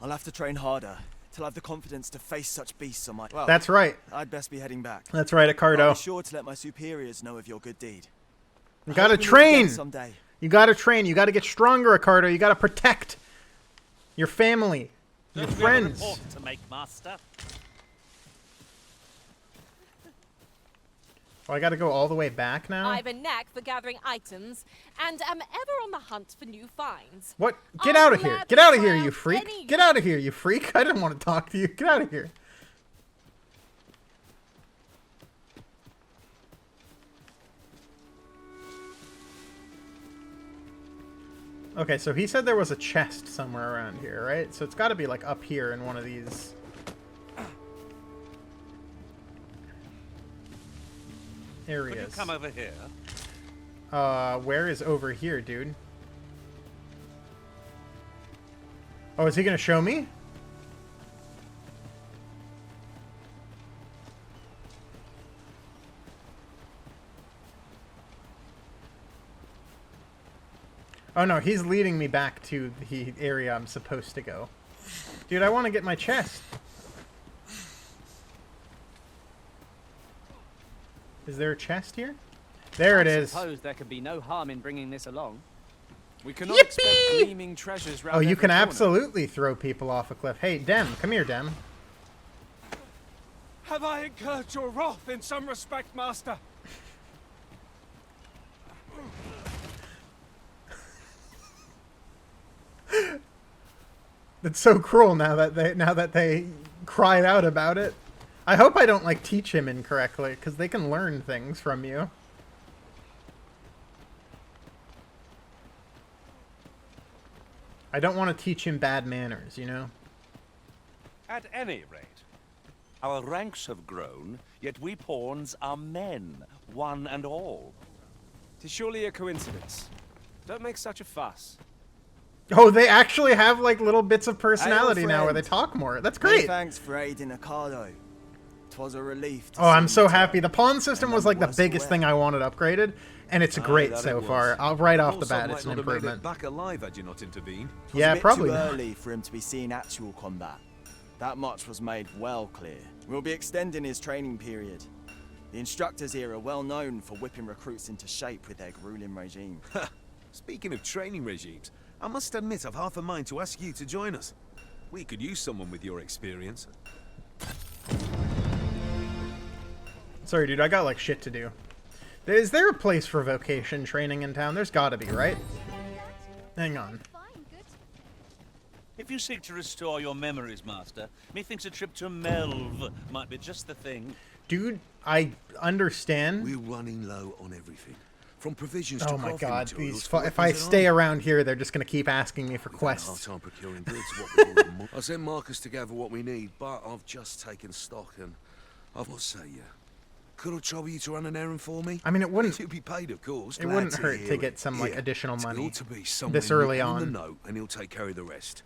I'll have to train harder till I have the confidence to face such beasts on my... Well, That's right. I'd best be heading back. That's right, Ricardo. I'll be sure to let my superiors know of your good deed. You gotta train. You gotta train. You gotta get stronger, Ricardo. You gotta protect your family, your friends. We have a report to make, Master. Oh, I gotta go all the way back now? I've a knack for gathering items, and am ever on the hunt for new finds. What? Get out of here. Get out of here, you freak. Get out of here, you freak. I didn't want to talk to you. Get out of here. Okay, so he said there was a chest somewhere around here, right? So it's got to be like up here in one of these. Areas. Could you come over here? Where is over here, dude? Oh, is he gonna show me? Oh no, he's leading me back to the area I'm supposed to go. Dude, I want to get my chest. Is there a chest here? There it is. I suppose there could be no harm in bringing this along. We cannot expect gleaming treasures round Oh, you every can corner. absolutely throw people off a cliff. Hey, Dem, come here, Dem. Have I incurred your wrath in some respect, Master? It's so cruel now that they cried out about it. I hope I don't like teach him incorrectly, because they can learn things from you. I don't want to teach him bad manners, you know? At any rate, our ranks have grown, yet we pawns are men, one and all. 'Tis surely a coincidence. Don't make such a fuss. Oh, they actually have like little bits of personality now where they talk more. That's great. Thanks for aiding Ricardo. 'Twas a relief to Oh, I'm see so you happy. The pawn system was like the biggest thing I wanted upgraded, and it's great so far. Right off the bat, it's an improvement. Back alive had you not intervened. It was Yeah, a bit probably too not. early for him to be seeing actual combat. That much was made well clear. We'll be extending his training period. The instructors here are well known for whipping recruits into shape with their grueling regime. Speaking of training regimes, I must admit I've half a mind to ask you to join us. We could use someone with your experience. Sorry, dude, I got like shit to do. Is there a place for vocation training in town? There's gotta be, right? Hang on. If you seek to restore your memories, Master, methinks a trip to Melv might be just the thing. Dude, I understand. We're running low on everything. From provisions to Oh my crafting god, materials these to if I weapons and stay armor. around here, they're just gonna keep asking me for We've had a hard quests. time procuring goods. What we ordered. I sent Marcus to gather what we need, but I've just taken stock and I've what say you. Could I trouble you to run an errand for me? I mean, it wouldn't. You'll be paid, of course. It Glad wouldn't to hurt hear to it. get some like Here, additional it's money got to be someone this early on the on. note, and he'll take care of the rest.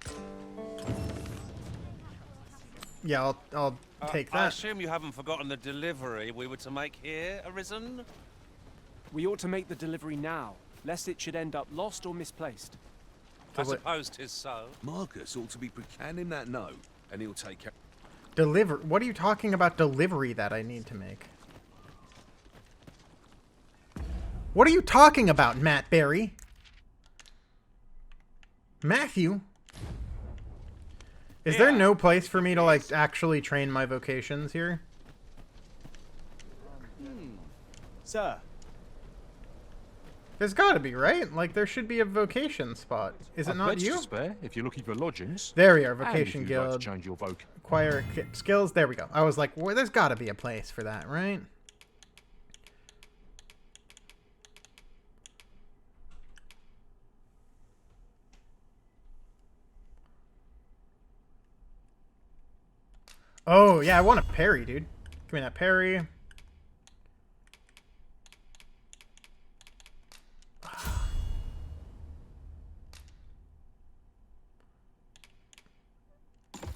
Yeah, I'll take I that. assume you haven't forgotten the delivery we were to make here, Arisen? We ought to make the delivery now, lest it should end up lost or misplaced. I suppose 'tis so. Marcus ought to be hand that note, and he'll take care. Deliver. What are you talking about? Delivery that I need to make. What are you talking about, Matt Berry? Matthew? Is there no place for me to like actually train my vocations here? Sir. There's gotta be, right? Like, there should be a vocation spot. Is it I've not beds you? to spare if you're looking for lodgings. There we are, And if vocation you'd like guild. to change your voc. Acquire skills. There we go. I was like, well, there's gotta be a place for that, right? Oh, yeah, I want a parry, dude. Give me that parry.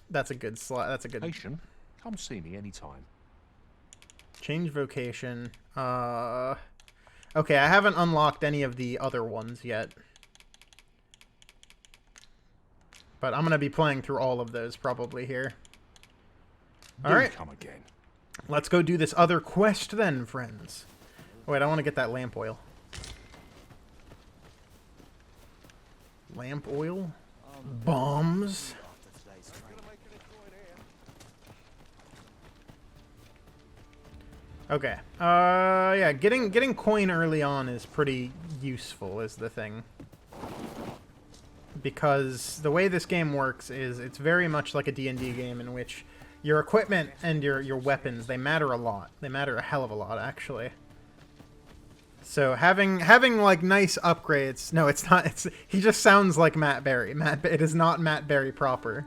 That's a good slot. That's a good. Patient, come see me anytime. Change vocation. Okay, I haven't unlocked any of the other ones yet. But I'm going to be playing through all of those probably here. All right. Come again. Let's go do this other quest then, friends. Wait, I want to get that lamp oil. Lamp oil? Bombs? Okay. Yeah, getting coin early on is pretty useful, is the thing. Because the way this game works is it's very much like a D&D game in which your equipment and your weapons, they matter a lot. They matter a hell of a lot, actually. So having like nice upgrades. No, it's not. He just sounds like Matt Berry. It is not Matt Berry proper.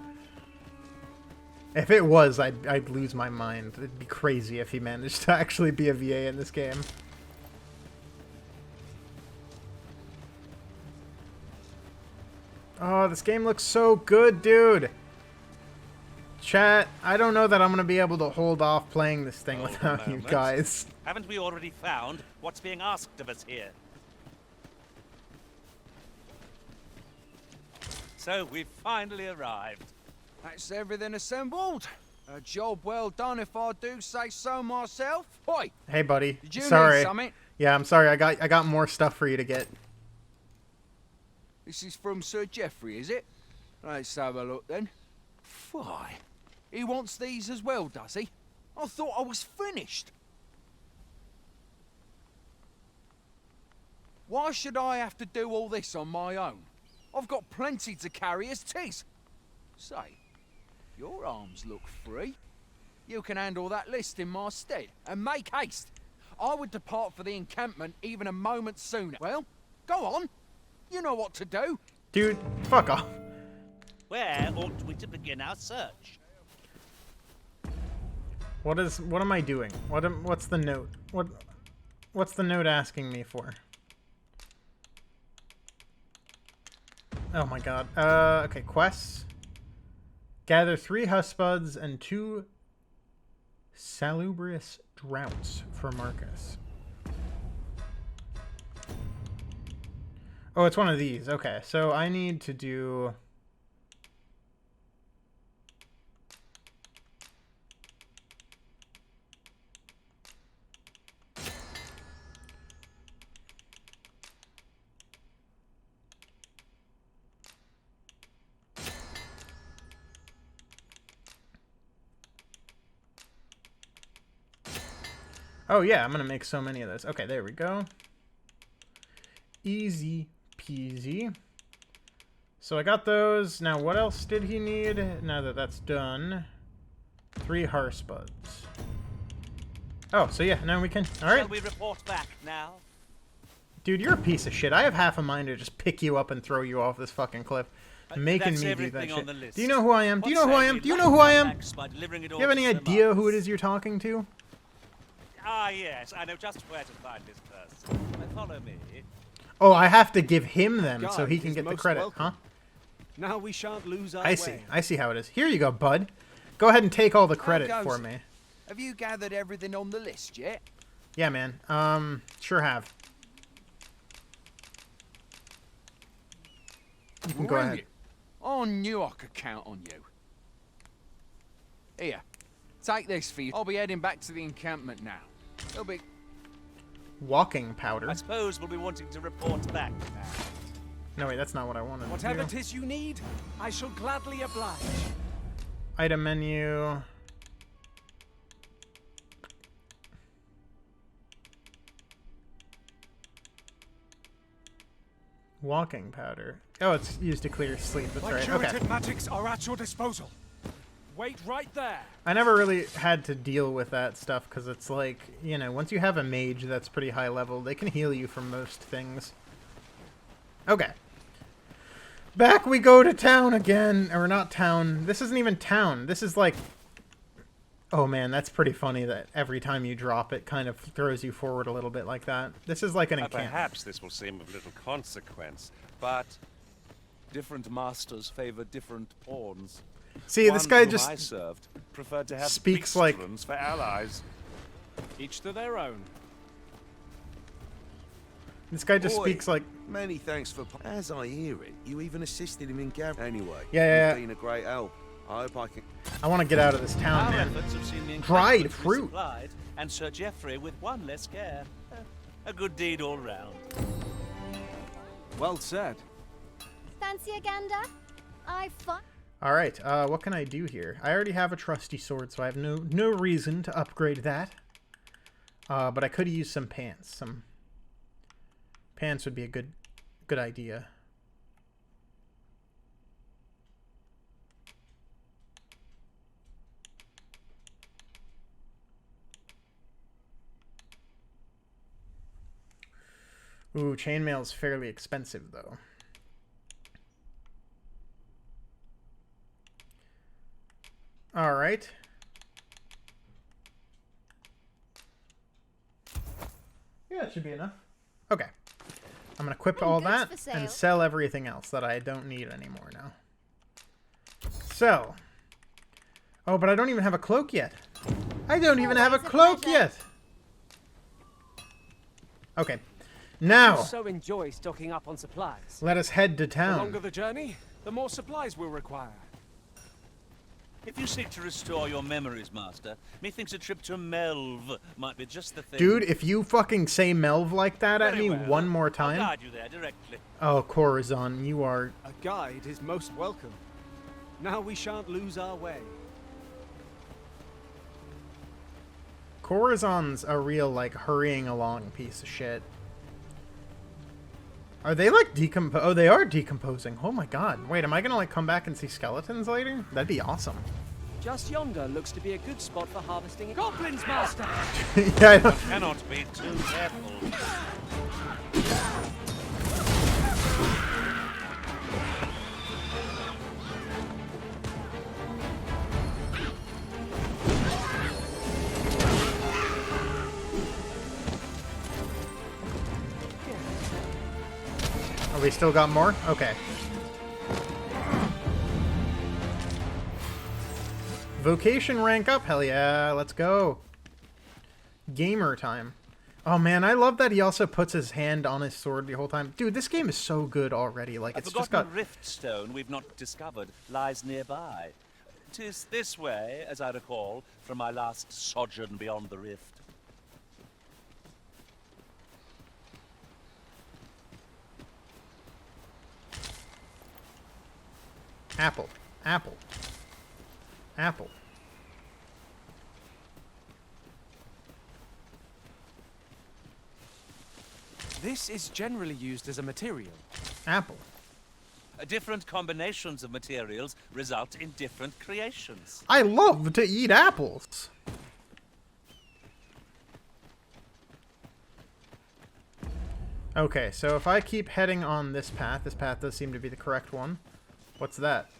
If it was, I'd lose my mind. It'd be crazy if he managed to actually be a VA in this game. Oh, this game looks so good, dude. Chat, I don't know that I'm going to be able to hold off playing this thing without you guys. Haven't we already found what's being asked of us here? So we've finally arrived. That's everything assembled. A job well done, if I do say so myself. Oi! Hey, buddy. Did you Sorry. need something? Yeah, I'm sorry. I got more stuff for you to get. This is from Sir Geoffrey, is it? Let's have a look then. Fie. He wants these as well, does he? I thought I was finished. Why should I have to do all this on my own? I've got plenty to carry as 'tis. Say, your arms look free. You can handle that list in my stead, and make haste. I would depart for the encampment even a moment sooner. Well, go on. You know what to do. Dude, fuck off. Where ought we to begin our search? What am I doing? What's the note? What's the note asking me for? Oh my god. Okay, quests. Gather 3 husbuds and 2 salubrious droughts for Marcus. Oh, it's one of these. Okay, so I need to do... Oh yeah, I'm gonna make so many of those. Okay, there we go. Easy peasy. So I got those. Now what else did he need? Now that that's done. 3 hearse buds. Oh, so yeah, now we can... Alright. Shall we report back now? Dude, you're a piece of shit. I have half a mind to just pick you up and throw you off this fucking cliff. Making That's me do that everything on shit. the list. Do you know who I am? Do you What know who I say am? we Do you light know who I am? climax by delivering it Do all you have to any Sir idea Marcus? who it is you're talking to? Ah, yes, I know just where to find this person. Follow me. Oh, I have to give him them so Guide he can is get the most credit, welcome. huh? Now we shan't lose our I way. see. I see how it is. Here you go, bud. Go ahead and take all the credit How for goes me. it? Have you gathered everything on the list yet? Yeah, man. Sure have. You can go Bring ahead. it. I knew I could count on you. Here, take this for you. I'll be heading back to the encampment now. It'll be... Walking powder. I suppose we'll be wanting to report back now. No, wait, that's not what I wanted Whatever to do. 'tis you need, I shall gladly oblige. Item menu. Walking powder. Oh, it's used to clear sleep. That's My right. curative Okay. magics are at your disposal. Wait right there. I never really had to deal with that stuff because it's like, you know, once you have a mage that's pretty high level, they can heal you from most things. Okay. Back we go to town again. Or not town. This isn't even town. This is like... Oh man, that's pretty funny that every time you drop it kind of throws you forward a little bit like that. This is like an encampment. Perhaps this will seem of little consequence, but different masters favor different pawns. See, this guy One whom just I served preferred to have speaks like... beastrons for allies. Each to their own. This guy just Boy, speaks like... Many thanks for... As I hear it, you even assisted him in gathering. Anyway, Yeah. you've been a great help. I hope I can... I want to get out of this town, Our man. efforts have seen the Dried encampment fruit. resupplied, and Sir Geoffrey with one less care. A good deed all round. Well said. Fancy a gander? I find... Alright, what can I do here? I already have a trusty sword, so I have no reason to upgrade that. But I could use some pants. Some pants would be a good idea. Ooh, chainmail's fairly expensive, though. Alright. Yeah, that should be enough. Okay. I'm gonna equip all that and sell everything else that I don't need anymore now. Sell. Oh, but I don't even have a cloak yet. I don't even have a cloak yet! Okay. Now, I so enjoy stocking up on supplies. let us head to The town. longer the journey, the more supplies we'll require. If you seek to restore your memories, Master, methinks a trip to Melv might be just the thing. Dude, if you fucking say Melv like that at me one more I'll time... guide you there directly. Oh, Corazon, you are... A guide is most welcome. Now we shan't lose our way. Corazon's a real, like, hurrying along piece of shit. Are they, like, Oh, they are decomposing. Oh my god. Wait, am I gonna, like, come back and see skeletons later? That'd be awesome. Just yonder looks to be a good spot for harvesting goblins, Master. Yeah, I know. Cannot be too careful. Oh, we still got more? Okay. Vocation rank up. Hell yeah, let's go. Gamer time. Oh man, I love that he also puts his hand on his sword the whole time. Dude, this game is so good already. Like, it's just got... rift stone we've not discovered lies nearby. 'Tis this way, as I recall, from my last sojourn beyond the rift. Apple. Apple. Apple. This is generally used as a material. Apple. Different combinations of materials result in different creations. I love to eat apples. Okay, so if I keep heading on this path does seem to be the correct one. What's that?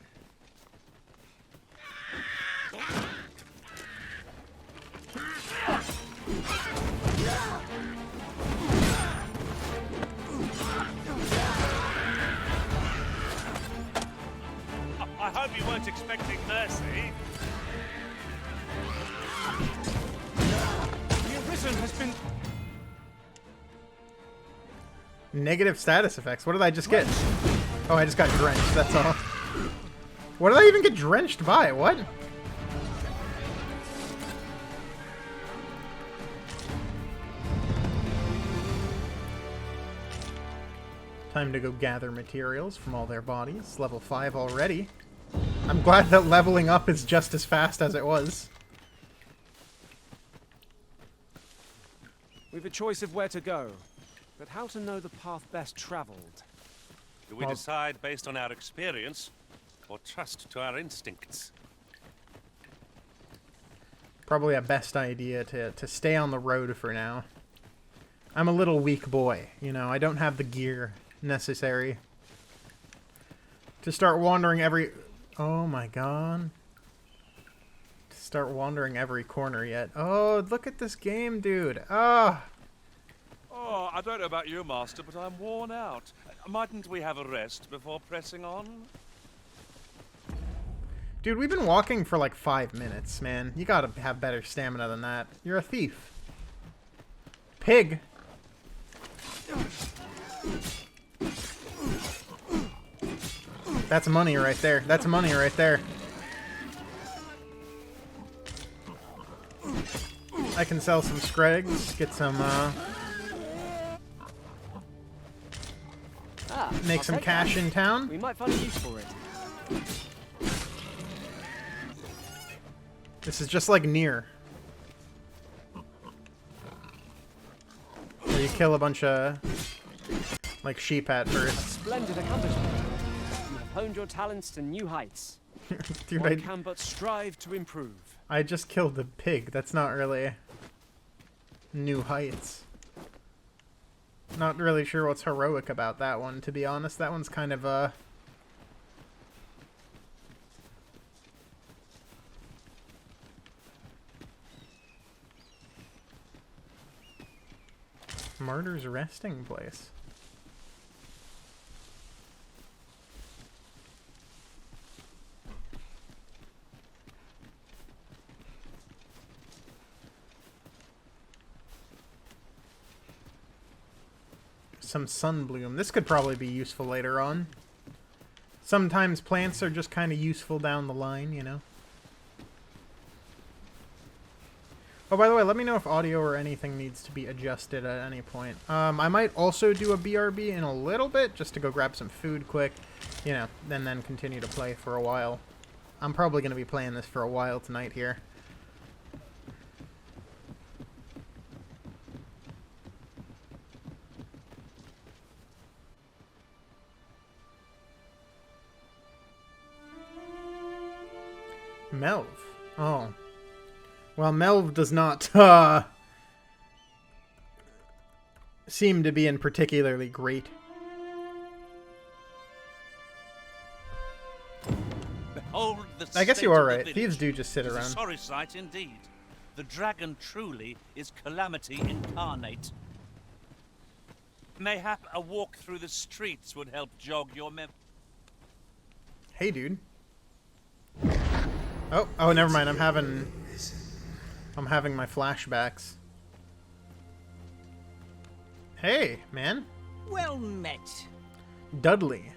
I hope you weren't expecting mercy. The Arisen has been... Negative status effects. What did I just get? Oh, I just got drenched, that's all. What did I even get drenched by? What? Time to go gather materials from all their bodies. Level 5 already. I'm glad that leveling up is just as fast as it was. We've a choice of where to go, but how to know the path best traveled? Do we decide based on our experience, or trust to our instincts? Probably a best idea to stay on the road for now. I'm a little weak boy, you know, I don't have the gear necessary to start wandering every... Oh my god. To start wandering every corner yet. Oh, look at this game, dude. Ah. Oh, I don't know about you, Master, but I'm worn out. Mightn't we have a rest before pressing on? Dude, we've been walking for like 5 minutes, man. You gotta have better stamina than that. You're a thief. Pig. That's money right there. That's money right there. I can sell some scrags, get some, make some cash in town. We might find a use for it. This is just like Nier. Where you kill a bunch of, like, sheep at first. Splendid accomplishment. You have honed your talents to new heights. Dude, One can but strive to improve. I just killed a pig. That's not really new heights. Not really sure what's heroic about that one, to be honest. That one's kind of, Martyr's resting place. Some sunbloom. This could probably be useful later on. Sometimes plants are just kind of useful down the line, you know? Oh, by the way, let me know if audio or anything needs to be adjusted at any point. I might also do a BRB in a little bit, just to go grab some food quick, you know, and then continue to play for a while. I'm probably going to be playing this for a while tonight here. Melv. Oh. Well, Melv does not, seem to be in particularly great. Behold the I guess state you are of the right. village. Thieves do just sit It's a around. sorry sight indeed. The dragon truly is calamity incarnate. Mayhap a walk through the streets would help jog your mem... Hey, dude. Oh, never mind. I'm having my flashbacks. Hey, man. Well met. Dudley.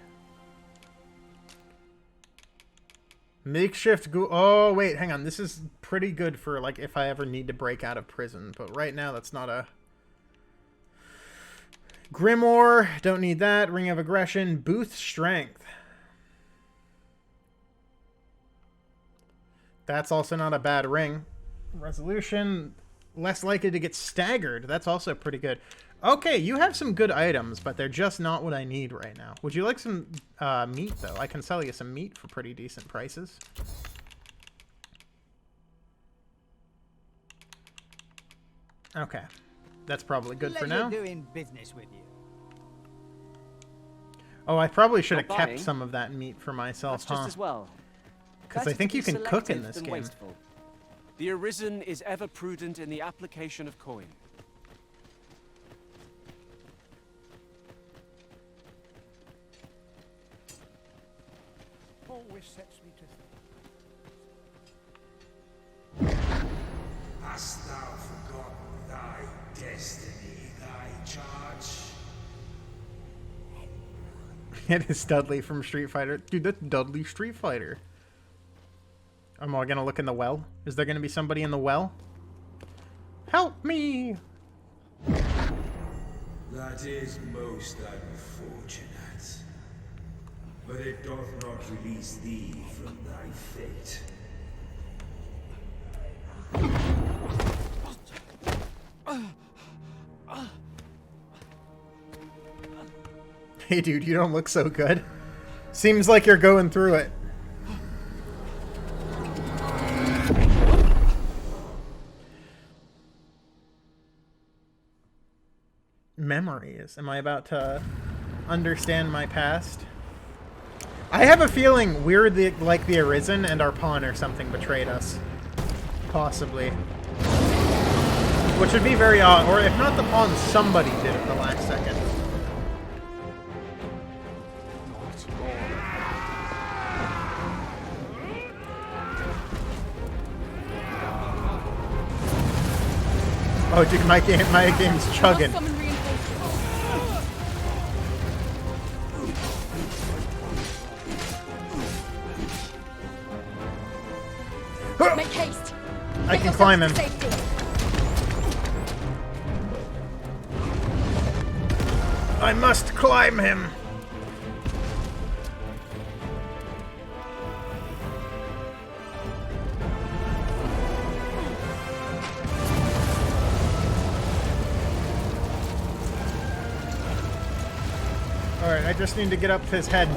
Makeshift oh, wait, hang on. This is pretty good for, like, if I ever need to break out of prison. But right now, that's not a... Grimoire. Don't need that. Ring of Aggression. Booth Strength. That's also not a bad ring. Resolution. Less likely to get staggered. That's also pretty good. Okay, you have some good items, but they're just not what I need right now. Would you like some meat, though? I can sell you some meat for pretty decent prices. Okay. That's probably good for now. Doing business with you. Oh, I probably should have kept some of that meat for myself, That's just as well. Because I think you can cook in this game. Wasteful. The Arisen is ever prudent in the application of coin. Always sets me to Hast thou forgotten thy destiny, thy charge? It is Dudley from Street Fighter. Dude, that's Dudley Street Fighter. Am I gonna look in the well? Is there gonna be somebody in the well? Help me! That is most unfortunate. But it doth not release thee from thy fate. Hey dude, you don't look so good. Seems like you're going through it. Memories. Am I about to understand my past? I have a feeling we're like the Arisen and our pawn or something betrayed us. Possibly. Which would be very odd. Or if not the pawn, somebody did at the last second. Oh, dude, my game's chugging. Make haste. I can climb him. I must climb him. Alright, I just need to get up his head.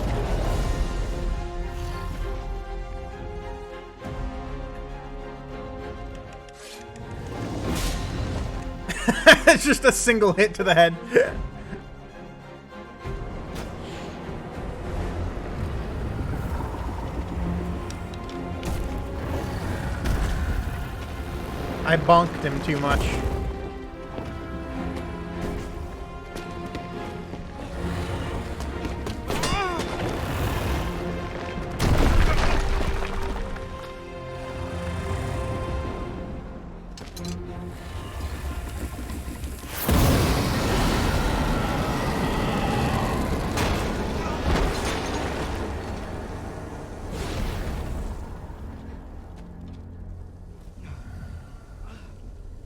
It's just a single hit to the head. I bonked him too much.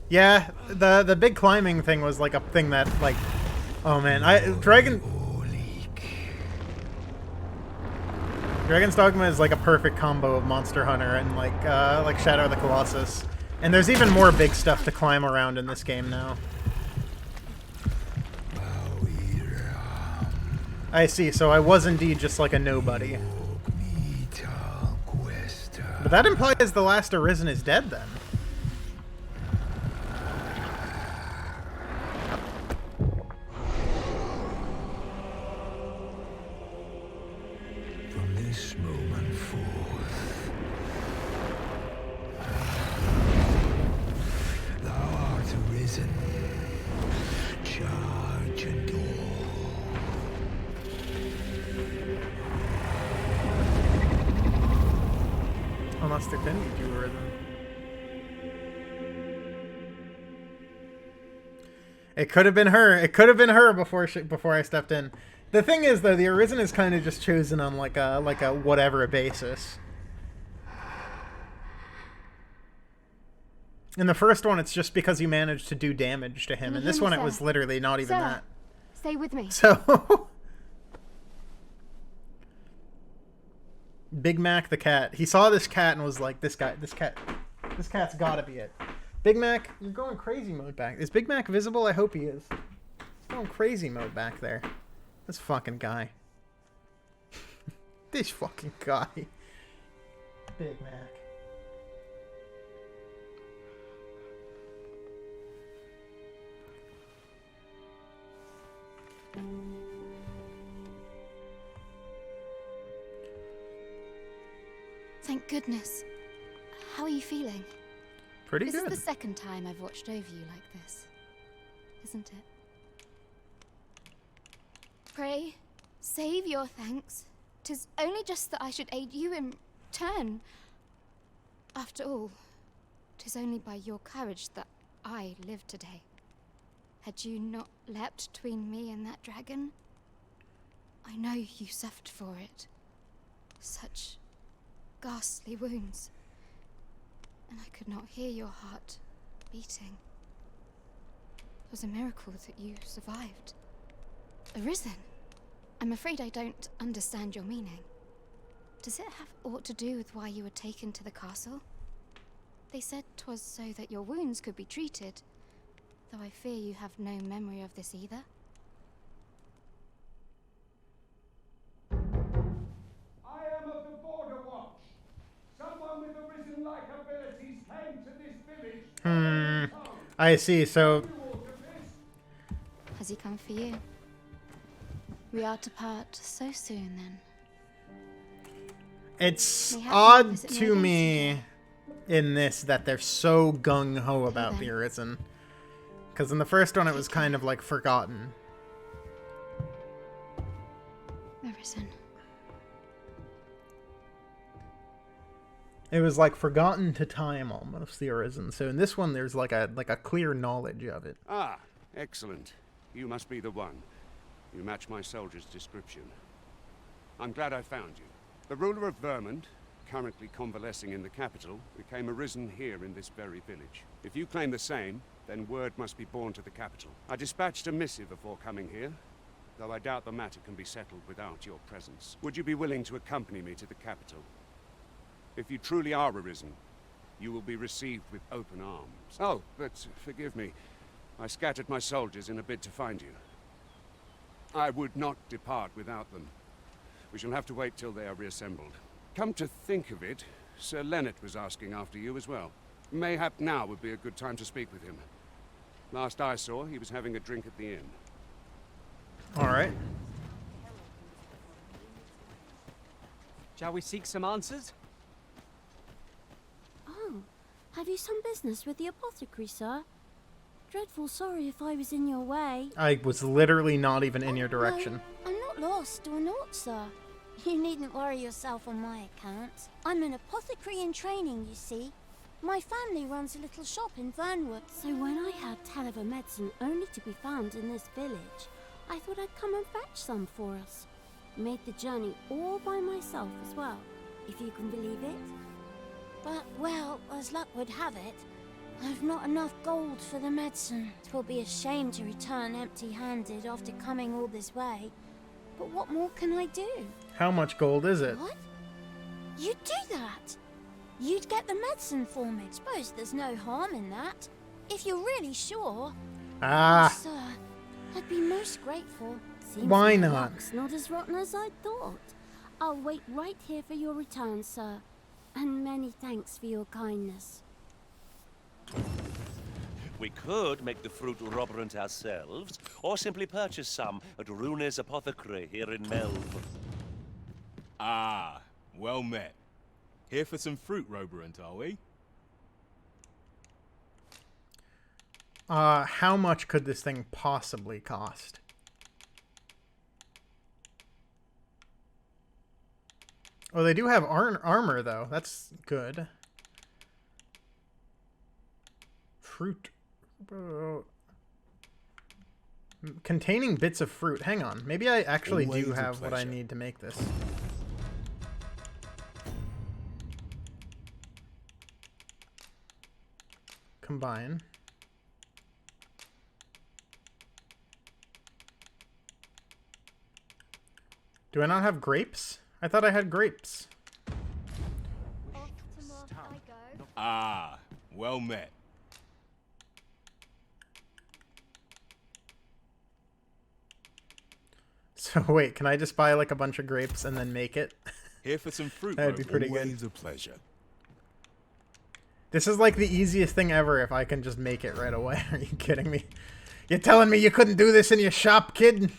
Yeah, the big climbing thing was like a thing that, like, oh man, Dragon's Dogma is like a perfect combo of Monster Hunter and like Shadow of the Colossus. And there's even more big stuff to climb around in this game now. I see, so I was indeed just like a nobody. But that implies the last Arisen is dead then. Unless there can be two Arisen. It could have been her. It could have been her before I stepped in. The thing is, though, the Arisen is kind of just chosen on like a whatever basis. In the first one, it's just because you managed to do damage to him. In this one, it was literally not even that. Stay with me. So, Big Mac the cat. He saw this cat and was like, this cat's gotta be it. Big Mac, you're going crazy mode back. Is Big Mac visible? I hope he is. He's going crazy mode back there. This fucking guy. This fucking guy. Big Mac. Thank goodness. How are you feeling? Pretty good. This is the second time I've watched over you like this, isn't it? Pray, save your thanks. 'Tis only just that I should aid you in turn. After all, 'tis only by your courage that I live today. Had you not leapt between me and that dragon, I know you suffered for it. Such ghastly wounds. And I could not hear your heart beating. It was a miracle that you survived. Arisen? I'm afraid I don't understand your meaning. Does it have aught to do with why you were taken to the castle? They said 'twas so that your wounds could be treated, though I fear you have no memory of this either. I am of the Border Watch. Someone with Arisen-like abilities came to this village. I see, so... Has he come for you? We are to part so soon, then. It's odd to me in this that they're so gung-ho about the Arisen. Because in the first one, it was kind of like forgotten. Arisen. It was like forgotten to time almost, the Arisen. So in this one, there's like a clear knowledge of it. Ah, excellent. You must be the one. You match my soldier's description. I'm glad I found you. The ruler of Vermont, currently convalescing in the capital, became Arisen here in this very village. If you claim the same, then word must be borne to the capital. I dispatched a missive before coming here, though I doubt the matter can be settled without your presence. Would you be willing to accompany me to the capital? If you truly are Arisen, you will be received with open arms. Oh, but forgive me. I scattered my soldiers in a bid to find you. I would not depart without them. We shall have to wait till they are reassembled. Come to think of it, Sir Leonard was asking after you as well. Mayhap now would be a good time to speak with him. Last I saw, he was having a drink at the inn. Alright. Shall we seek some answers? Oh, have you some business with the apothecary, sir? Dreadful sorry if I was in your way. I was literally not even in your direction. No, I'm not lost or naught, sir. You needn't worry yourself on my account. I'm an apothecary in training, you see. My family runs a little shop in Vernwood. So when I heard tell of a medicine only to be found in this village, I thought I'd come and fetch some for us. Made the journey all by myself as well, if you can believe it. But, well, as luck would have it, I've not enough gold for the medicine. 'Twill be a shame to return empty-handed after coming all this way. But what more can I do? How much gold is it? What? You'd do that? You'd get the medicine for me. Suppose there's no harm in that. If you're really sure. Ah. Oh, sir, I'd be most grateful. Seems Why like not? luck's not as rotten as I thought. I'll wait right here for your return, sir. And many thanks for your kindness. We could make the fruit roborant ourselves, or simply purchase some at Rune's apothecary here in Melv. Ah, well met. Here for some fruit roborant, are we? How much could this thing possibly cost? Oh, they do have armor, though. That's good. Fruit. Containing bits of fruit. Hang on. Maybe I actually do Always a have what I pleasure. need to make this. Combine. Do I not have grapes? I thought I had grapes. Ah, well met. So wait, can I just buy like a bunch of grapes and then make it? Here for some fruit. That'd be pretty good. Always a pleasure. This is like the easiest thing ever if I can just make it right away. Are you kidding me? You're telling me you couldn't do this in your shop, kid?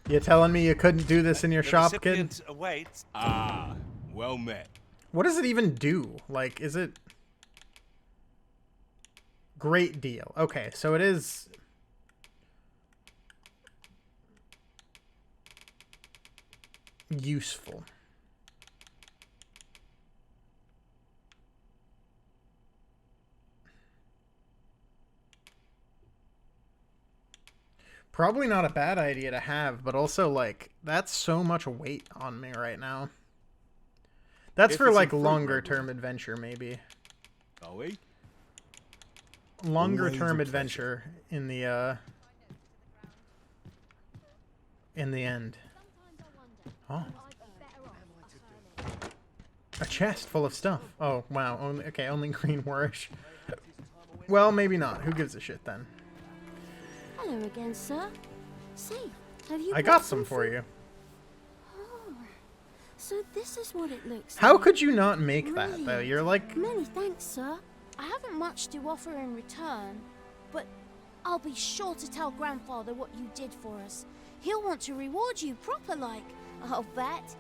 You telling me you couldn't do this in your shop, kid? Recipient awaits. Ah, well met. What does it even do? Like, is it... Great deal. Okay, so it is... useful. Probably not a bad idea to have, but also, like, that's so much weight on me right now. That's for, like, longer-term adventure, maybe. Are we? Longer-term adventure in the end. Oh. A chest full of stuff. Oh, wow. Only green warish. Well, maybe not. Who gives a shit, then? Hello again, sir. See, have you I brought got some for you. Oh, so this is what it looks How like. could you not make that, though? Brilliant. You're like... Many thanks, sir. I haven't much to offer in return, but I'll be sure to tell Grandfather what you did for us. He'll want to reward you proper like, I'll bet.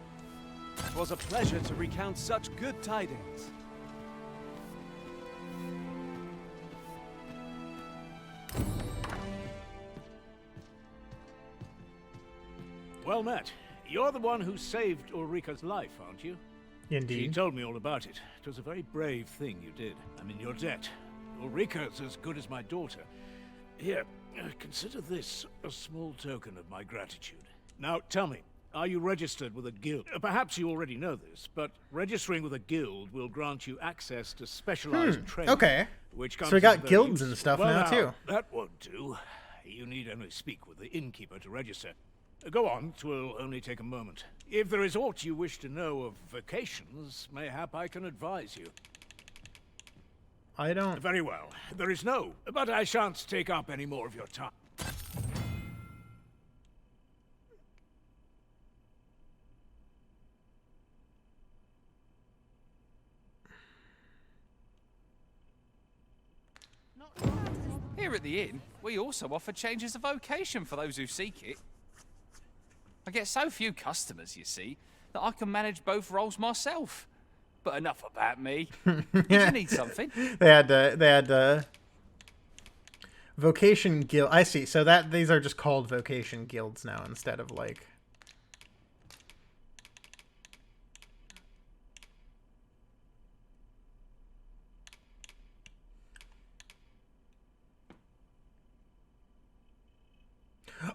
It was a pleasure to recount such good tidings. Well met. You're the one who saved Ulrika's life, aren't you? Indeed. She told me all about it. It was a very brave thing you did. I'm in your debt. Ulrika's as good as my daughter. Here, consider this a small token of my gratitude. Now, tell me, are you registered with a guild? Perhaps you already know this, but registering with a guild will grant you access to specialized training. Okay. Which So comes we got with guilds use. and stuff Well, now, too. That won't do. You need only speak with the innkeeper to register. Go on, 'twill only take a moment. If there is aught you wish to know of vacations, mayhap I can advise you. I don't... Very well. There is no, but I shan't take up any more of your time. Here at the inn, we also offer changes of vocation for those who seek it. I get so few customers, you see, that I can manage both roles myself. But enough about me. Did you need something? They had vocation guild. I see. So these are just called vocation guilds now instead of like...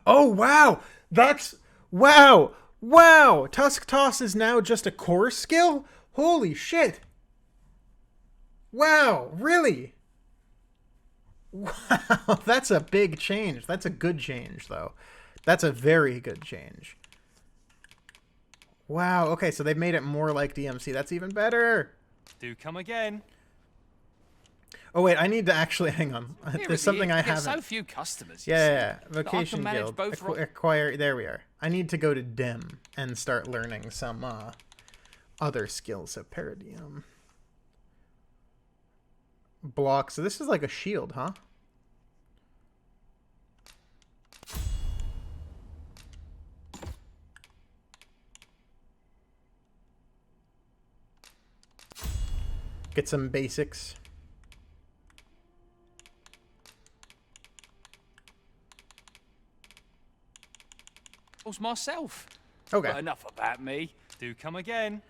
Oh, wow! That's... Wow! Wow! Tusk Toss is now just a core skill? Holy shit! Wow, really? Wow, that's a big change. That's a good change, though. That's a very good change. Wow, okay, so they've made it more like DMC. That's even better! Do come again. Oh, wait, I need to actually... Hang on. There's something I haven't... so few customers, you Yeah, see, Vocation that I can Guild. manage both Acquire... There we are. I need to go to Dim and start learning some other skills. So, Paradigm. Block. So this is like a shield, huh? Get some basics. myself. Okay. But enough about me. Do come again.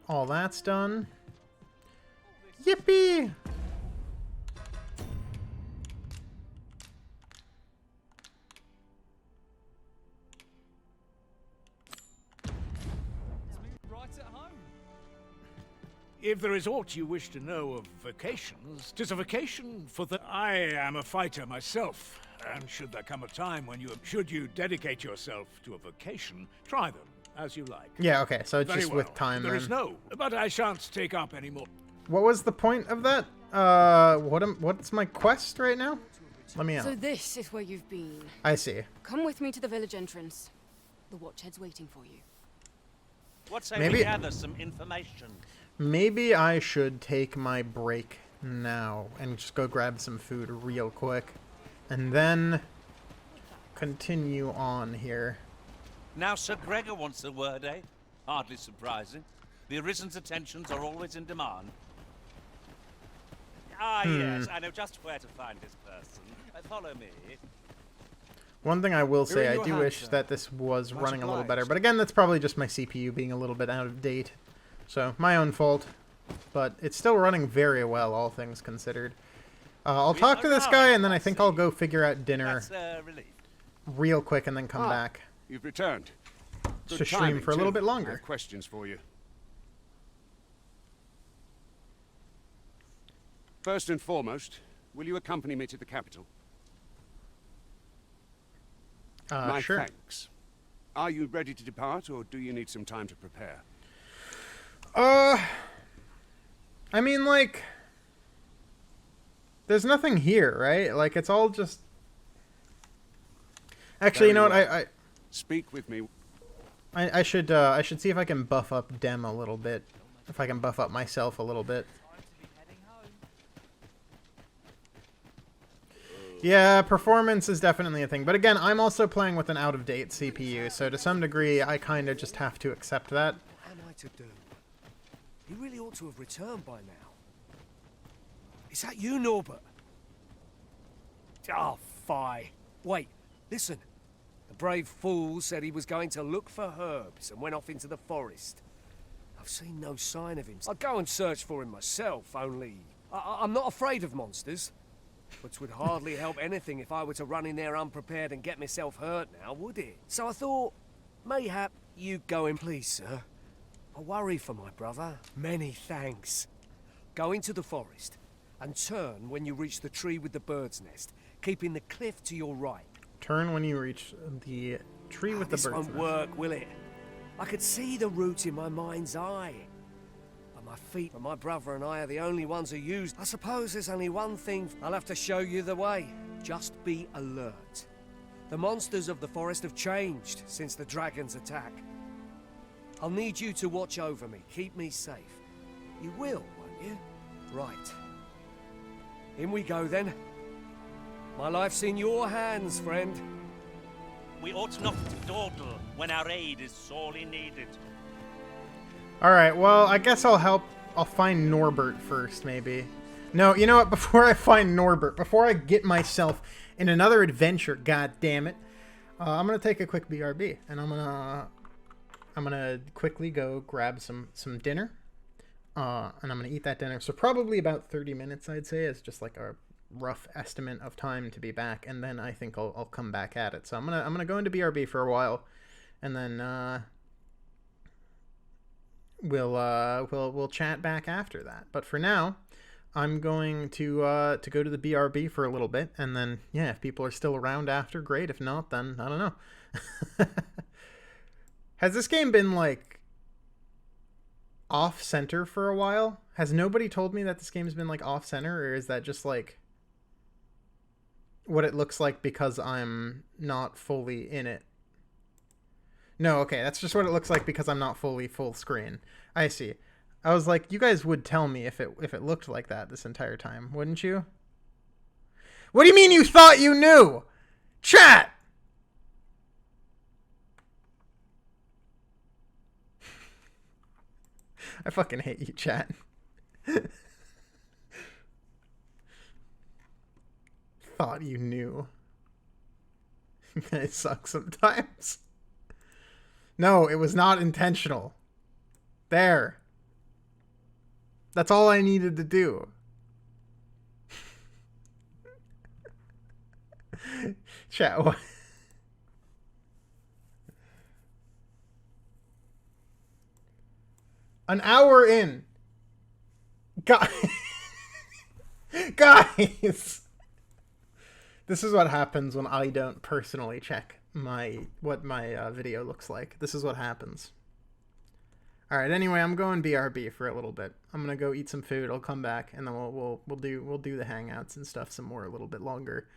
All that's done. Yippee! Right at home. If there is aught you wish to know of vocations, 'tis a vocation for the... I am a fighter myself, and should there come a time when should you dedicate yourself to a vocation, try them as you like. Yeah, okay, so it's Very just well. with time There then. is no, but I shan't take up any more. What was the point of that? What's my quest right now? Let me out. So this is where you've been. I see. Come with me to the village entrance. The Watchhead's waiting for you. What say Maybe- we gather some information? Maybe I should take my break now and just go grab some food real quick. And then continue on here. Now Sir Gregor wants a word, eh? Hardly surprising. The Arisen's attentions are always in demand. Ah, yes, I know just where to find this person. Follow me. One thing I will Here say, are I your do hands, wish sir. that this was Much running a little better. obliged. But again, that's probably just my CPU being a little bit out of date. So, my own fault. But it's still running very well, all things considered. I'll talk to this guy, and then I think I'll go figure out dinner That's relief. real quick and then come back. You've returned. To Good stream timing, for a little too. bit longer. I have questions for you. First and foremost, will you accompany me to the capital? My Sure. thanks. Are you ready to depart, or do you need some time to prepare? I mean, like, there's nothing here, right? Like, it's all just... Actually, you know what? I Speak with me. I should see if I can buff up Dem a little bit. If I can buff up myself a little bit. Yeah, performance is definitely a thing. But again, I'm also playing with an out-of-date CPU, so to some degree, I kind of just have to accept that. What am I to do? He really ought to have returned by now. Is that you, Norbert? Oh, fie. Wait, listen. The brave fool said he was going to look for herbs and went off into the forest. I've seen no sign of him. I'd go and search for him myself, only... I'm not afraid of monsters. Which would hardly help anything if I were to run in there unprepared and get myself hurt now, would it? So I thought, mayhap you'd go in, please, sir. I worry for my brother. Many thanks. Go into the forest and turn when you reach the tree with the bird's nest, keeping the cliff to your right. Turn when you reach the tree with the This bird's won't nest. work, will it? I could see the route in my mind's eye. But my feet and my brother and I are the only ones who use. I suppose there's only one thing. I'll have to show you the way. Just be alert. The monsters of the forest have changed since the dragon's attack. I'll need you to watch over me, keep me safe. You will, won't you? Right. In we go then. My life's in your hands, friend. We ought not to dawdle when our aid is sorely needed. Alright, well, I guess I'll find Norbert first, maybe. No, you know what? Before I find Norbert, before I get myself in another adventure, god damn it, I'm gonna take a quick BRB, and I'm gonna quickly go grab some dinner, and I'm gonna eat that dinner. So probably about 30 minutes, I'd say, is just like a rough estimate of time to be back, and then I think I'll come back at it. So I'm gonna go into BRB for a while, and then we'll chat back after that. But for now, I'm going to go to the BRB for a little bit, and then yeah, if people are still around after, great. If not, then I don't know. Has this game been like off center for a while? Has nobody told me that this game's been like off center, or is that just like what it looks like because I'm not fully in it? No, okay, that's just what it looks like because I'm not fully full screen. I see. I was like, you guys would tell me if it looked like that this entire time, wouldn't you? What do you mean you thought you knew? Chat! I fucking hate you, chat. Thought you knew. You guys suck sometimes. No, it was not intentional. There. That's all I needed to do. Chat. What? An hour in. Guys. This is what happens when I don't personally check what my video looks like. This is what happens. All right. Anyway, I'm going BRB for a little bit. I'm gonna go eat some food. I'll come back and then we'll do the hangouts and stuff some more a little bit longer.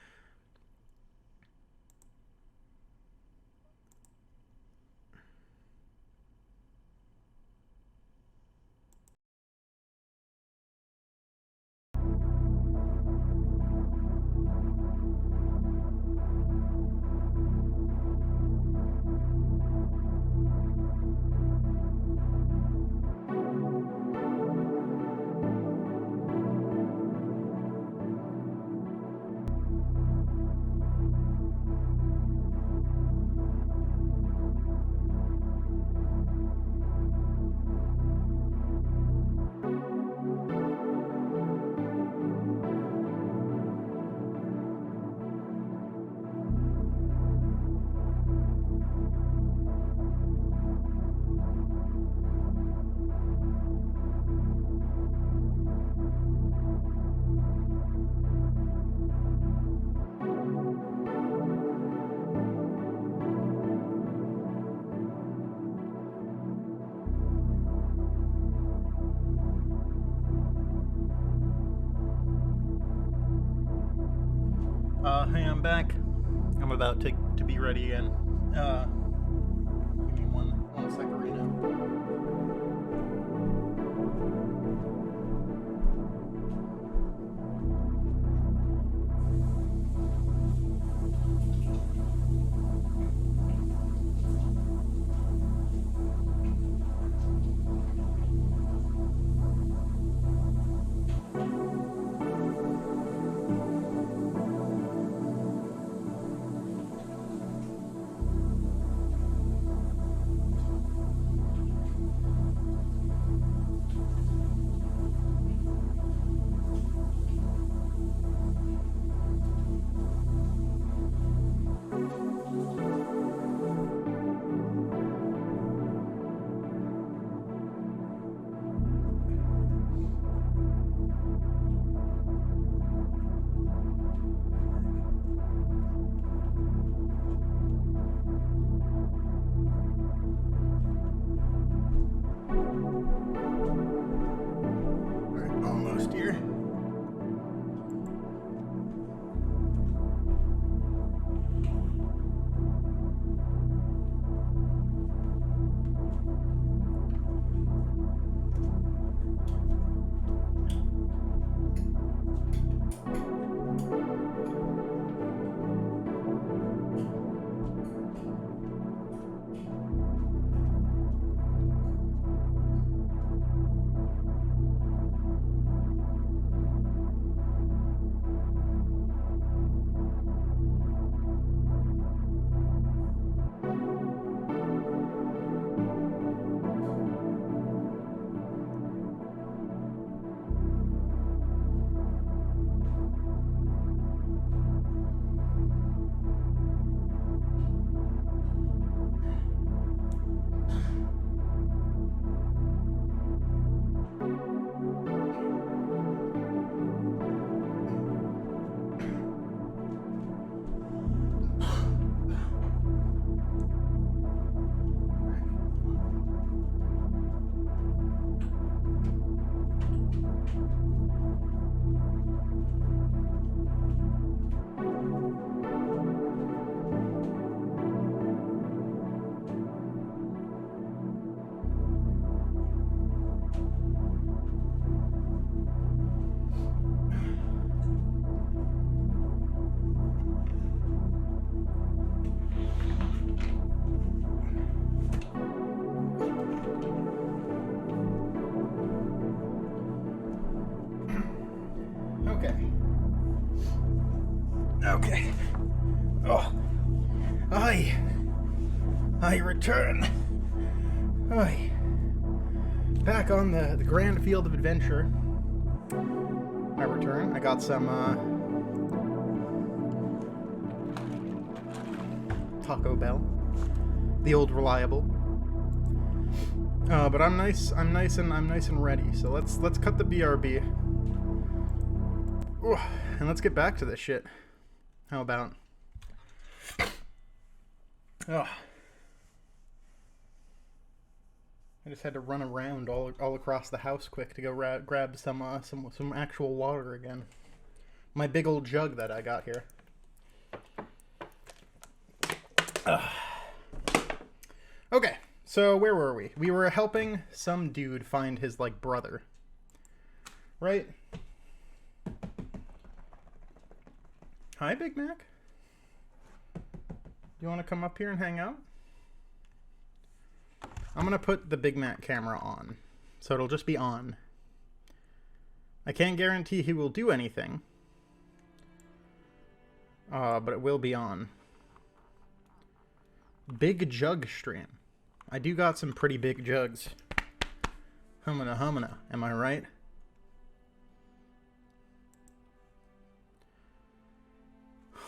Hey, I'm back. I'm about to be ready again. Give me one second right now. Almost here. Okay. Oh. I return. Oy. Back on the grand field of adventure. I return. I got some Taco Bell, the old reliable. But I'm nice and ready. So let's cut the BRB. Ooh, and let's get back to this shit. How about? Oh. I just had to run around all across the house quick to go grab some actual water again. My big old jug that I got here. Okay, so where were we? We were helping some dude find his, like, brother. Right? Hi, Big Mac. You want to come up here and hang out? I'm going to put the Big Mac camera on, so it'll just be on. I can't guarantee he will do anything, but it will be on. Big jug stream. I do got some pretty big jugs. Humana humana, am I right?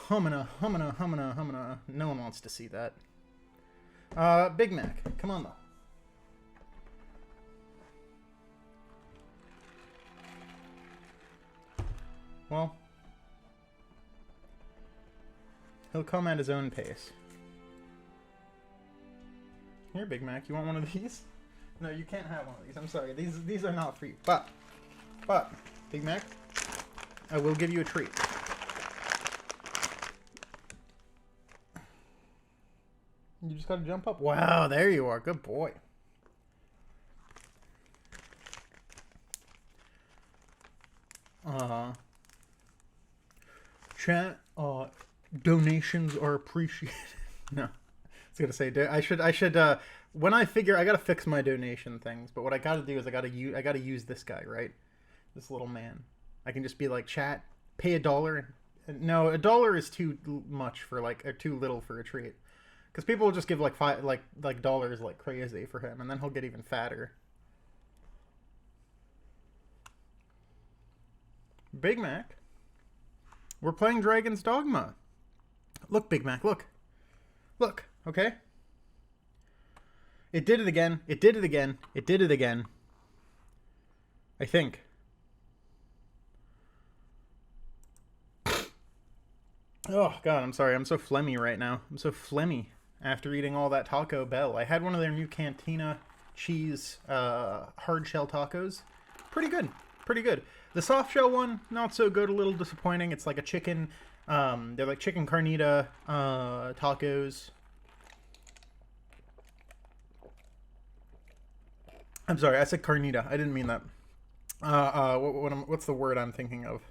Humana humana humana humana. No one wants to see that. Big Mac, come on though. Well, he'll come at his own pace. Here, Big Mac, you want one of these? No, you can't have one of these. I'm sorry. These are not for you. But, Big Mac, I will give you a treat. You just gotta jump up. Wow, there you are. Good boy. Chat, donations are appreciated. No, I was gonna say, I should, when I figure, I gotta fix my donation things, but what I gotta do is I gotta use this guy, right? This little man. I can just be like, chat, pay $1. No, $1 is too much for, like, or too little for a treat. Because people will just give, like, dollars like crazy for him, and then he'll get even fatter. Big Mac. We're playing Dragon's Dogma. Look, Big Mac, look. Look, okay? It did it again. It did it again. It did it again. I think. Oh, God, I'm sorry. I'm so phlegmy right now. I'm so phlegmy after eating all that Taco Bell. I had one of their new Cantina cheese hard shell tacos. Pretty good. Pretty good. The soft shell one, not so good, a little disappointing. It's like a chicken, they're like chicken carnita tacos. I'm sorry, I said carnita. I didn't mean that. What's the word I'm thinking of?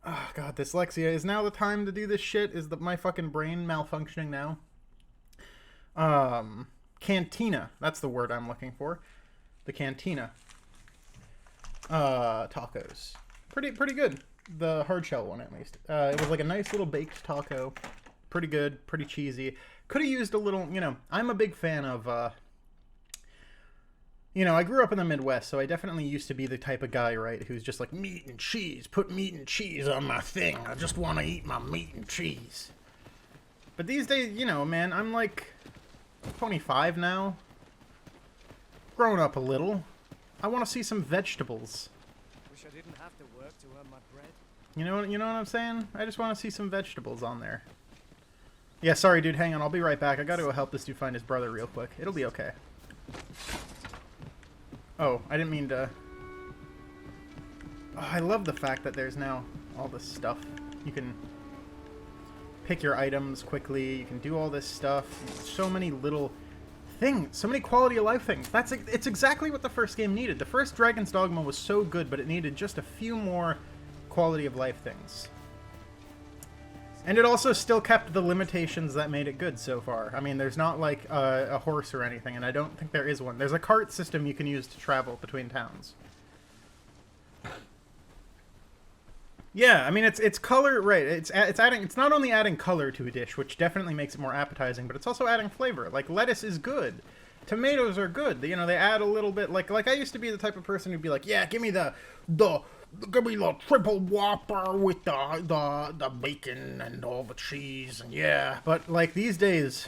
Oh, God, dyslexia. Is now the time to do this shit? Is my fucking brain malfunctioning now? Cantina. That's the word I'm looking for. The Cantina. Tacos. Pretty good. The hard shell one, at least. It was like a nice little baked taco. Pretty good. Pretty cheesy. Could have used a little, you know, I'm a big fan of, you know, I grew up in the Midwest, so I definitely used to be the type of guy, right, who's just like, meat and cheese. Put meat and cheese on my thing. I just want to eat my meat and cheese. But these days, you know, man, I'm like 25 now. Grown up a little. I want to see some vegetables. Wish I didn't have to work to earn my bread. You know what I'm saying? I just want to see some vegetables on there. Yeah, sorry, dude. Hang on. I'll be right back. I got to go help this dude find his brother real quick. It'll be okay. Oh, I didn't mean to... Oh, I love the fact that there's now all this stuff. You can pick your items quickly. You can do all this stuff. So many little things. So many quality of life things. It's exactly what the first game needed. The first Dragon's Dogma was so good, but it needed just a few more quality of life things. And it also still kept the limitations that made it good so far. I mean, there's not like a horse or anything, and I don't think there is one. There's a cart system you can use to travel between towns. Yeah, I mean, it's color, right? It's not only adding color to a dish, which definitely makes it more appetizing, but it's also adding flavor. Like, lettuce is good. tomatoes are good. You know, they add a little bit. Like I used to be the type of person who'd be like, yeah, give me the triple Whopper with the bacon and all the cheese, and yeah. But like these days,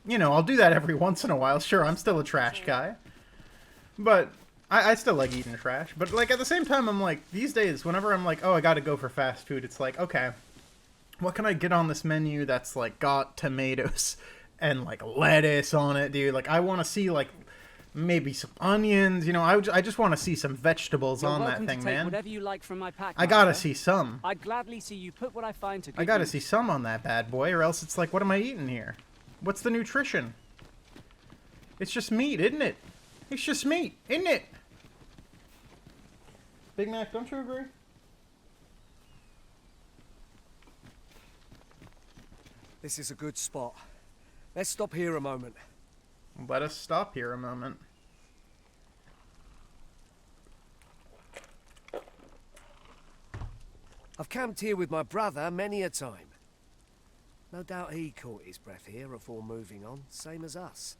you know, I'll do that every once in a while. Sure, I'm still a trash guy, but I still like eating trash. But like at the same time, I'm like, these days, whenever I'm like, oh, I gotta go for fast food, it's like, okay, what can I get on this menu that's like got tomatoes and like lettuce on it, dude? Like I want to see like maybe some onions, you know. I just want to see some vegetables on that thing, man. Whatever you like from my pack, I gotta see some. I'd gladly see you put what I find to good I gotta use. see some on that bad boy, or else it's like, what am I eating here? What's the nutrition? It's just meat, isn't it? It's just meat, isn't it? Big Mac, don't you agree? This is a good spot. Let's stop here a moment. Let us stop here a moment. I've camped here with my brother many a time. No doubt he caught his breath here before moving on, same as us.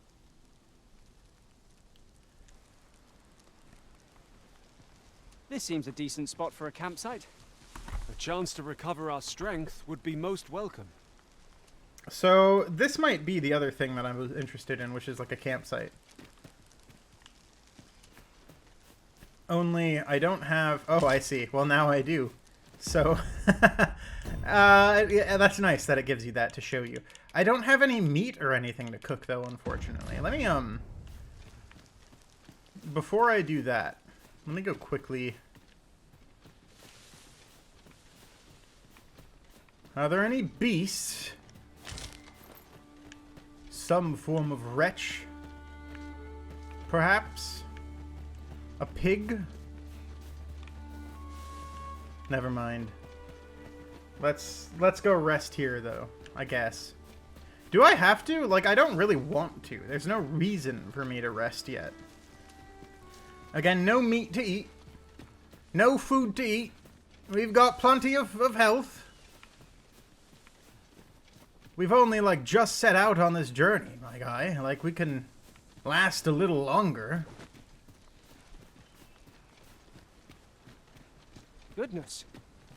This seems a decent spot for a campsite. A chance to recover our strength would be most welcome. So, this might be the other thing that I was interested in, which is like a campsite. Only, I don't have... Oh, I see. Well, now I do. So, yeah, that's nice that it gives you that to show you. I don't have any meat or anything to cook, though, unfortunately. Let me, before I do that, let me go quickly... Are there any beasts? Some form of wretch? Perhaps? A pig? Never mind. Let's go rest here, though, I guess. Do I have to? Like, I don't really want to. There's no reason for me to rest yet. Again, no meat to eat. No food to eat. We've got plenty of health. We've only, like, just set out on this journey, my guy. Like, we can last a little longer. Goodness,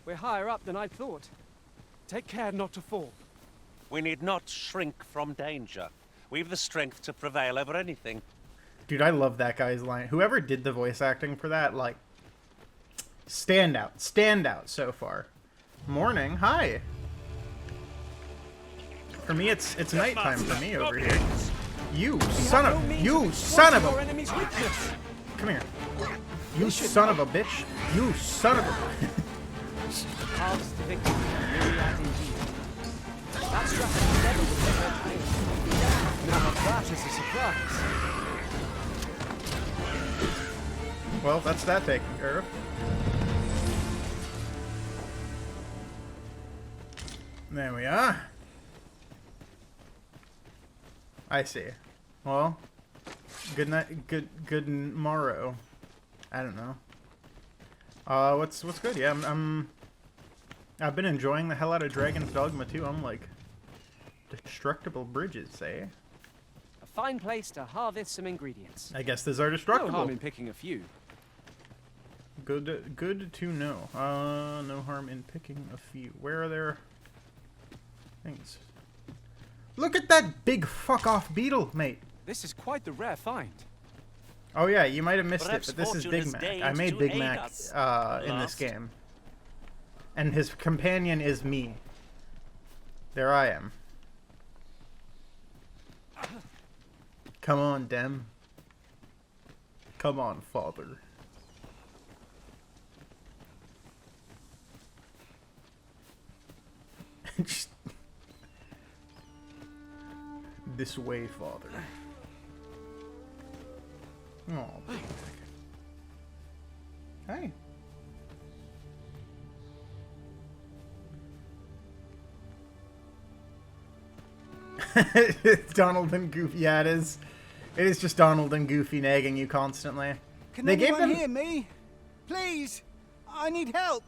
we're higher up than I thought. Take care not to fall. We need not shrink from danger. We've the strength to prevail over anything. Dude, I love that guy's line. Whoever did the voice acting for that, like, stand out so far. Morning, hi. For me, it's nighttime for me over here. You son of a... Come here. You son of a bitch. You son of a... Paths to victory, myriad indeed. That strategy never would have worked. Now that is a surprise. Well, that's that taken care of. There we are. I see. Well, good night, good morrow. I don't know. What's good? Yeah, I've been enjoying the hell out of Dragon's Dogma too. I'm like, destructible bridges, eh? A fine place to harvest some ingredients. I guess these are destructible. No harm in picking a few. Good to know. No harm in picking a few. Where are there things? Look at that big fuck-off beetle, mate. This is quite the rare find. Oh yeah, you might have missed Perhaps it, but this is Big Mac. I made to Big aid Mac us. in this game. And his companion is me. There I am. Come on, Dem. Come on, father. Just... This way, father. Oh, Big Mac. Hey. Donald and Goofy. Yeah, it is. It is just Donald and Goofy nagging you constantly. Can they gave anyone them... hear me? Please, I need help.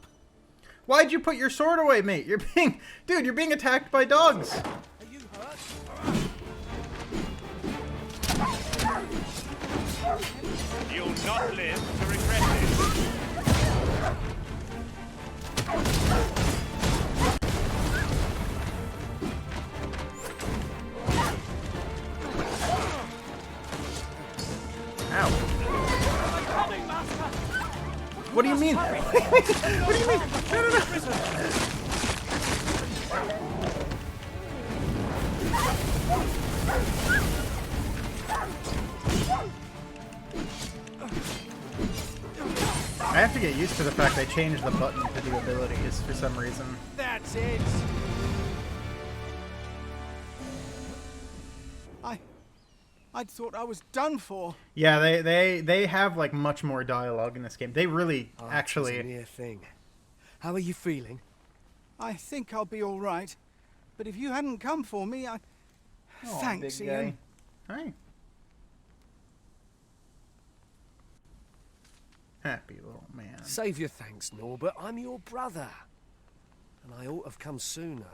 Why'd you put your sword away, mate? You're being... Dude, you're being attacked by dogs. Are you hurt? What do you mean? What do you mean? No, no, no. I have to get used to the fact I changed the button to do abilities for some reason. That's it. I'd thought I was done for. Yeah, they have like much more dialogue in this game. They really actually. It's a near thing. How are you feeling? I think I'll be all right. But if you hadn't come for me, I. Oh, Thanks, big Ian. guy. Hi. Happy little man. Save your thanks, Norbert. I'm your brother. And I ought to have come sooner.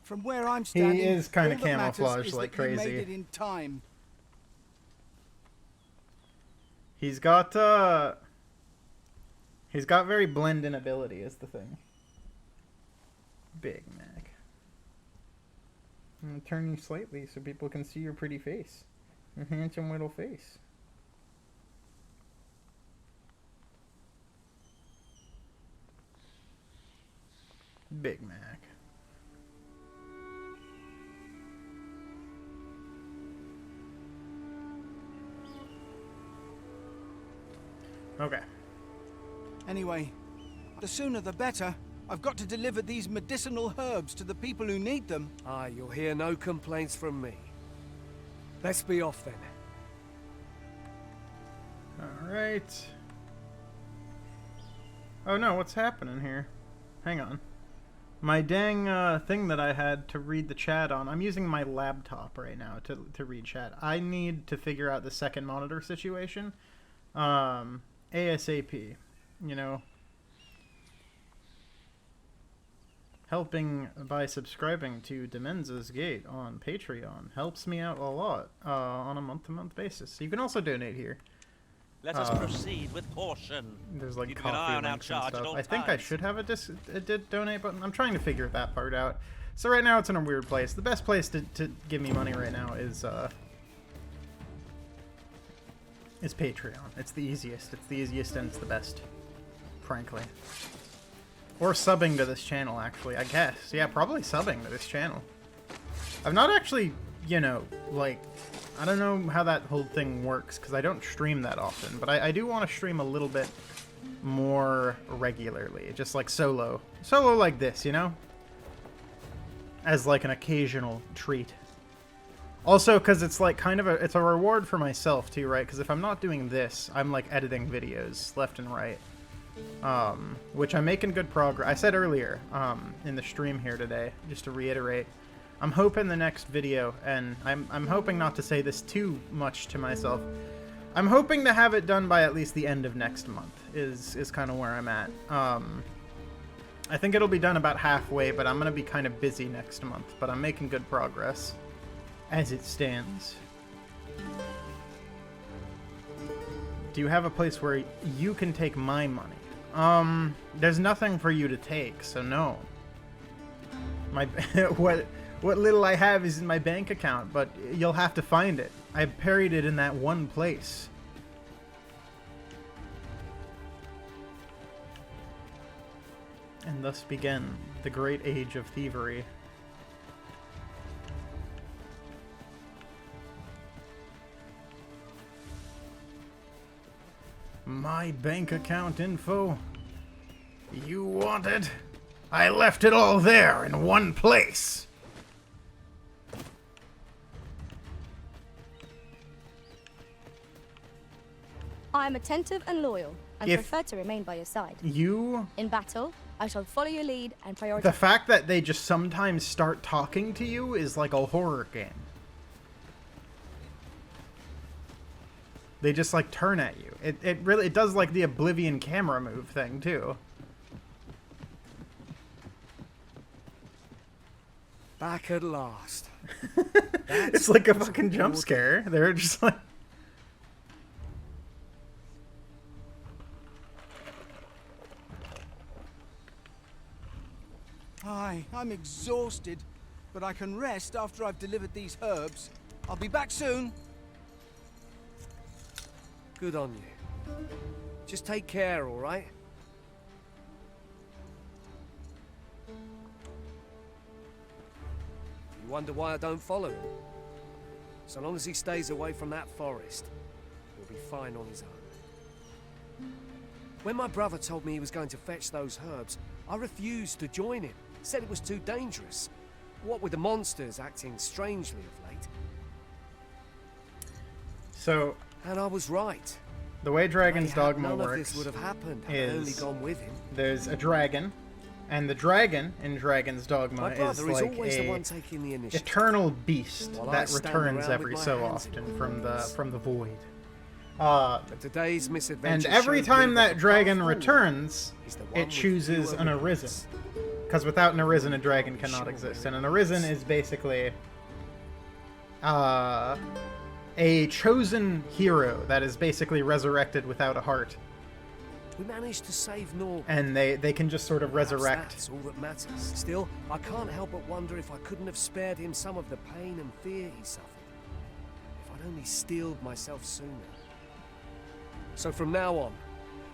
From where I'm standing, He is kind of all that matters camouflaged is like that you crazy. made it in time. He's got very blend-in ability is the thing. Big Mac. I'm gonna turn you slightly so people can see your pretty face. Your handsome little face. Big Mac. Okay. Anyway, the sooner the better. I've got to deliver these medicinal herbs to the people who need them. Ah, you'll hear no complaints from me. Let's be off then. Alright. Oh no, what's happening here? Hang on. My dang thing that I had to read the chat on, I'm using my laptop right now to read chat. I need to figure out the second monitor situation. ASAP. You know. Helping by subscribing to Demenza's Gate on Patreon helps me out a lot on a month-to-month basis. You can also donate here. Let us proceed with caution. There's like Keeping an eye coffee on our links and charge at stuff. all I think I times. should have a donate button. I'm trying to figure that part out. So right now it's in a weird place. The best place to give me money right now is Patreon. It's the easiest. It's the easiest and it's the best, frankly. Or subbing to this channel, actually, I guess. Yeah, probably subbing to this channel. I've not actually, you know, like, I don't know how that whole thing works, because I don't stream that often, but I do want to stream a little bit more regularly, just like solo. Solo like this, you know? As like an occasional treat. Also, because it's like kind of it's a reward for myself too, right? Because if I'm not doing this, I'm like editing videos left and right. Which I'm making good progress. I said earlier, in the stream here today, just to reiterate, I'm hoping the next video, and I'm hoping not to say this too much to myself, I'm hoping to have it done by at least the end of next month, is kind of where I'm at. I think it'll be done about halfway, but I'm going to be kind of busy next month, but I'm making good progress, as it stands. Do you have a place where you can take my money? There's nothing for you to take, so no. My what little I have is in my bank account, but you'll have to find it. I buried it in that one place. And thus began the great age of thievery. My bank account info? You want it? I left it all there in one place. I am attentive and loyal, and If prefer to remain by your side. You... In battle, I shall follow your lead and prioritize. The fact that they just sometimes start talking to you is like a horror game. They just like turn at you. It really does like the Oblivion camera move thing too. Back at last. It's like a fucking jump scare. They're just like... Hi, I'm exhausted, but I can rest after I've delivered these herbs. I'll be back soon. Good on you. Just take care, all right? You wonder why I don't follow him? So long as he stays away from that forest, he'll be fine on his own. When my brother told me he was going to fetch those herbs, I refused to join him. Said it was too dangerous. What with the monsters acting strangely of late. So, and I was right. The way Dragon's Dogma none works of this would have happened had I only is gone with him. there's a dragon, and the dragon in Dragon's Dogma My is brother is like always the a one taking the initiative. eternal beast While I that stand returns around every with my so hands often in from the void. But today's misadventure And every showed time me that the dragon path forward returns, is the one it with chooses fewer an regrets. arisen. Because without an arisen, a dragon cannot exist. And an arisen is basically a chosen hero that is basically resurrected without a heart. We managed to save Norg. And they can just sort of Perhaps resurrect. That's all that matters. Still, I can't help but wonder if I couldn't have spared him some of the pain and fear he suffered. If I'd only steeled myself sooner. So from now on,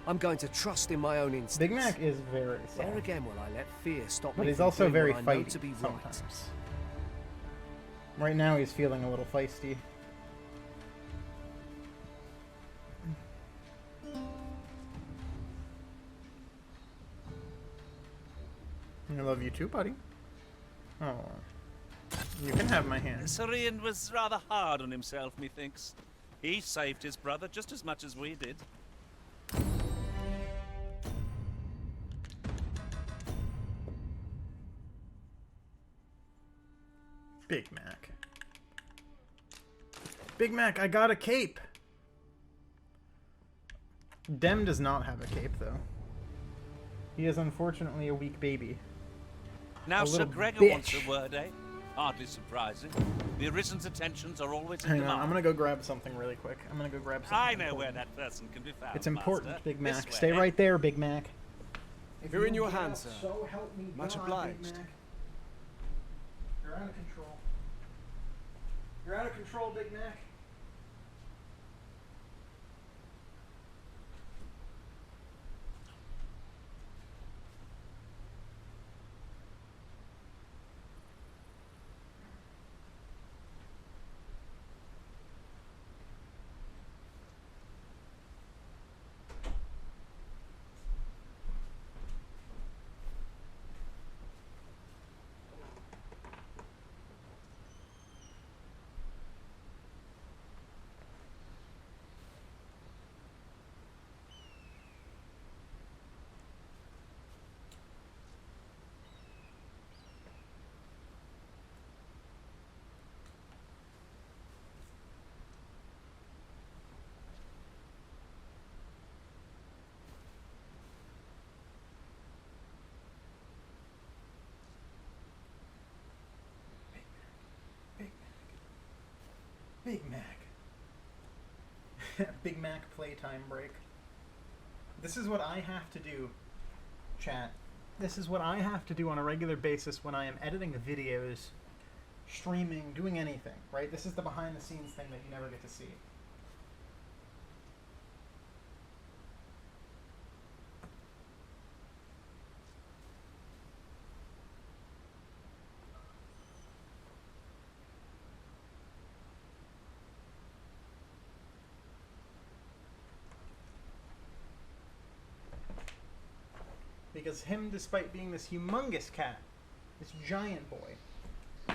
I'm going to trust in my own instincts. Big Mac is very soft. Where again will I let fear stop But me he's from also doing very what I know fighty to be right? sometimes. Right now he's feeling a little feisty. I love you too, buddy. Oh. You can have my hand. Sirian was rather hard on himself, methinks. He saved his brother just as much as we did. Big Mac. Big Mac, I got a cape! Dem does not have a cape, though. He is unfortunately a weak baby. Now A Sir little Gregor bitch. wants a word, eh? Hardly surprising. The Arisen's attentions are always in Hang demand. on, I'm gonna go grab something really quick. I'm gonna go grab something. I know important. where that person can be found. It's important, Master. Big This Mac. Stay way. right there, Big Mac. If You're in you your get hands, out, sir. So help me Much God, obliged. Big Mac. You're out of control. You're out of control, Big Mac. Big Mac. Big Mac playtime break. This is what I have to do, chat. This is what I have to do on a regular basis when I am editing videos, streaming, doing anything, right? This is the behind the scenes thing that you never get to see. Because him, despite being this humongous cat, this giant boy,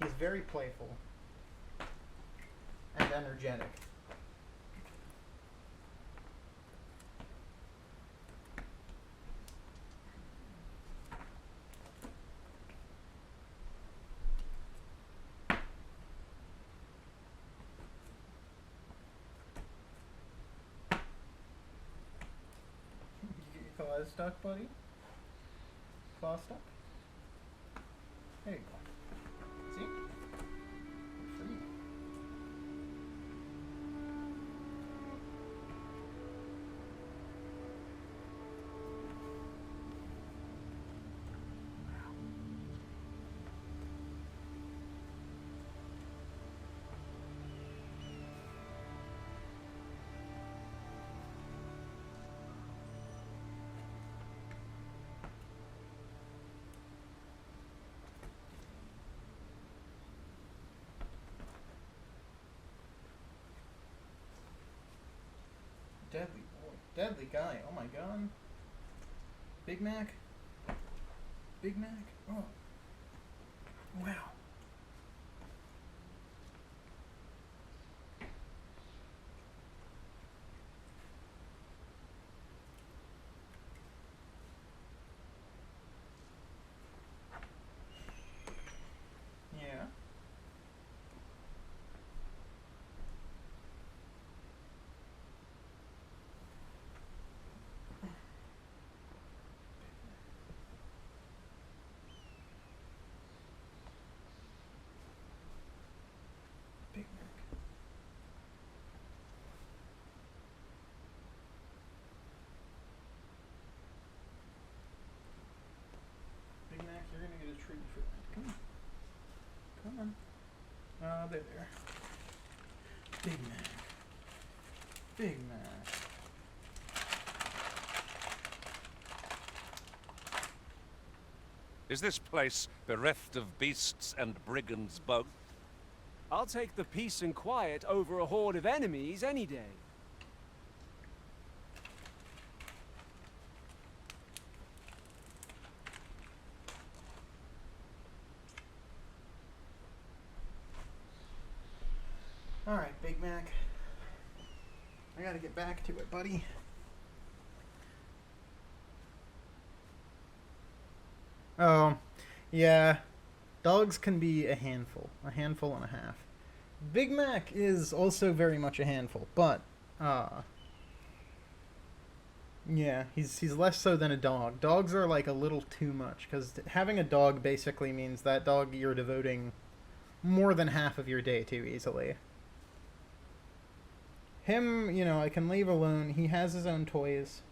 he's very playful and energetic. You get your claws stuck, buddy? Claw stuck? There you go. See? You're free. deadly guy. Oh my god. Big Mac? Big Mac? Oh. Wow. Yeah. Big Mac. Big Mac, you're gonna get a treat for that. Come on. Come on. There. Big Mac. Big Mac. Is this place bereft of beasts and brigands both? I'll take the peace and quiet over a horde of enemies any day. Alright, Big Mac. I gotta get back to it, buddy. Oh, yeah. Dogs can be a handful and a half. Big Mac is also very much a handful, but, yeah, he's less so than a dog. Dogs are like a little too much, because having a dog basically means that dog you're devoting more than half of your day to easily. Him, you know, I can leave alone. He has his own toys.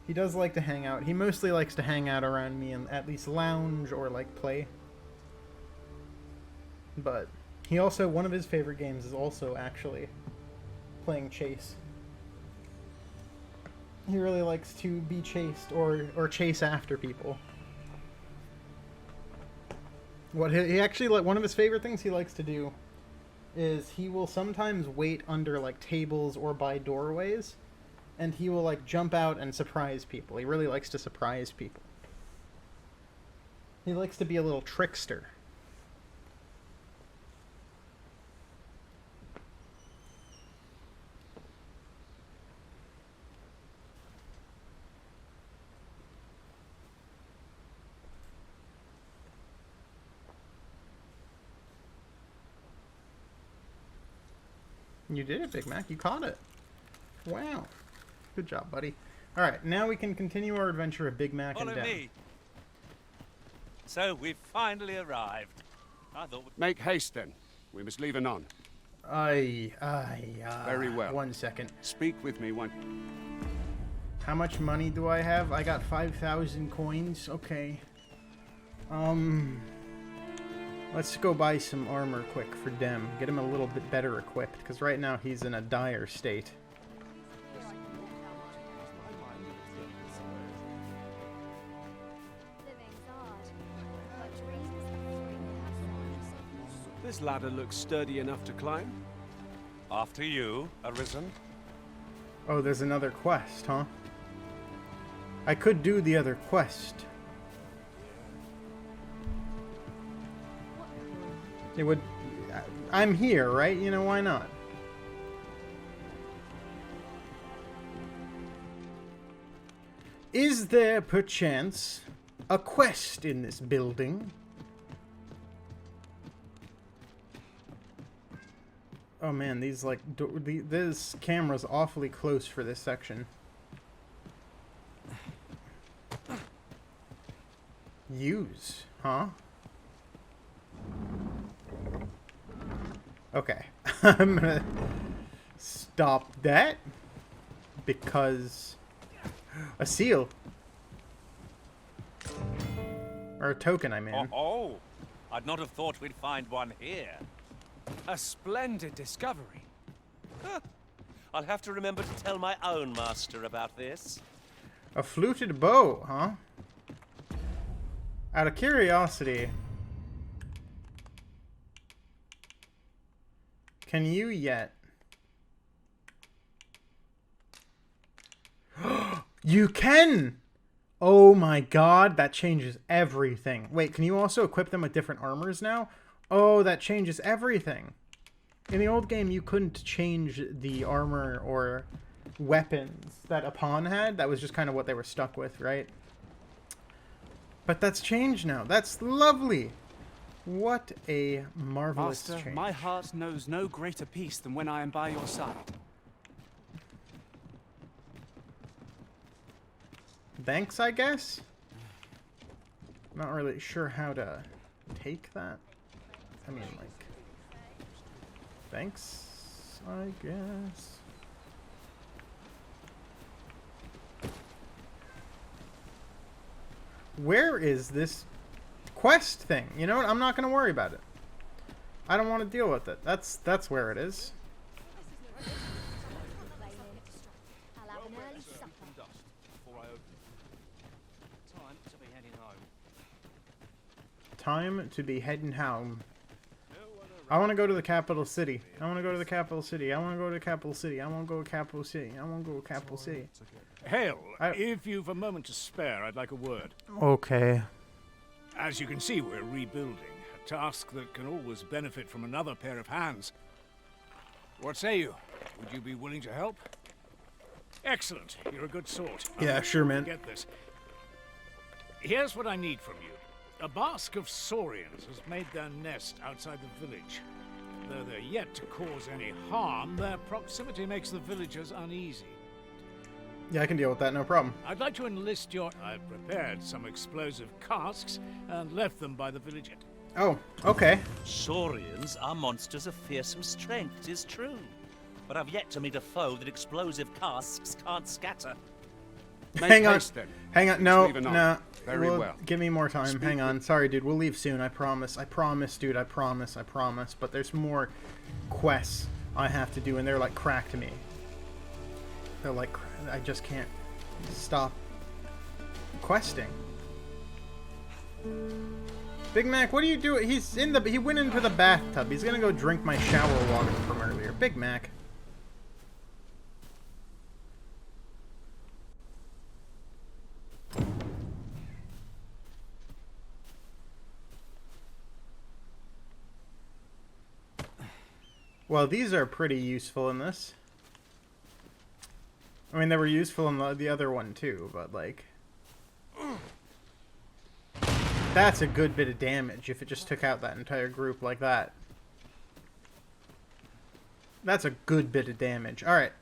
He does like to hang out. He mostly likes to hang out around me and at least lounge or, like, play. But he also, one of his favorite games is also actually playing chase. He really likes to be chased or chase after people. What he actually, like, one of his favorite things he likes to do is he will sometimes wait under, like, tables or by doorways, and he will, like, jump out and surprise people. He really likes to surprise people. He likes to be a little trickster. You did it, Big Mac. You caught it. Wow. Good job, buddy. Alright, now we can continue our adventure of Big Mac Follow and Dem. me. So we've finally arrived. I thought Make haste, then. We must leave anon. Very well. 1 second. Speak with me one... How much money do I have? I got 5,000 coins. Okay. Let's go buy some armor quick for Dem. Get him a little bit better equipped, because right now he's in a dire state. This ladder looks sturdy enough to climb. after you, Arisen. Oh, there's another quest, huh? I could do the other quest. It would... I'm here, right? You know, why not? Is there, perchance, a quest in this building? Oh man, these, like, this camera's awfully close for this section. Use, huh? Okay. I'm gonna stop that because a seal. Or a token, I mean. Oh, I'd not have thought we'd find one here. A splendid discovery. I'll have to remember to tell my own master about this. A fluted bow, huh? Out of curiosity, can you yet You can! Oh my god, that changes everything. Wait, can you also equip them with different armors now? Oh, that changes everything. In the old game, you couldn't change the armor or weapons that a pawn had. That was just kind of what they were stuck with, right? But that's changed now. That's lovely. What a marvelous Master, change. my heart knows no greater peace than when I am by your side. Thanks, I guess? Not really sure how to take that. I mean, like... Thanks, I guess. Where is this quest thing? You know what? I'm not going to worry about it. I don't want to deal with it. That's where it is. Time to be heading home. I want to go to the capital city. I want to go to the capital city. I want to go to the capital city. I want to go to capital city. I want to go to capital city. Hail, if you've a moment to spare, I'd like a word. Okay. As you can see, we're rebuilding. A task that can always benefit from another pair of hands. What say you? Would you be willing to help? Excellent. You're a good sort. Yeah, sure, man. Get this. Here's what I need from you. A basque of saurians has made their nest outside the village. Though they're yet to cause any harm, their proximity makes the villagers uneasy. Yeah, I can deal with that, no problem. I'd like to enlist your... I've prepared some explosive casks and left them by the village. Oh, okay. Saurians are monsters of fearsome strength, 'tis true. But I've yet to meet a foe that explosive casks can't scatter. Hang on. Hang on. No, no. Very well. Give me more time. Hang on. Sorry, dude. We'll leave soon. I promise. I promise, dude. I promise. I promise. But there's more quests I have to do, and they're like crack to me. They're like, I just can't stop questing. Big Mac, what are you doing? He went into the bathtub. He's gonna go drink my shower water from earlier. Big Mac. Well, these are pretty useful in this. I mean, they were useful in the other one too, but like... That's a good bit of damage if it just took out that entire group like that. That's a good bit of damage. Alright.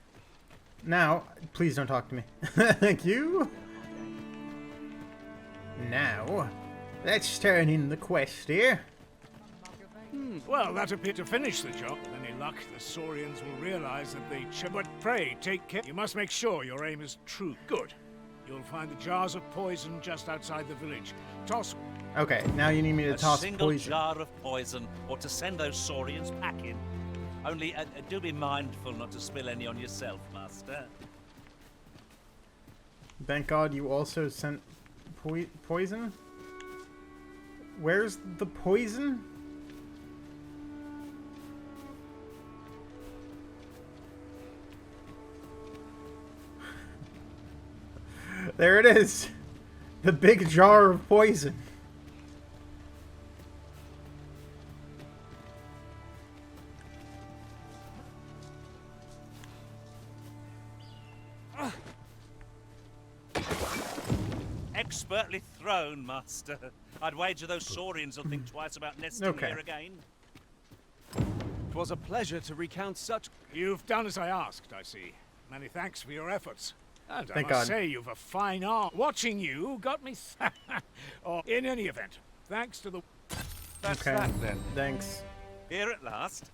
Now, please don't talk to me. Thank you. Now, let's turn in the quest here. Well, that appeared to finish the job. With any luck, the saurians will realize that they should... But pray, take care. You must make sure your aim is true. Good. You'll find the jars of poison just outside the village. Toss... Okay, now you need me to toss a single poison. jar of poison, or to send those saurians packing. Only, do be mindful not to spill any on yourself, Master. Thank God you also sent poison? Where's the poison? There it is. The big jar of poison. Expertly thrown, Master. I'd wager those saurians will think twice about nesting here again. It was a pleasure to recount such... You've done as I asked, I see. Many thanks for your efforts. And Thank I must God. say you've a fine arm. Watching you got me... or in any event, thanks to the... That's Okay, that then. Thanks. Here at last.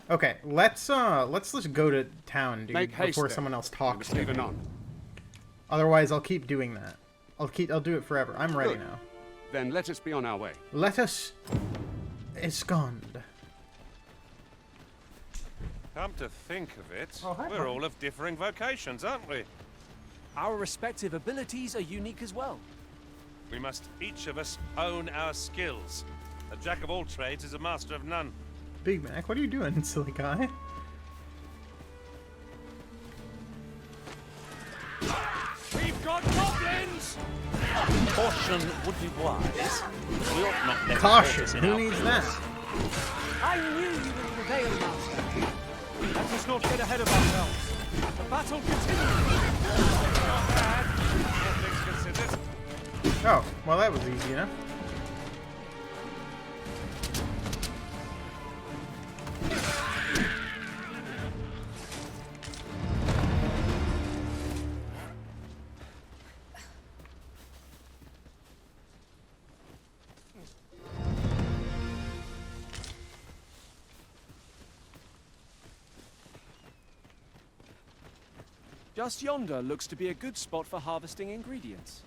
Okay, let's just go to town, dude, Make haste before then. someone else We talks must to leave me. anon. Otherwise, I'll keep doing that. I'll do it forever. I'm ready Good. now. Then let us be on our way. Let us escond. Come to think of it, Oh, hi, we're Brian. all of differing vocations, aren't we? Our respective abilities are unique as well. We must each of us own our skills. A jack of all trades is a master of none. Big Mac, what are you doing, silly guy? We got goblins! Caution would be wise. We ought not let Caution? it in Who our needs progress. that? I knew you would prevail, Master. Let us not get ahead of ourselves. The battle continues. Oh, well that was easy enough. Just yonder looks to be a good spot for harvesting ingredients.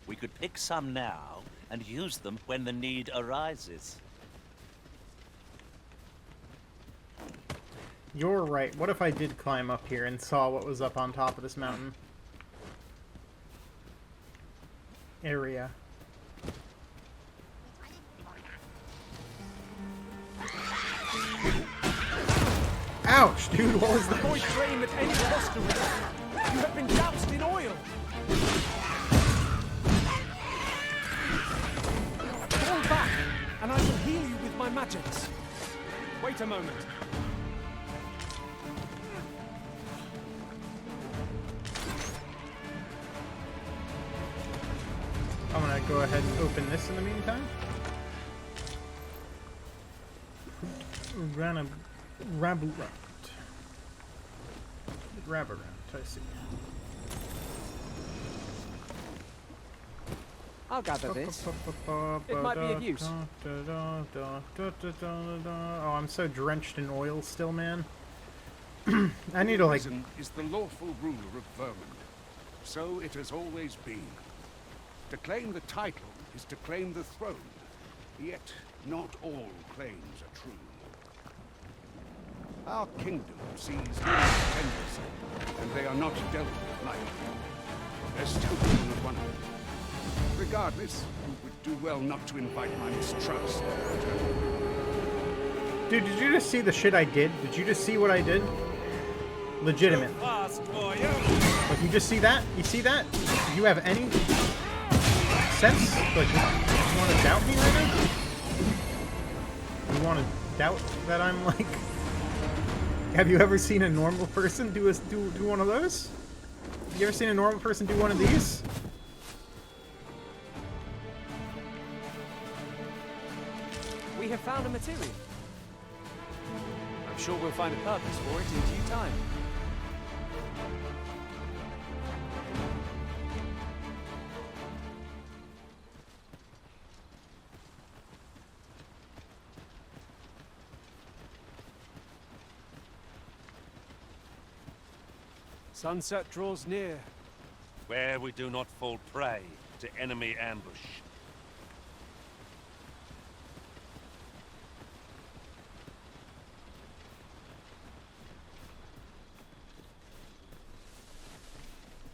We could pick some now and use them when the need arises. You're right. What if I did climb up here and saw what was up on top of this mountain area? Ouch, dude, what was that? Avoid flame at any cost to risk. You have been doused in oil. Fall back, and I will heal you with my magics. Wait a moment. I'm gonna go ahead and open this in the meantime. Rabout. I see. I'll gather this. It might be of use. Oh, I'm so drenched in oil still, man. I need to like... Reason is the lawful ruler of Vermund. So it has always been. To claim the title is to claim the throne. Yet not all claims are true. Our kingdom sees many pretenders, and they are not dealt with lightly. Estonian was one of them. Regardless, you would do well not to invite my mistrust. Dude, did you just see the shit I did? Did you just see what I did? Legitimate. Fast for you. Like, you just see that? You see that? Do you have any sense? Like, you want to doubt me right now? You want to doubt that I'm like... Have you ever seen a normal person do one of those? Have you ever seen a normal person do one of these? We have found a material. I'm sure we'll find a purpose for it in due time. Sunset draws near. Where we do not fall prey to enemy ambush.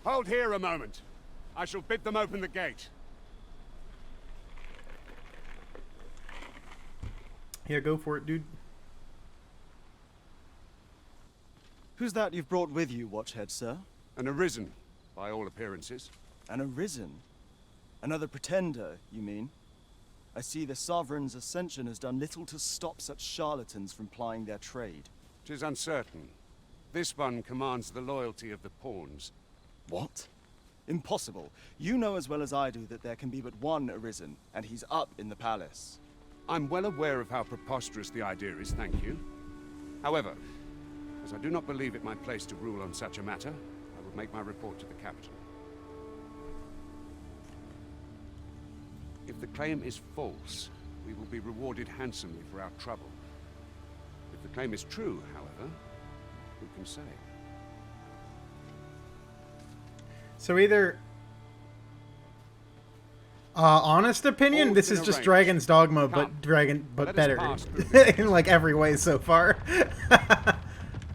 Hold here a moment. I shall bid them open the gate. Yeah, go for it, dude. Who's that you've brought with you, Watchhead, sir? An arisen, by all appearances. An arisen? Another pretender, you mean? I see the Sovereign's ascension has done little to stop such charlatans from plying their trade. 'Tis uncertain. This one commands the loyalty of the pawns. What? Impossible. You know as well as I do that there can be but one arisen, and he's up in the palace. I'm well aware of how preposterous the idea is, thank you. However, as I do not believe it my place to rule on such a matter, I will make my report to the capital. If the claim is false, we will be rewarded handsomely for our trouble. If the claim is true, however, who can say? So either... honest opinion, this is just Dragon's Dogma, but better. In like every way so far.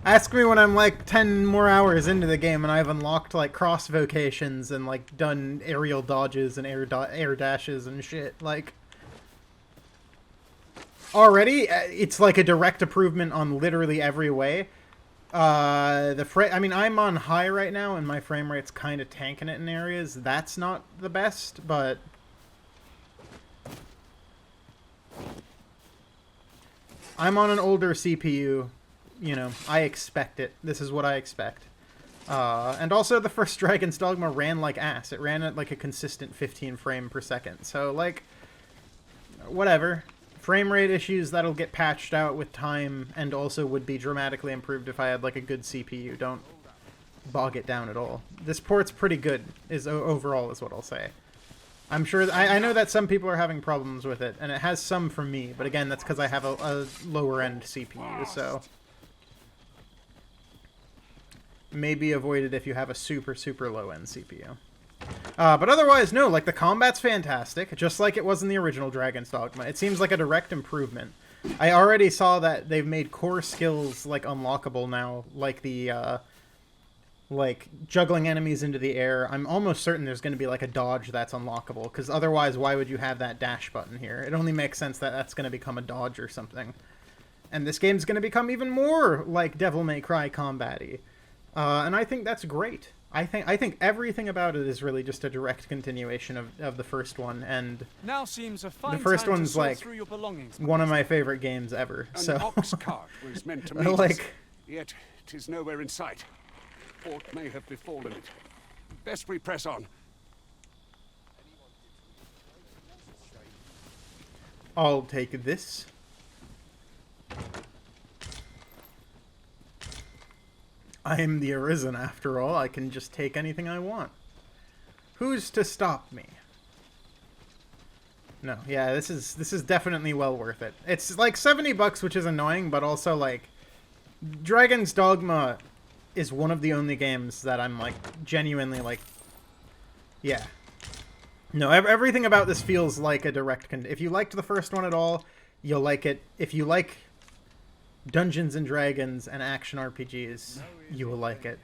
Ask me when I'm like 10 more hours into the game and I've unlocked like cross vocations and like done aerial dodges and air dashes and shit. Like, already it's like a direct improvement on literally every way. I mean, I'm on high right now, and my frame rate's kind of tanking it in areas. That's not the best, but I'm on an older CPU. You know, I expect it. This is what I expect. And also, the first Dragon's Dogma ran like ass. It ran at like a consistent 15 frame per second. So, like, whatever. Frame rate issues, that'll get patched out with time, and also would be dramatically improved if I had like a good CPU. Don't bog it down at all. This port's pretty good, overall is what I'll say. I'm sure, I know that some people are having problems with it, and it has some from me, but again, that's because I have a lower end CPU, so maybe avoided if you have a super, super low end CPU. But otherwise, no, like, the combat's fantastic, just like it was in the original Dragon's Dogma. It seems like a direct improvement. I already saw that they've made core skills, like, unlockable now, like the, like, juggling enemies into the air. I'm almost certain there's going to be, like, a dodge that's unlockable, because otherwise, why would you have that dash button here? It only makes sense that that's going to become a dodge or something. And this game's going to become even more, like, Devil May Cry combat-y. And I think that's great. I think everything about it is really just a direct continuation of the first one, and now seems a fine the first time to one's sort like through your belongings, one of my favorite games ever. An So ox cart was meant to meet like, us, yet 'tis nowhere in sight. Aught may have befallen it. Best we press on. I'll take this. I am the Arisen, after all. I can just take anything I want. Who's to stop me? No, yeah, this is definitely well worth it. It's like $70, which is annoying, but also, like, Dragon's Dogma is one of the only games that I'm, like, genuinely, like, yeah. No, everything about this feels like a direct if you liked the first one at all, you'll like it. If you like Dungeons and Dragons and action RPGs, you will like it.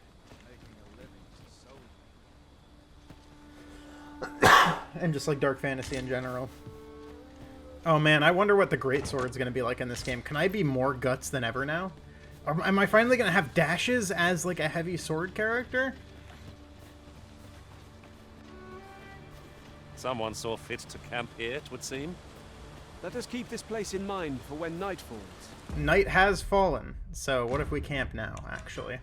And just like dark fantasy in general. Oh man, I wonder what the greatsword's gonna be like in this game. Can I be more guts than ever now? Or am I finally gonna have dashes as like a heavy sword character? Someone saw fit to camp here, it would seem. Let us keep this place in mind for when night falls. Night has fallen, so what if we camp now, actually?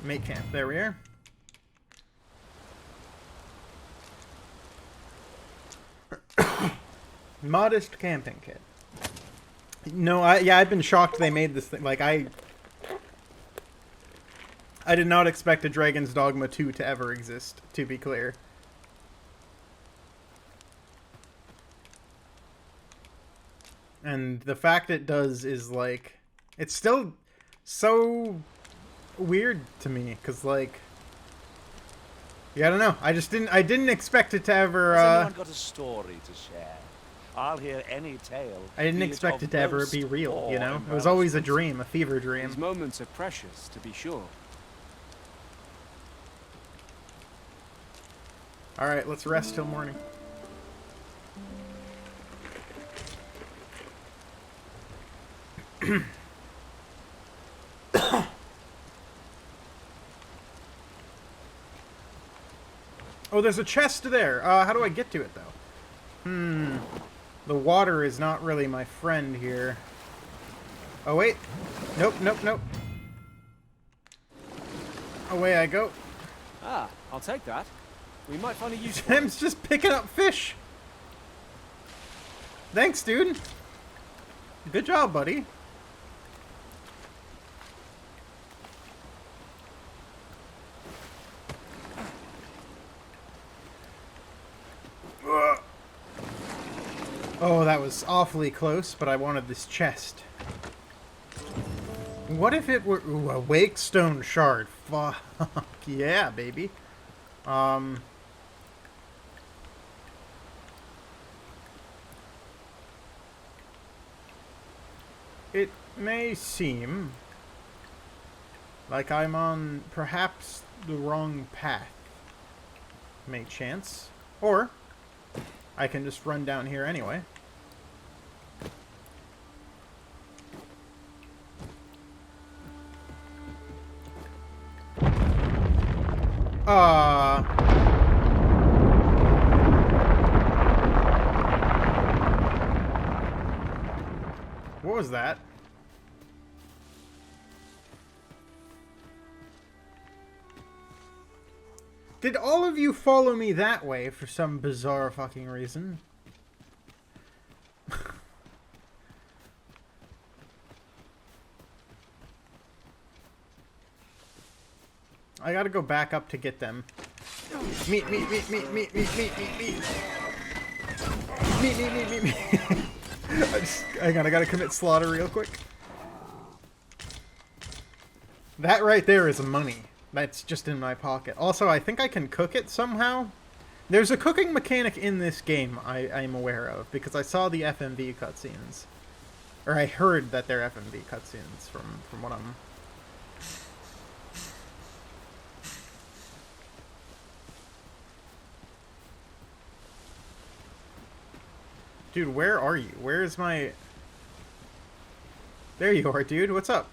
Make camp, there we are. Modest camping kit. No, I've been shocked they made this thing. Like, I did not expect a Dragon's Dogma 2 to ever exist, to be clear. And the fact it does is, like, it's still so weird to me, because, like, yeah, I don't know. I didn't expect it to ever, Has anyone got a story to share? I'll hear any tale. I didn't expect it to ever be real, you know? It was always a dream, a fever dream. These moments are precious, to be sure. Alright, let's rest till morning. Oh, there's a chest there. How do I get to it, though? The water is not really my friend here. Oh, wait. Nope, nope, nope. Away I go. Ah, I'll take that. We might find a use for it. Tim's just picking up fish. Thanks, dude. Good job, buddy. Oh, that was awfully close, but I wanted this chest. What if it were... Ooh, a wake stone shard. Fuck yeah, baby. It may seem like I'm on perhaps the wrong path. may chance. Or I can just run down here anyway. What was that? Did all of you follow me that way for some bizarre fucking reason? I gotta go back up to get them. Meat. Hang on, I gotta commit slaughter real quick. That right there is money. That's just in my pocket. Also, I think I can cook it somehow. There's a cooking mechanic in this game I'm aware of, because I saw the FMV cutscenes. Or I heard that they're FMV cutscenes from what I'm... Dude, where are you? Where is my... There you are, dude. What's up?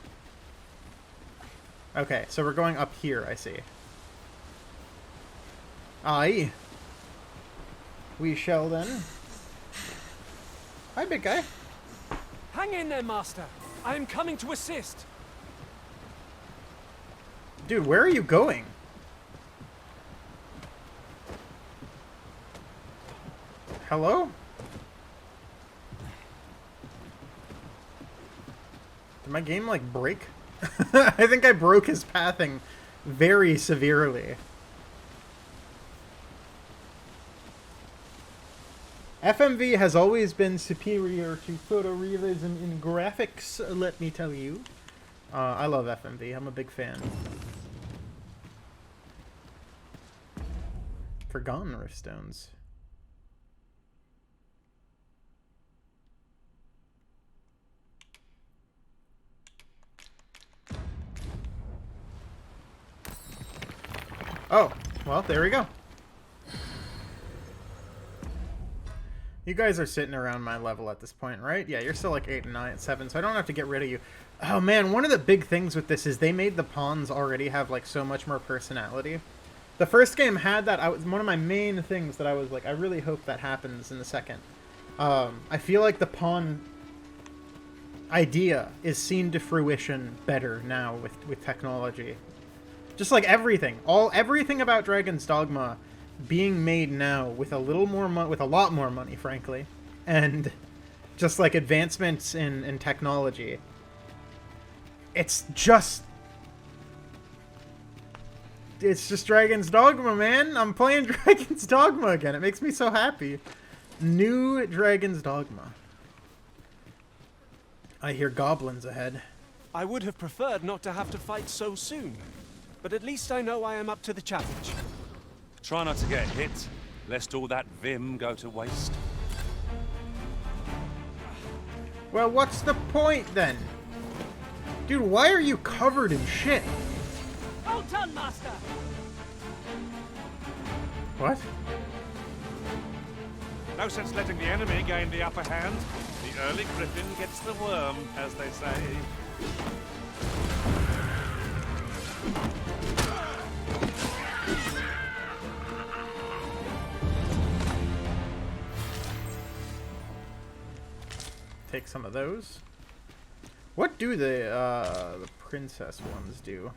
Okay, so we're going up here, I see. Aye. We shall then. Hi, big guy. Hang in there, Master. I am coming to assist. Dude, where are you going? Hello? Did my game, like, break? I think I broke his pathing very severely. FMV has always been superior to photorealism in graphics, let me tell you. I love FMV. I'm a big fan. Forgotten Riftstones. Oh, well, there we go. You guys are sitting around my level at this point, right? Yeah, you're still like 8 and 9, 7, so I don't have to get rid of you. Oh man, one of the big things with this is they made the pawns already have like so much more personality. The first game had that. One of my main things that I was like, I really hope that happens in the second. I feel like the pawn idea is seen to fruition better now with technology. Just like everything, everything about Dragon's Dogma being made now with a little more with a lot more money, frankly, and just like advancements in technology. It's just Dragon's Dogma, man. I'm playing Dragon's Dogma again. It makes me so happy. New Dragon's Dogma. I hear goblins ahead. I would have preferred not to have to fight so soon, but at least I know I am up to the challenge. Try not to get hit, lest all that vim go to waste. Well, what's the point then? Dude, why are you covered in shit? Well done, Master! What? No sense letting the enemy gain the upper hand. The early griffin gets the worm, as they say. Take some of those. What do the princess ones do?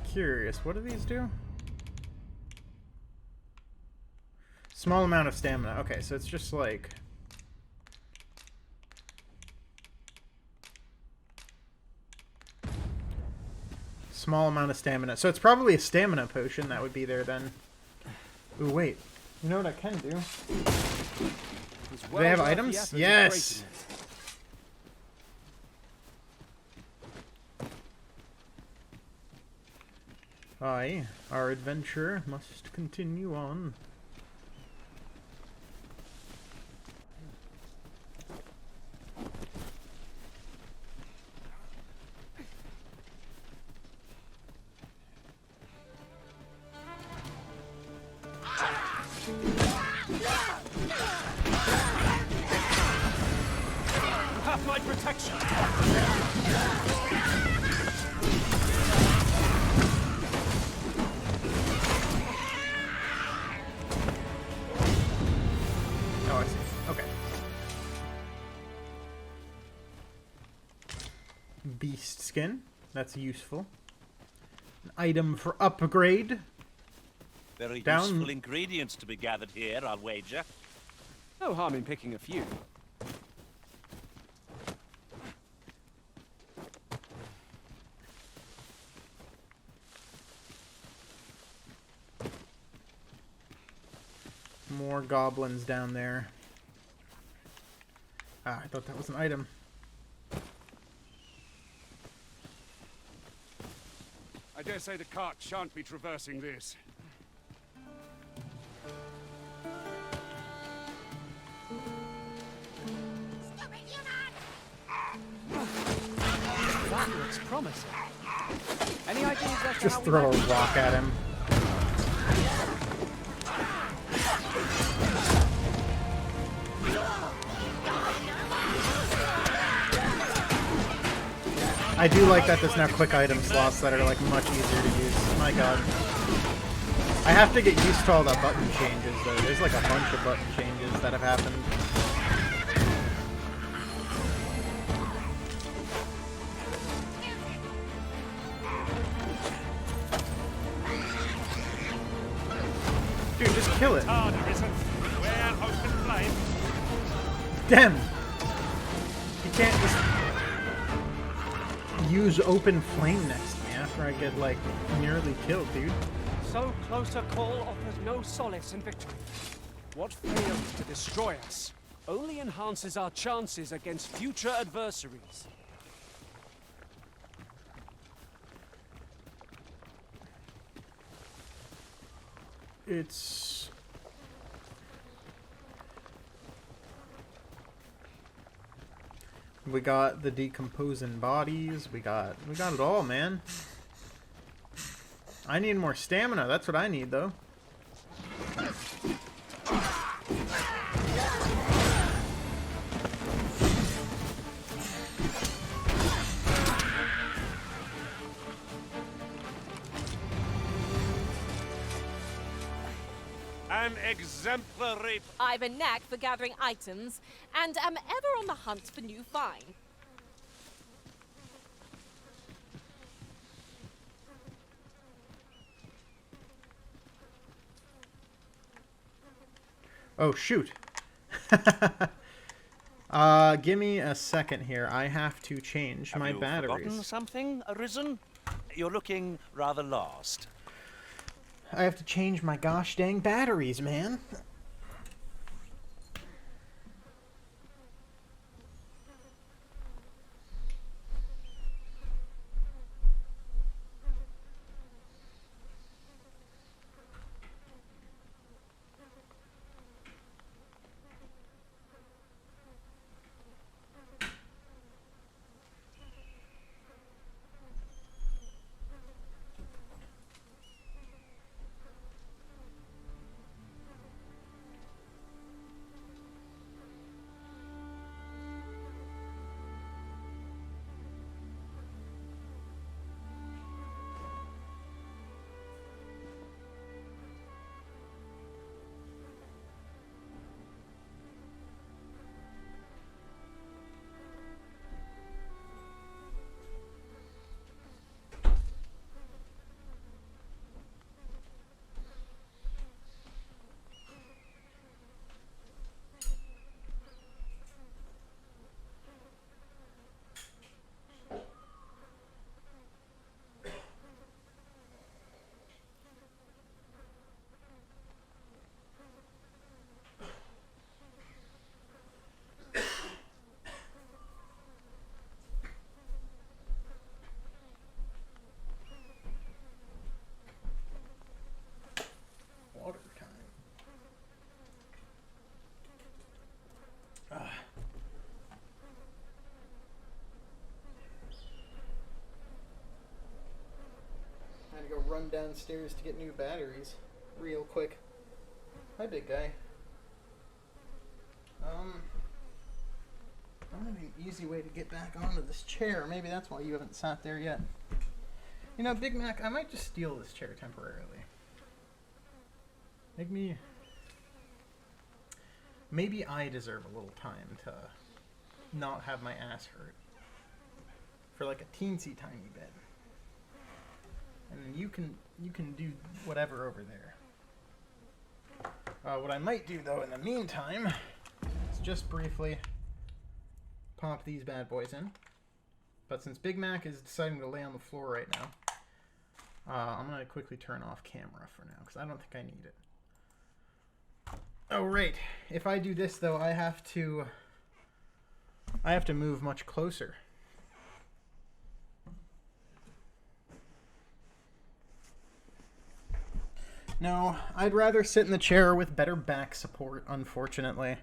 Curious, what do these do? Small amount of stamina. Okay, so it's just like... Small amount of stamina. So it's probably a stamina potion that would be there then. Ooh, wait. You know what I can do? Do they have items? Yes! Aye, our adventure must continue on. beast skin. That's useful. An item for upgrade. Very Down. useful ingredients to be gathered here, I'll wager. No harm in picking a few. More goblins down there. Ah, I thought that was an item. I dare say the cart shan't be traversing this. That looks promising. Any ideas as to Just how we throw a might- rock at him. I do like that there's now quick item slots that are like much easier to use. My god. I have to get used to all the button changes though. There's like a bunch of button changes that have happened. Dude, just kill it. Damn! You can't just use open flame next to me after I get, like, nearly killed, dude. So close a call offers no solace in victory. What fails to destroy us only enhances our chances against future adversaries. It's... We got the decomposing bodies. We got it all, man. I need more stamina. That's what I need, though. An exemplary... I've a knack for gathering items, and am ever on the hunt for new find. Oh, shoot. Give me a second here. I have to change my batteries. Have you forgotten something, Arisen? You're looking rather lost. I have to change my gosh dang batteries, man. Water time. I had to go run downstairs to get new batteries real quick. Hi, big guy. I don't have an easy way to get back onto this chair. Maybe that's why you haven't sat there yet. You know, Big Mac, I might just steal this chair temporarily. Maybe I deserve a little time to not have my ass hurt for like like a teensy tiny bit. And then you can do whatever over there. What I might do though in the meantime is just briefly pop these bad boys in. But since Big Mac is deciding to lay on the floor right now, I'm going to quickly turn off camera for now because I don't think I need it. Oh right, if I do this though, I have to move much closer. No, I'd rather sit in the chair with better back support, unfortunately.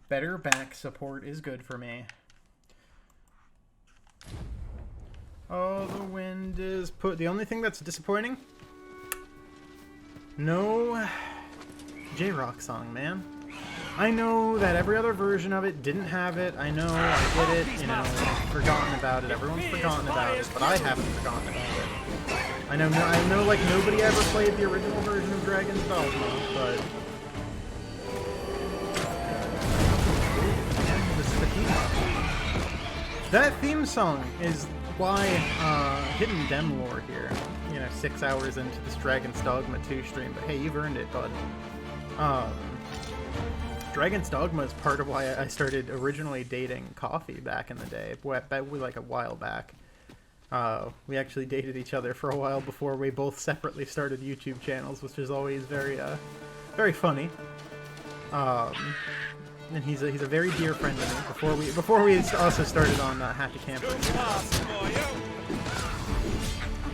Better back support is good for me. Oh, the wind is the only thing that's disappointing? No J-Rock song, man. I know that every other version of it didn't have it. I know, I did it, you know, I've forgotten about it. Everyone's forgotten about it, but I haven't forgotten about it. I know like nobody ever played the original version of Dragon's Dogma, but this is the theme song. That theme song is why hidden dem lore here. You know, 6 hours into this Dragon's Dogma 2 stream, but hey, you've earned it, bud. Dragon's Dogma is part of why I started originally dating Coffee back in the day, like a while back. We actually dated each other for a while before we both separately started YouTube channels, which is always very, very funny. And he's a very dear friend to me. Before we also started on Happy Camper,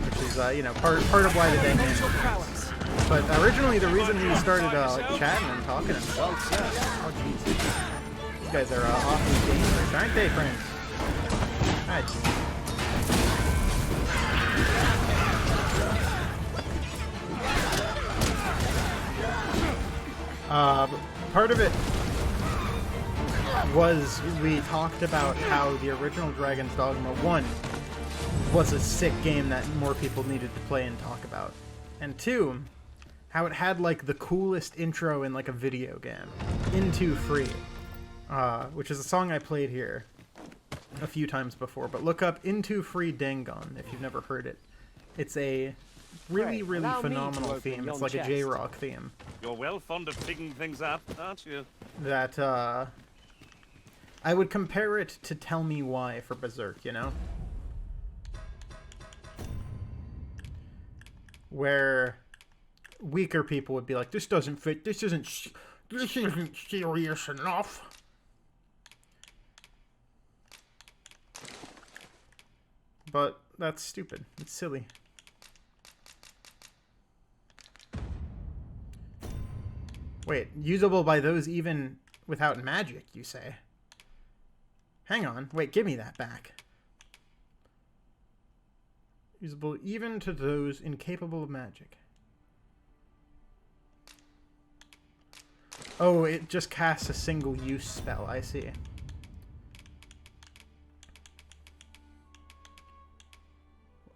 which is you know part of why the day ended. But originally, the reason we started like chatting and talking and stuff. Oh jeez, these guys are awfully dangerous, aren't they, friends? Part of it was we talked about how the original Dragon's Dogma 1 was a sick game that more people needed to play and talk about. And 2, how it had like the coolest intro in like a video game, Into Free, which is a song I played here a few times before, but look up Into Free Dangon if you've never heard it. It's a really phenomenal theme. It's like a J-Rock theme. You're well fond of picking things up, aren't you? That I would compare it to Tell Me Why for Berserk, you know? Where weaker people would be like, this doesn't fit, this isn't serious enough. But that's stupid. It's silly. Wait, usable by those even without magic, you say? Hang on. Wait, give me that back. Usable even to those incapable of magic. Oh, it just casts a single use spell. I see.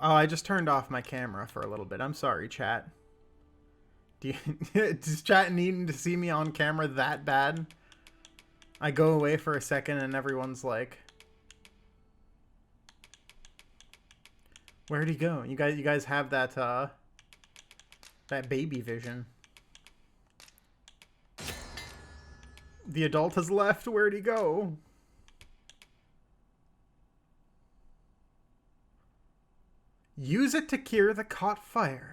Oh, I just turned off my camera for a little bit. I'm sorry, chat. Does chat needing to see me on camera that bad? I go away for a second and everyone's like, where'd he go? You guys have that that baby vision. The adult has left. Where'd he go? Use it to cure the caught fire.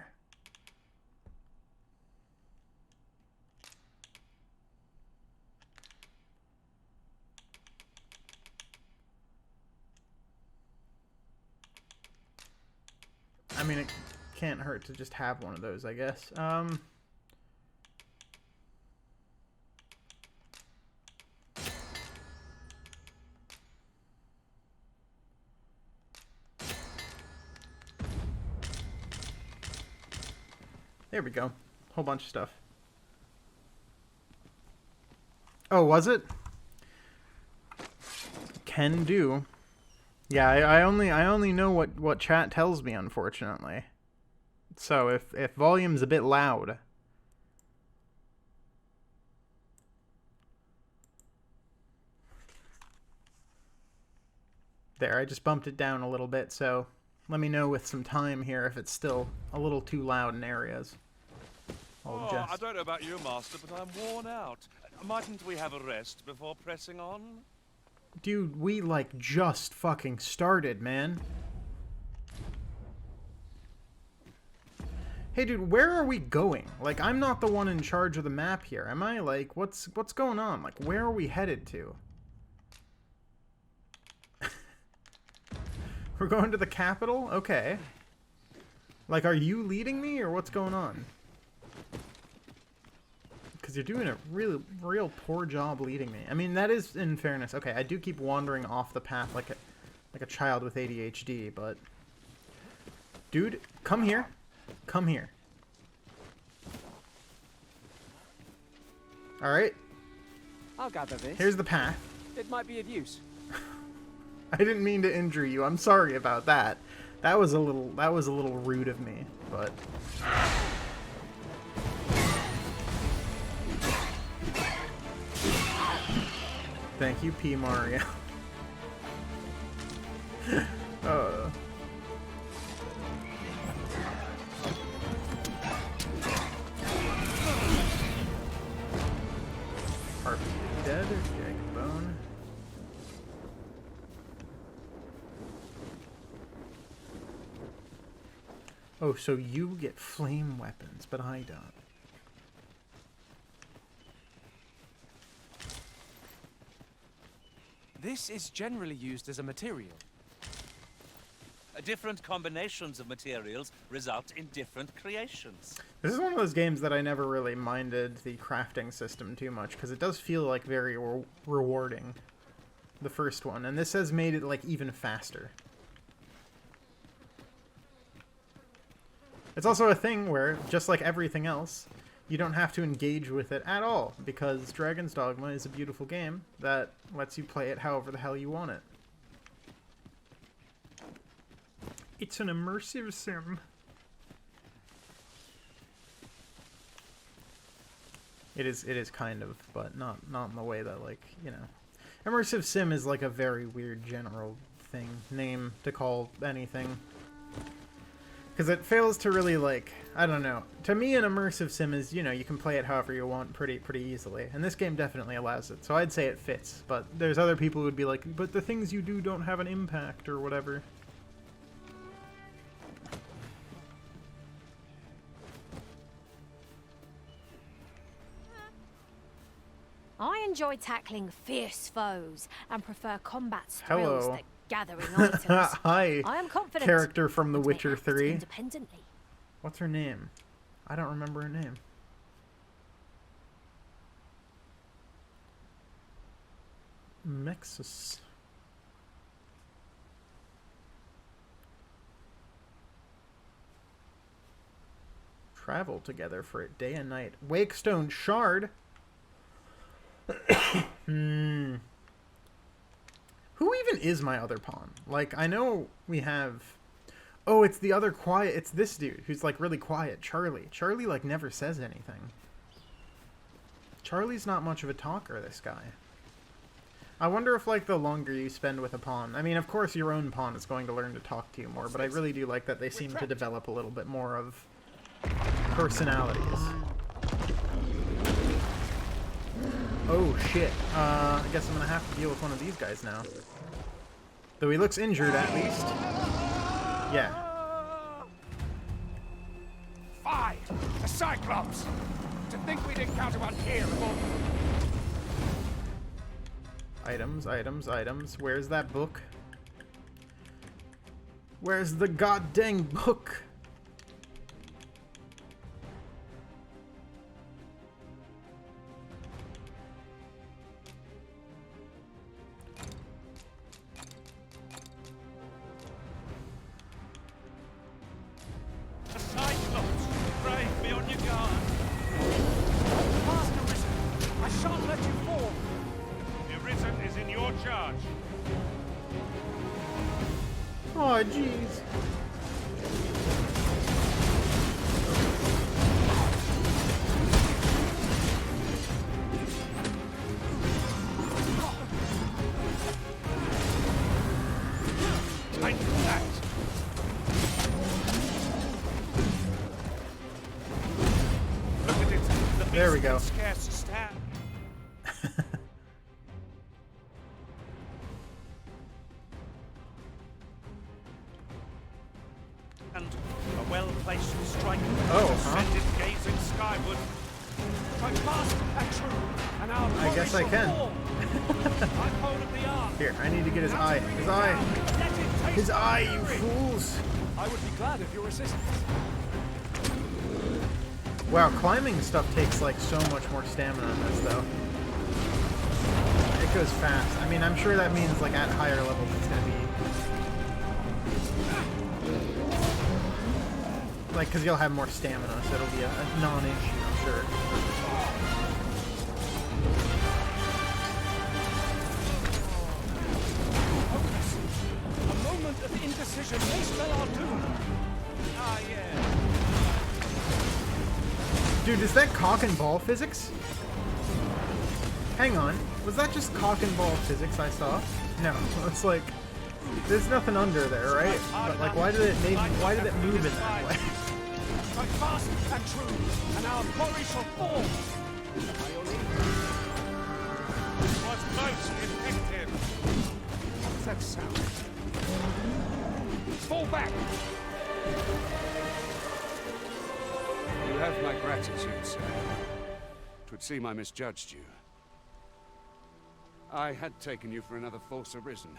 I mean, it can't hurt to just have one of those, I guess. There we go. Whole bunch of stuff. Oh, was it? Can do. Yeah, I only know what chat tells me, unfortunately. So if volume's a bit loud, There, I just bumped it down a little bit, so let me know with some time here if it's still a little too loud in areas. I don't know about you, Master, but I'm worn out. Mightn't we have a rest before pressing on? Dude, we, like, just fucking started, man. Hey, dude, where are we going? Like, I'm not the one in charge of the map here, am I? Like, what's going on? Like, where are we headed to? We're going to the capital? Okay. Like, are you leading me, or what's going on? Because you're doing a real poor job leading me. I mean, that is in fairness. Okay, I do keep wandering off the path like a child with ADHD, but... Dude, come here. Come here. Alright. I'll gather this. Here's the path. It might be of use. I didn't mean to injure you. I'm sorry about that. That was a little rude of me, but... Thank you, P. Mario. Harpy is dead. Jagged bone. Oh, so you get flame weapons, but I don't. This is generally used as a material. Different combinations of materials result in different creations. This is one of those games that I never really minded the crafting system too much, because it does feel like very rewarding, the first one, and this has made it like even faster. It's also a thing where, just like everything else, you don't have to engage with it at all, because Dragon's Dogma is a beautiful game that lets you play it however the hell you want it. It's an immersive sim. It is kind of, but not in the way that, like, you know. Immersive sim is like a very weird general name to call anything. Because it fails to really, like, I don't know. To me, an immersive sim is, you know, you can play it however you want pretty easily. And this game definitely allows it. So I'd say it fits. But there's other people who would be like, but the things you do don't have an impact or whatever. I enjoy tackling fierce foes and prefer combat's Hello. thrills that gathering items. Hi, I am confident. character from The and may Witcher act 3. Independently. What's her name? I don't remember her name. Mexus. Travel together for a day and night. Wakestone Shard. Who even is my other pawn? Like, I know we have... Oh, it's the other quiet... It's this dude who's, like, really quiet. Charlie. Charlie, like, never says anything. Charlie's not much of a talker, this guy. I wonder if, like, the longer you spend with a pawn... I mean, of course, your own pawn is going to learn to talk to you more, but I really do like that they seem to develop a little bit more of personalities. Oh, shit. I guess I'm gonna have to deal with one of these guys now. Though he looks injured, at least. Yeah. Fie! The Cyclops! To think we'd encounter one here of all... Items, items, items. Where's that book? Where's the goddamn book? The Cyclops! Brave, be on your guard! Master Risen! I shan't let you fall! The Risen is in your charge. Oh, jeez. go. And a well-placed strike. Oh, Gazing skyward. Try fast and true, and our I guess I can. the Here, I need to get his eye. His eye. His eye, you fools. I would be glad of your assistance. Wow, climbing stuff takes like so much more stamina on this though. It goes fast. I mean, I'm sure that means like at higher levels it's gonna be like, because you'll have more stamina, so it'll be a non-issue, I'm sure. A moment of indecision may spell our doom. Ah, yeah. Dude, is that cock and ball physics? Hang on, was that just cock and ball physics I saw? No, it's like, there's nothing under there, right? But like, why did it move in that way? Strike fast and true, and our glory shall fall. Was most effective. What's that sound? Fall back. You have my gratitude, sir. 'Twould seem I misjudged you. I had taken you for another false arisen.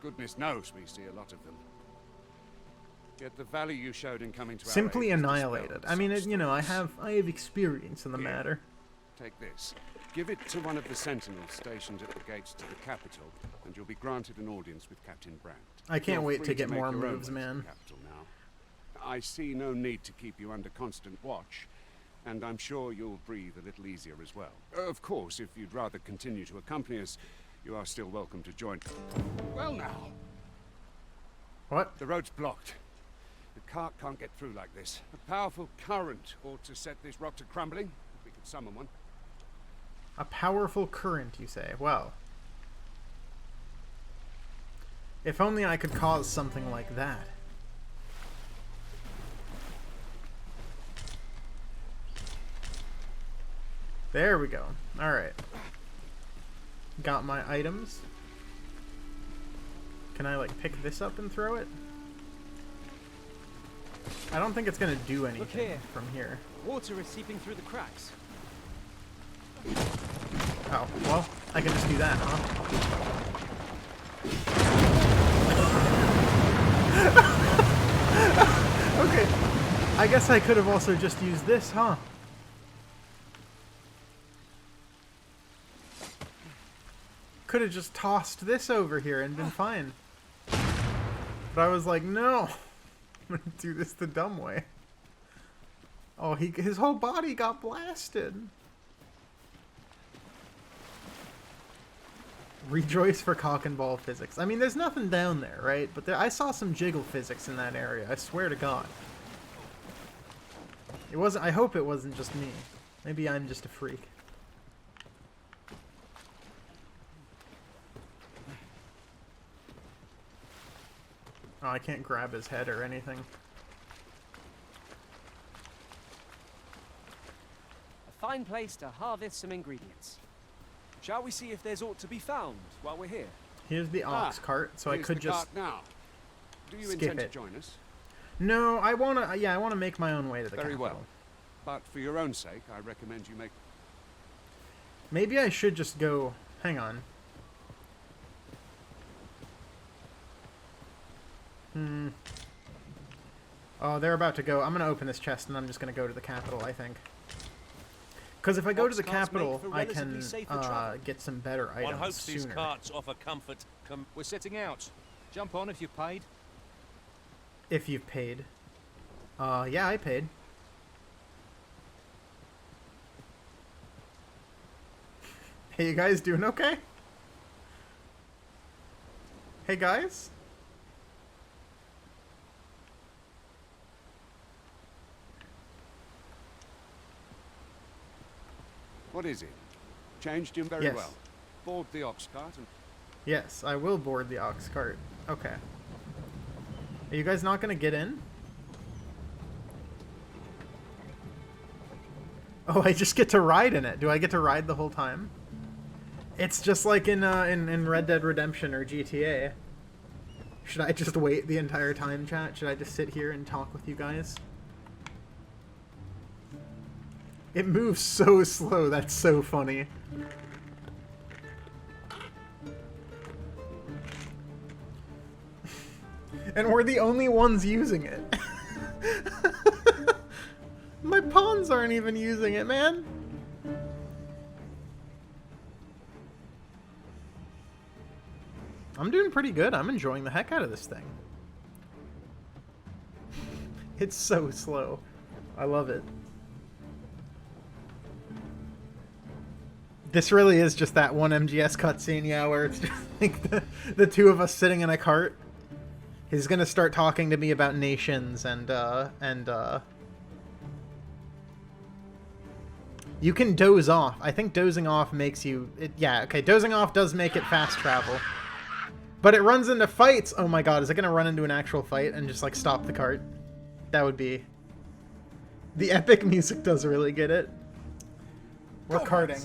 Goodness knows we see a lot of them. Yet the value you showed in coming to Simply our aid annihilated. I mean, you know, I have experience in the matter. Take this. Give it to one of the sentinels stationed at the gates to the capital, and you'll be granted an audience with Captain Brandt. I can't You're wait free to get make more your own moves, way to the man. capital now. I see no need to keep you under constant watch, and I'm sure you'll breathe a little easier as well. Of course, if you'd rather continue to accompany us, you are still welcome to join. Well now. What? The road's blocked. The cart can't get through like this. A powerful current ought to set this rock to crumbling, if we could summon one. A powerful current, you say? Well. If only I could cause something like that. There we go. Alright. Got my items. Can I, like, pick this up and throw it? I don't think it's gonna do anything from here. Water is seeping through the cracks. Oh, well, I can just do that, huh? Okay. I guess I could have also just used this, huh? Could have just tossed this over here and been fine. But I was like, no. I'm gonna do this the dumb way. Oh, his whole body got blasted. Rejoice for cock and ball physics. I mean, there's nothing down there, right? But I saw some jiggle physics in that area. I swear to God. It wasn't. I hope it wasn't just me. Maybe I'm just a freak. Oh, I can't grab his head or anything. A fine place to harvest some ingredients. Shall we see if there's aught to be found while we're here? Here's the ox cart, so I could just now. Do you skip intend it. to join us? No, I wanna. Yeah, I wanna make my own way to the Very capital. well. But for your own sake, I recommend you make. Maybe I should just go. Hang on. Oh, they're about to go. I'm gonna open this chest and I'm just gonna go to the capital, I think. Because if I go to the capital, I can get some better items One hopes sooner. these carts offer comfort. We're setting out. Jump on if you've paid. If you've paid. Yeah, I paid. Hey, you guys doing okay? Hey, guys? What is it? Changed him very Yes. well. Board the ox cart and. Yes, I will board the ox cart. Okay. Are you guys not gonna get in? Oh, I just get to ride in it. Do I get to ride the whole time? It's just like in Red Dead Redemption or GTA. Should I just wait the entire time, chat? Should I just sit here and talk with you guys? It moves so slow. That's so funny. And we're the only ones using it. My pawns aren't even using it, man. I'm doing pretty good. I'm enjoying the heck out of this thing. It's so slow. I love it. This really is just that one MGS cutscene, yeah, where it's just like the two of us sitting in a cart. He's gonna start talking to me about nations and you can doze off. I think dozing off makes you... yeah, okay, dozing off does make it fast travel. But it runs into fights! Oh my god, is it gonna run into an actual fight and just, like, stop the cart? That would be... The epic music does really get it. We're carting.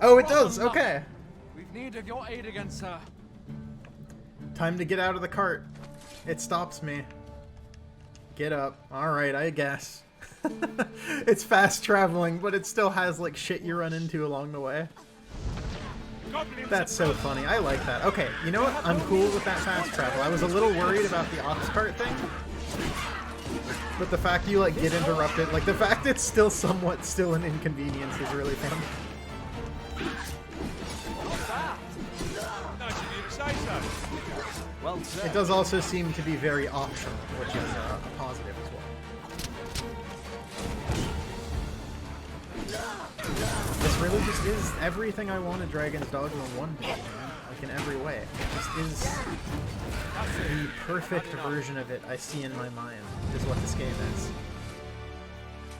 Oh, it does! Okay. We've needed your aid again, sir. Time to get out of the cart. It stops me. Get up. Alright, I guess. It's fast traveling, but it still has, like, shit you run into along the way. That's so funny. I like that. Okay, you know what? I'm cool with that fast travel. I was a little worried about the ox cart thing. But the fact you, like, get interrupted, like, the fact it's still somewhat still an inconvenience is really fun. Well, it does also seem to be very optional, which is a positive as well. This really just is everything I wanted Dragon's Dogma 1 to be, man. Like in every way. It just is the perfect version of it I see in my mind, is what this game is.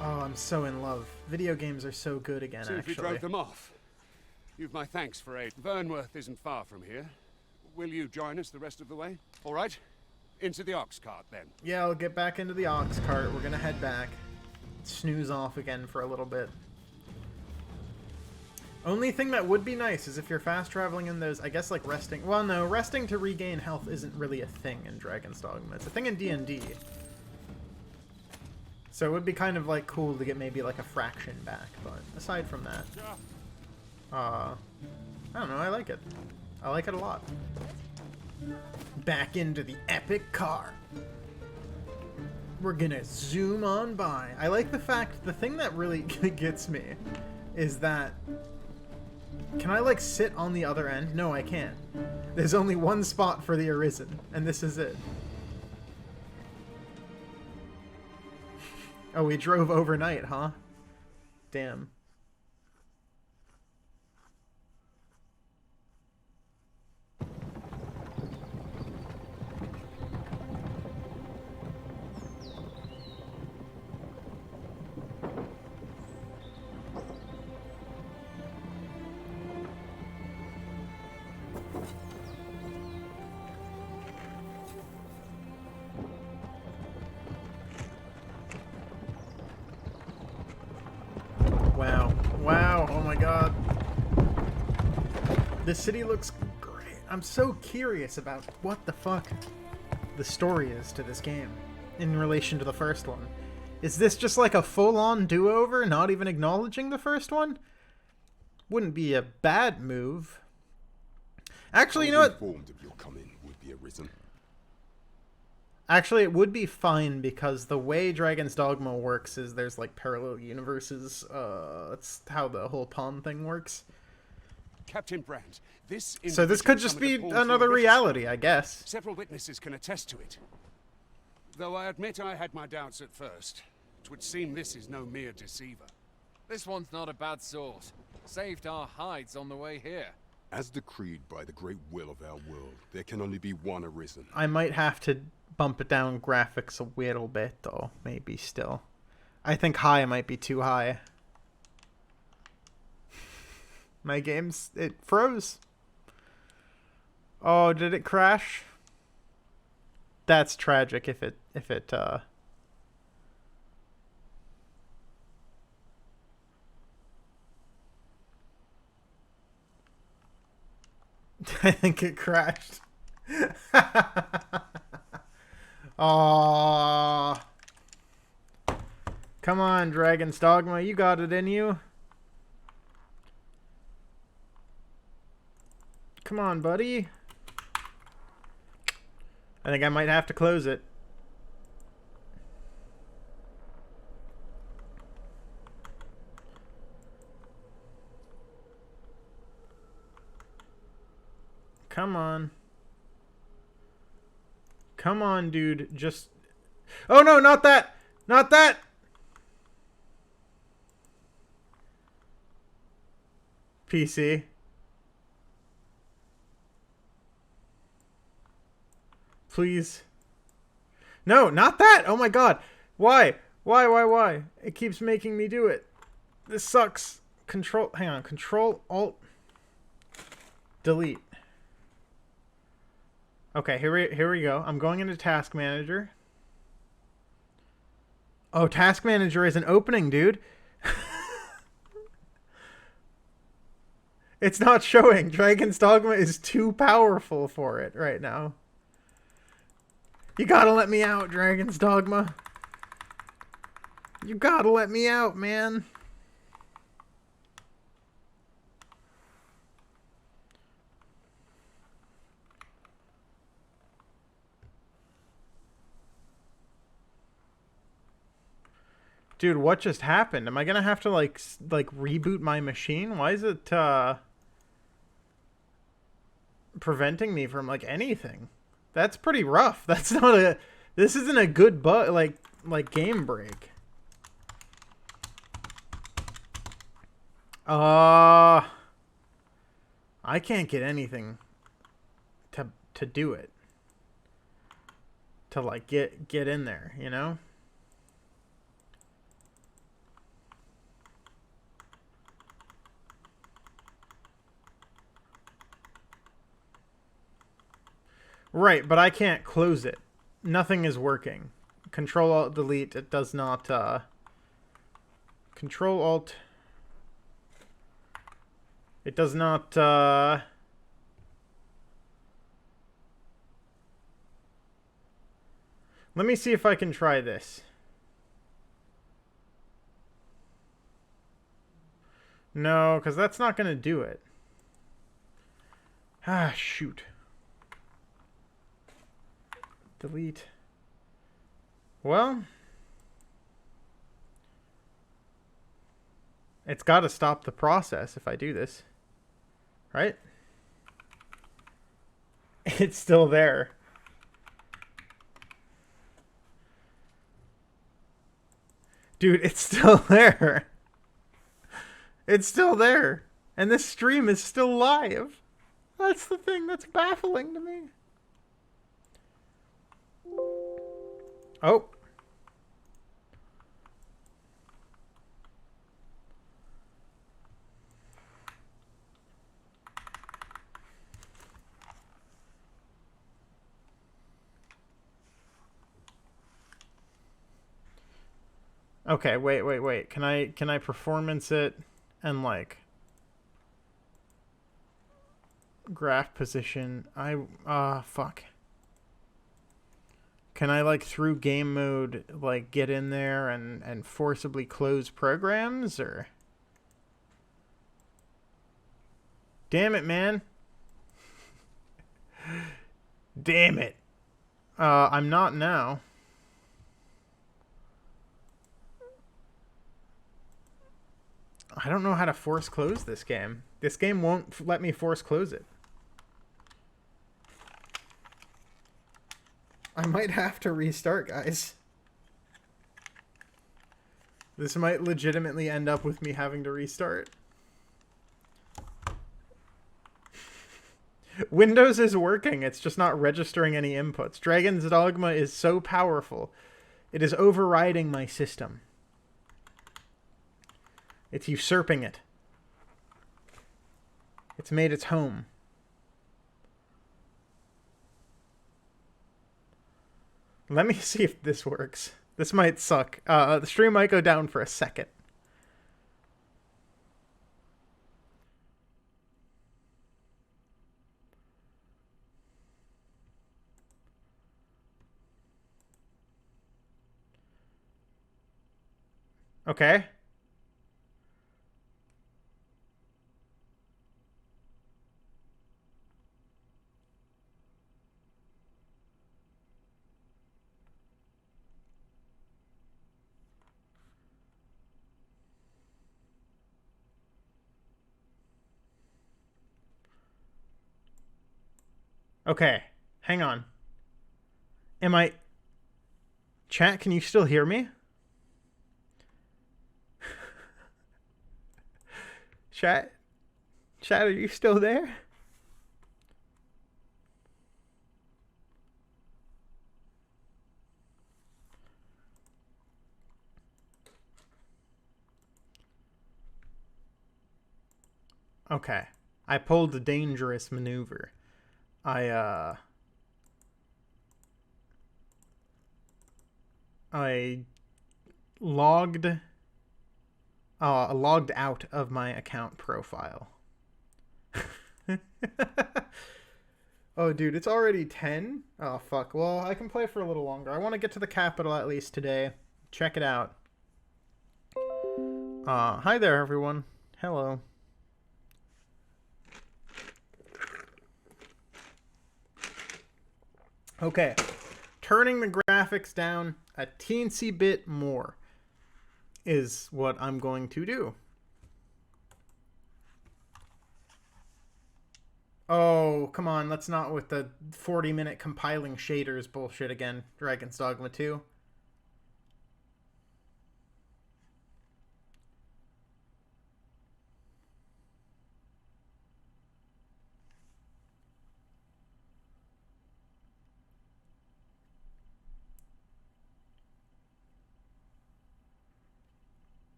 Oh, I'm so in love. Video games are so good again, So if actually. we drove them off. You've my thanks for aid. Vernworth isn't far from here. Will you join us the rest of the way? All right. Into the ox cart, then. Yeah, I'll get back into the ox cart. We're gonna head back. Snooze off again for a little bit. Only thing that would be nice is if you're fast traveling in those, I guess, like resting. Well, no, resting to regain health isn't really a thing in Dragon's Dogma. It's a thing in D&D. So it would be kind of like cool to get maybe like a fraction back, but aside from that, I don't know, I like it. I like it a lot. Back into the epic car. We're gonna zoom on by. I like the fact, the thing that really gets me is that, can I like sit on the other end? No, I can't. There's only one spot for the Arisen, and this is it. Oh, we drove overnight, huh? Damn. Wow. Wow. Oh my god. This city looks great. I'm so curious about what the fuck the story is to this game in relation to the first one. Is this just like a full-on do-over, not even acknowledging the first one? Wouldn't be a bad move. Actually, you know what? Informed of your coming would be Arisen. Actually, it would be fine because the way Dragon's Dogma works is there's like parallel universes. That's how the whole pawn thing works. Captain Brandt, this So this could just be another reality, I guess. Several witnesses can attest to it. Though I admit I had my doubts at first. It would seem this is no mere deceiver. This one's not a bad sort. Saved our hides on the way here. As decreed by the great will of our world, there can only be one Arisen. I might have to bump it down graphics a little bit, though. Maybe still. I think high might be too high. My game's... it froze. Oh, did it crash? That's tragic if it I think it crashed. Aww. Come on, Dragon's Dogma. You got it in you. Come on, buddy. I think I might have to close it. Come on. Come on, dude. Just... Oh, no, not that! Not that! PC. Please. No, not that! Oh my god. Why? Why? It keeps making me do it. This sucks. Control... Hang on. Control, Alt... Delete. Okay, here we go. I'm going into Task Manager. Oh, Task Manager isn't opening, dude. It's not showing. Dragon's Dogma is too powerful for it right now. You gotta let me out, Dragon's Dogma. You gotta let me out, man. Dude, what just happened? Am I gonna have to like reboot my machine? Why is it preventing me from like anything? That's pretty rough. That's not a... This isn't a good like game break. I can't get anything to do it. To like get in there, you know? Right, but I can't close it. Nothing is working. Control Alt Delete. It does not. Control Alt. It does not. Let me see if I can try this. No, because that's not going to do it. Ah, shoot. Delete. Well, it's got to stop the process if I do this, right? It's still there. Dude, it's still there. It's still there. And this stream is still live. That's the thing that's baffling to me. Oh. Okay, wait. Can I performance it and like graph position? Fuck. Can I, like, through game mode, like, get in there and forcibly close programs, or? Damn it, man. Damn it. I'm not now. I don't know how to force close this game. This game won't let me force close it. I might have to restart, guys. This might legitimately end up with me having to restart. Windows is working, it's just not registering any inputs. Dragon's Dogma is so powerful. It is overriding my system. It's usurping it. It's made its home. Let me see if this works. This might suck. The stream might go down for a second. Okay. Okay, hang on. Am I... Chat, can you still hear me? Chat? Chat, are you still there? Okay. I pulled a dangerous maneuver. I logged out of my account profile. Oh, dude, it's already 10? Oh, fuck. Well, I can play for a little longer. I want to get to the capital at least today. Check it out. Hi there, everyone. Hello. Okay. Turning the graphics down a teensy bit more is what I'm going to do. Oh, come on. Let's not with the 40-minute compiling shaders bullshit again. Dragon's Dogma 2.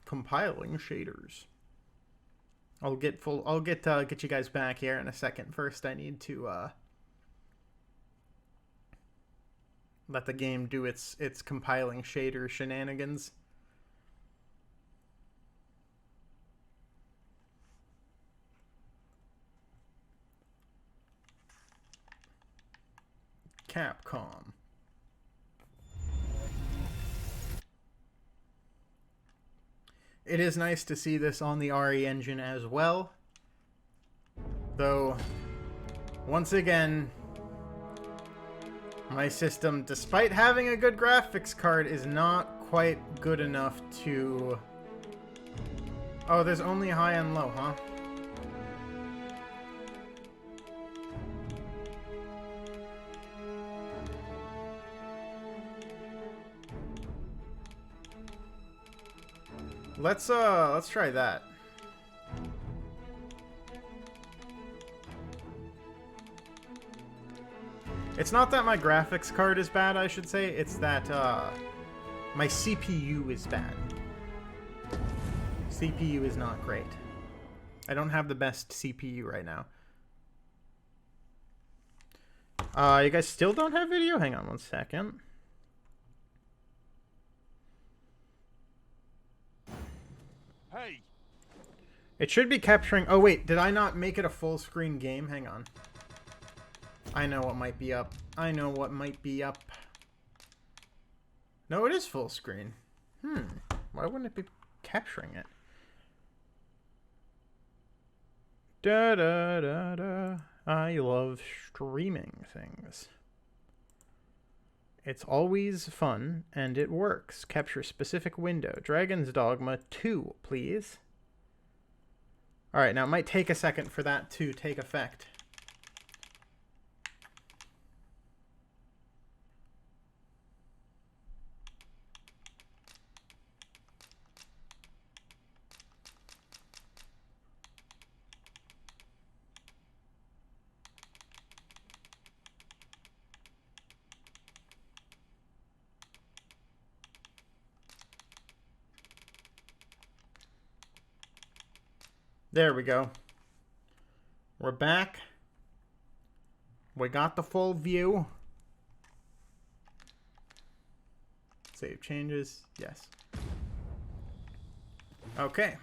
Compiling shaders. I'll get you guys back here in a second. First, I need to let the game do its compiling shader shenanigans. Capcom. It is nice to see this on the RE engine as well. Though, once again, my system, despite having a good graphics card, is not quite good enough to... Oh, there's only high and low, huh? Let's try that. It's not that my graphics card is bad, I should say. It's that my CPU is bad. CPU is not great. I don't have the best CPU right now. You guys still don't have video? Hang on one second. Hey. It should be capturing... Oh, wait. Did I not make it a full screen game? Hang on. I know what might be up. I know what might be up. No, it is full screen. Why wouldn't it be capturing it? Da da da da. I love streaming things. It's always fun, and it works. Capture specific window. Dragon's Dogma 2, please. Alright, now it might take a second for that to take effect. There we go. We're back. We got the full view. Save changes. Yes. Okay.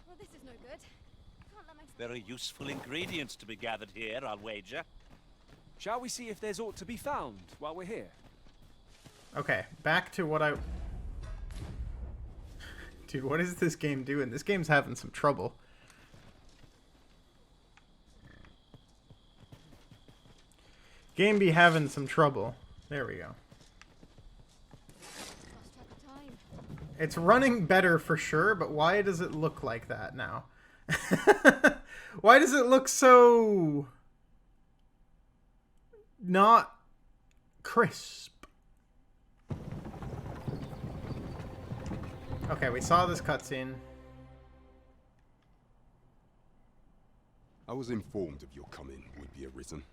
Well, this is no good. Can't let myself... Very useful ingredients to be gathered here, I'll wager. Shall we see if there's aught to be found while we're here? Okay, back to what I... Dude, what is this game doing? This game's having some trouble. Game be having some trouble. There we go. It's running better for sure, but why does it look like that now? Why does it look so not crisp? Okay, we saw this cutscene. I was informed of your coming would be arisen.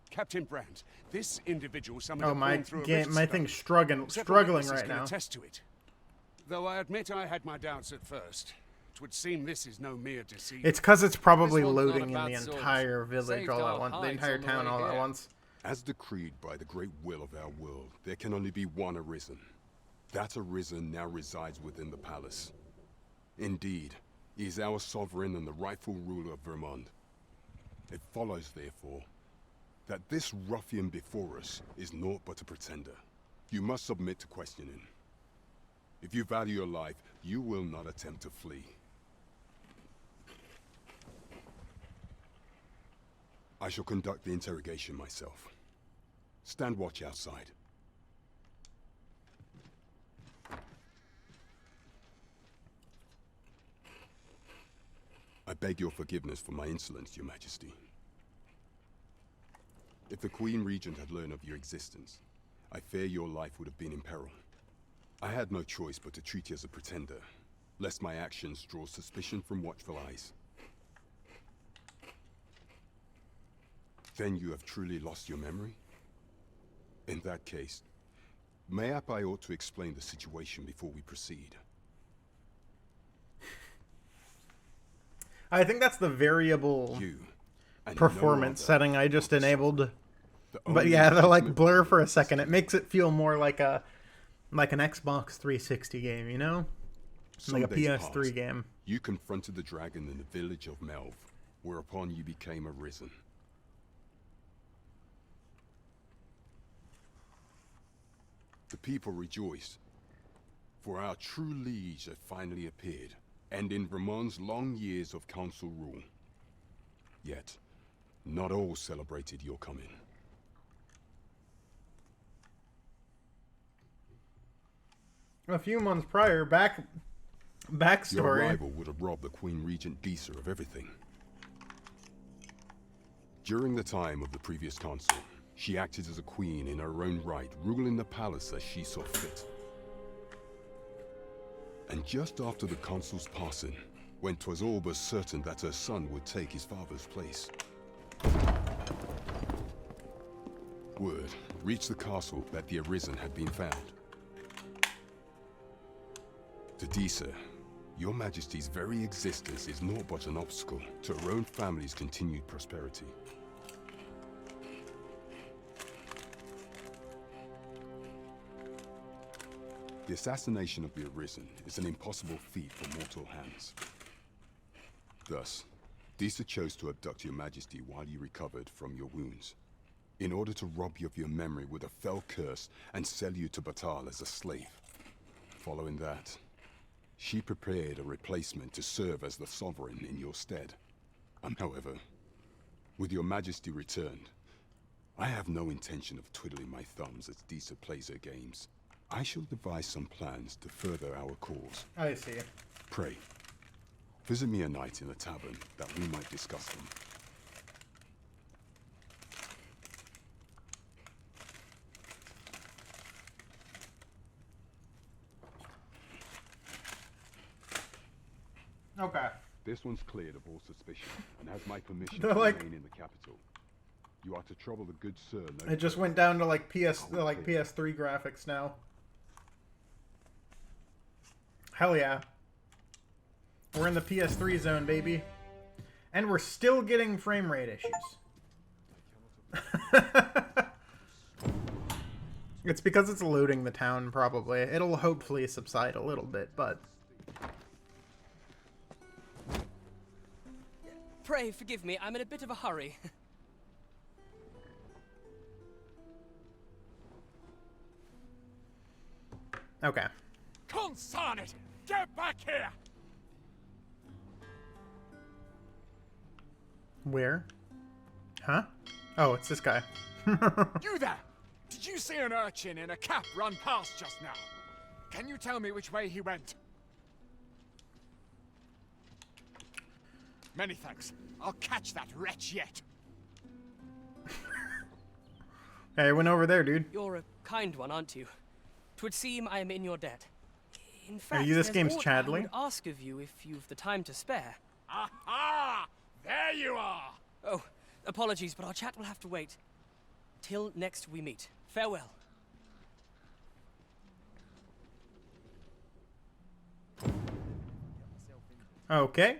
Captain Brandt, this individual summoned Oh, my game, my thing's struggling right now. Attest to it. Though I admit I had my doubts at first. It would seem this is no mere deceit. It's because it's probably loading in the entire village all at once, the entire town all at once. As decreed by the great will of our world, there can only be one arisen. That arisen now resides within the palace. Indeed, he is our sovereign and the rightful ruler of Vermont. It follows, therefore, that this ruffian before us is naught but a pretender. You must submit to questioning. If you value your life, you will not attempt to flee. I shall conduct the interrogation myself. Stand watch outside. I beg your forgiveness for my insolence, Your Majesty. If the Queen Regent had learned of your existence, I fear your life would have been in peril. I had no choice but to treat you as a pretender, lest my actions draw suspicion from watchful eyes. Then you have truly lost your memory? In that case, mayhap I ought to explain the situation before we proceed. I think that's the variable performance setting I just enabled. But yeah, the like blur for a second. It makes it feel more like an Xbox 360 game, you know? Like a PS3 game. You confronted the dragon in the village of Melv, whereupon you became arisen. The people rejoiced, for our true liege had finally appeared, ending Vermont's long years of council rule. Yet, not all celebrated your coming. A few months prior, backstory. Your arrival would have robbed the Queen Regent Disa of everything. During the time of the previous council, she acted as a queen in her own right, ruling the palace as she saw fit. And just after the consul's passing, when 'twas all but certain that her son would take his father's place, word reached the castle that the arisen had been found. To Disa, your Majesty's very existence is naught but an obstacle to her own family's continued prosperity. The assassination of the arisen is an impossible feat for mortal hands. Thus, Disa chose to abduct your Majesty while you recovered from your wounds, in order to rob you of your memory with a fell curse and sell you to Batal as a slave. Following that, she prepared a replacement to serve as the sovereign in your stead. However, with your Majesty returned, I have no intention of twiddling my thumbs as Disa plays her games. I shall devise some plans to further our cause. I see. Pray, visit me a night in the tavern that we might discuss them. Okay. This one's cleared of all suspicion and has my permission They're to like- remain in the capital. You are to trouble the good sir. It just went down to like PS3 graphics now. Hell yeah. We're in the PS3 zone, baby. And we're still getting frame rate issues. It's because it's loading the town, probably. It'll hopefully subside a little bit, but... Pray forgive me, I'm in a bit of a hurry. Okay. Consane! back here! Where? Huh? Oh, it's this guy. You there! Did you see an urchin in a cap run past just now? Can you tell me which way he went? Many thanks. I'll catch that wretch yet. Hey, I went over there, dude. You're a kind one, aren't you? 'Twould seem I am in your debt. In fact, Are you this there's game's aught Chadley? I would ask of you if you've the time to spare. Aha! There you are! Oh, apologies, but our chat will have to wait. Till next we meet. Farewell. Okay.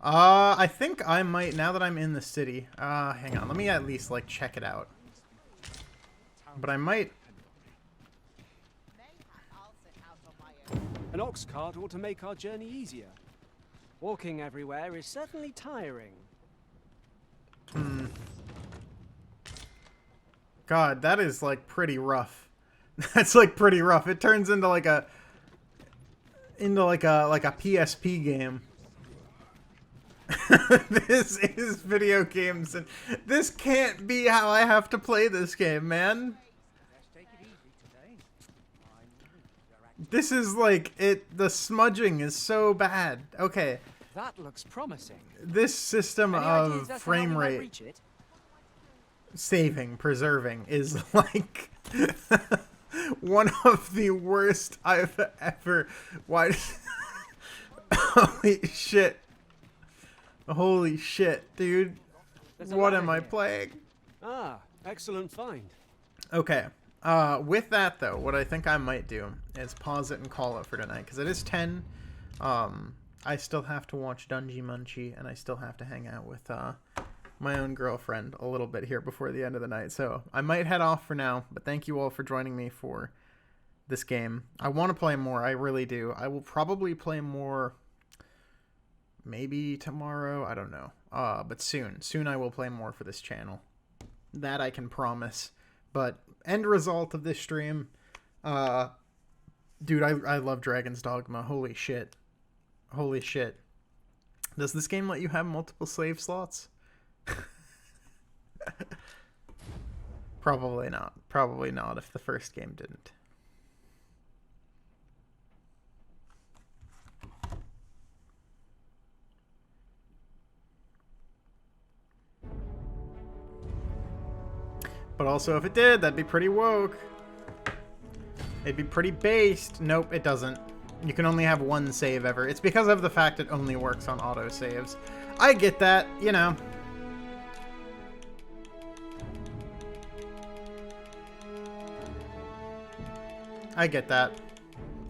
I think I might, now that I'm in the city, hang on, let me at least, like, check it out. But I might... An ox cart ought to make our journey easier. Walking everywhere is certainly tiring. God, that is, like, pretty rough. That's, like, pretty rough. It turns into, like, a PSP game. This is video games, and this can't be how I have to play this game, man. This is like the smudging is so bad. Okay. That looks promising. This system of frame rate saving, preserving is like one of the worst I've ever watched. Holy shit. Holy shit, dude. What am I playing? Ah, excellent find. Okay. With that, though, what I think I might do is pause it and call it for tonight, because it is 10. I still have to watch Dungy Munchie, and I still have to hang out with my own girlfriend a little bit here before the end of the night. So I might head off for now, but thank you all for joining me for this game. I want to play more. I really do. I will probably play more maybe tomorrow. I don't know. But soon. Soon I will play more for this channel. That I can promise. But end result of this stream, dude, I love Dragon's Dogma. Holy shit. Holy shit. Does this game let you have multiple save slots? Probably not. Probably not if the first game didn't. But also, if it did, that'd be pretty woke. It'd be pretty based. Nope, it doesn't. You can only have one save ever. It's because of the fact it only works on autosaves. I get that, you know. I get that.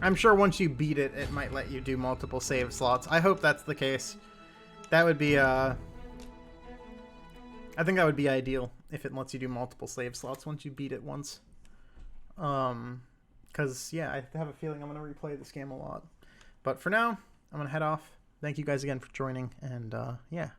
I'm sure once you beat it, it might let you do multiple save slots. I hope that's the case. That would be, I think that would be ideal if it lets you do multiple save slots once you beat it once. Because, yeah, I have a feeling I'm going to replay this game a lot. But for now, I'm going to head off. Thank you guys again for joining, and, yeah.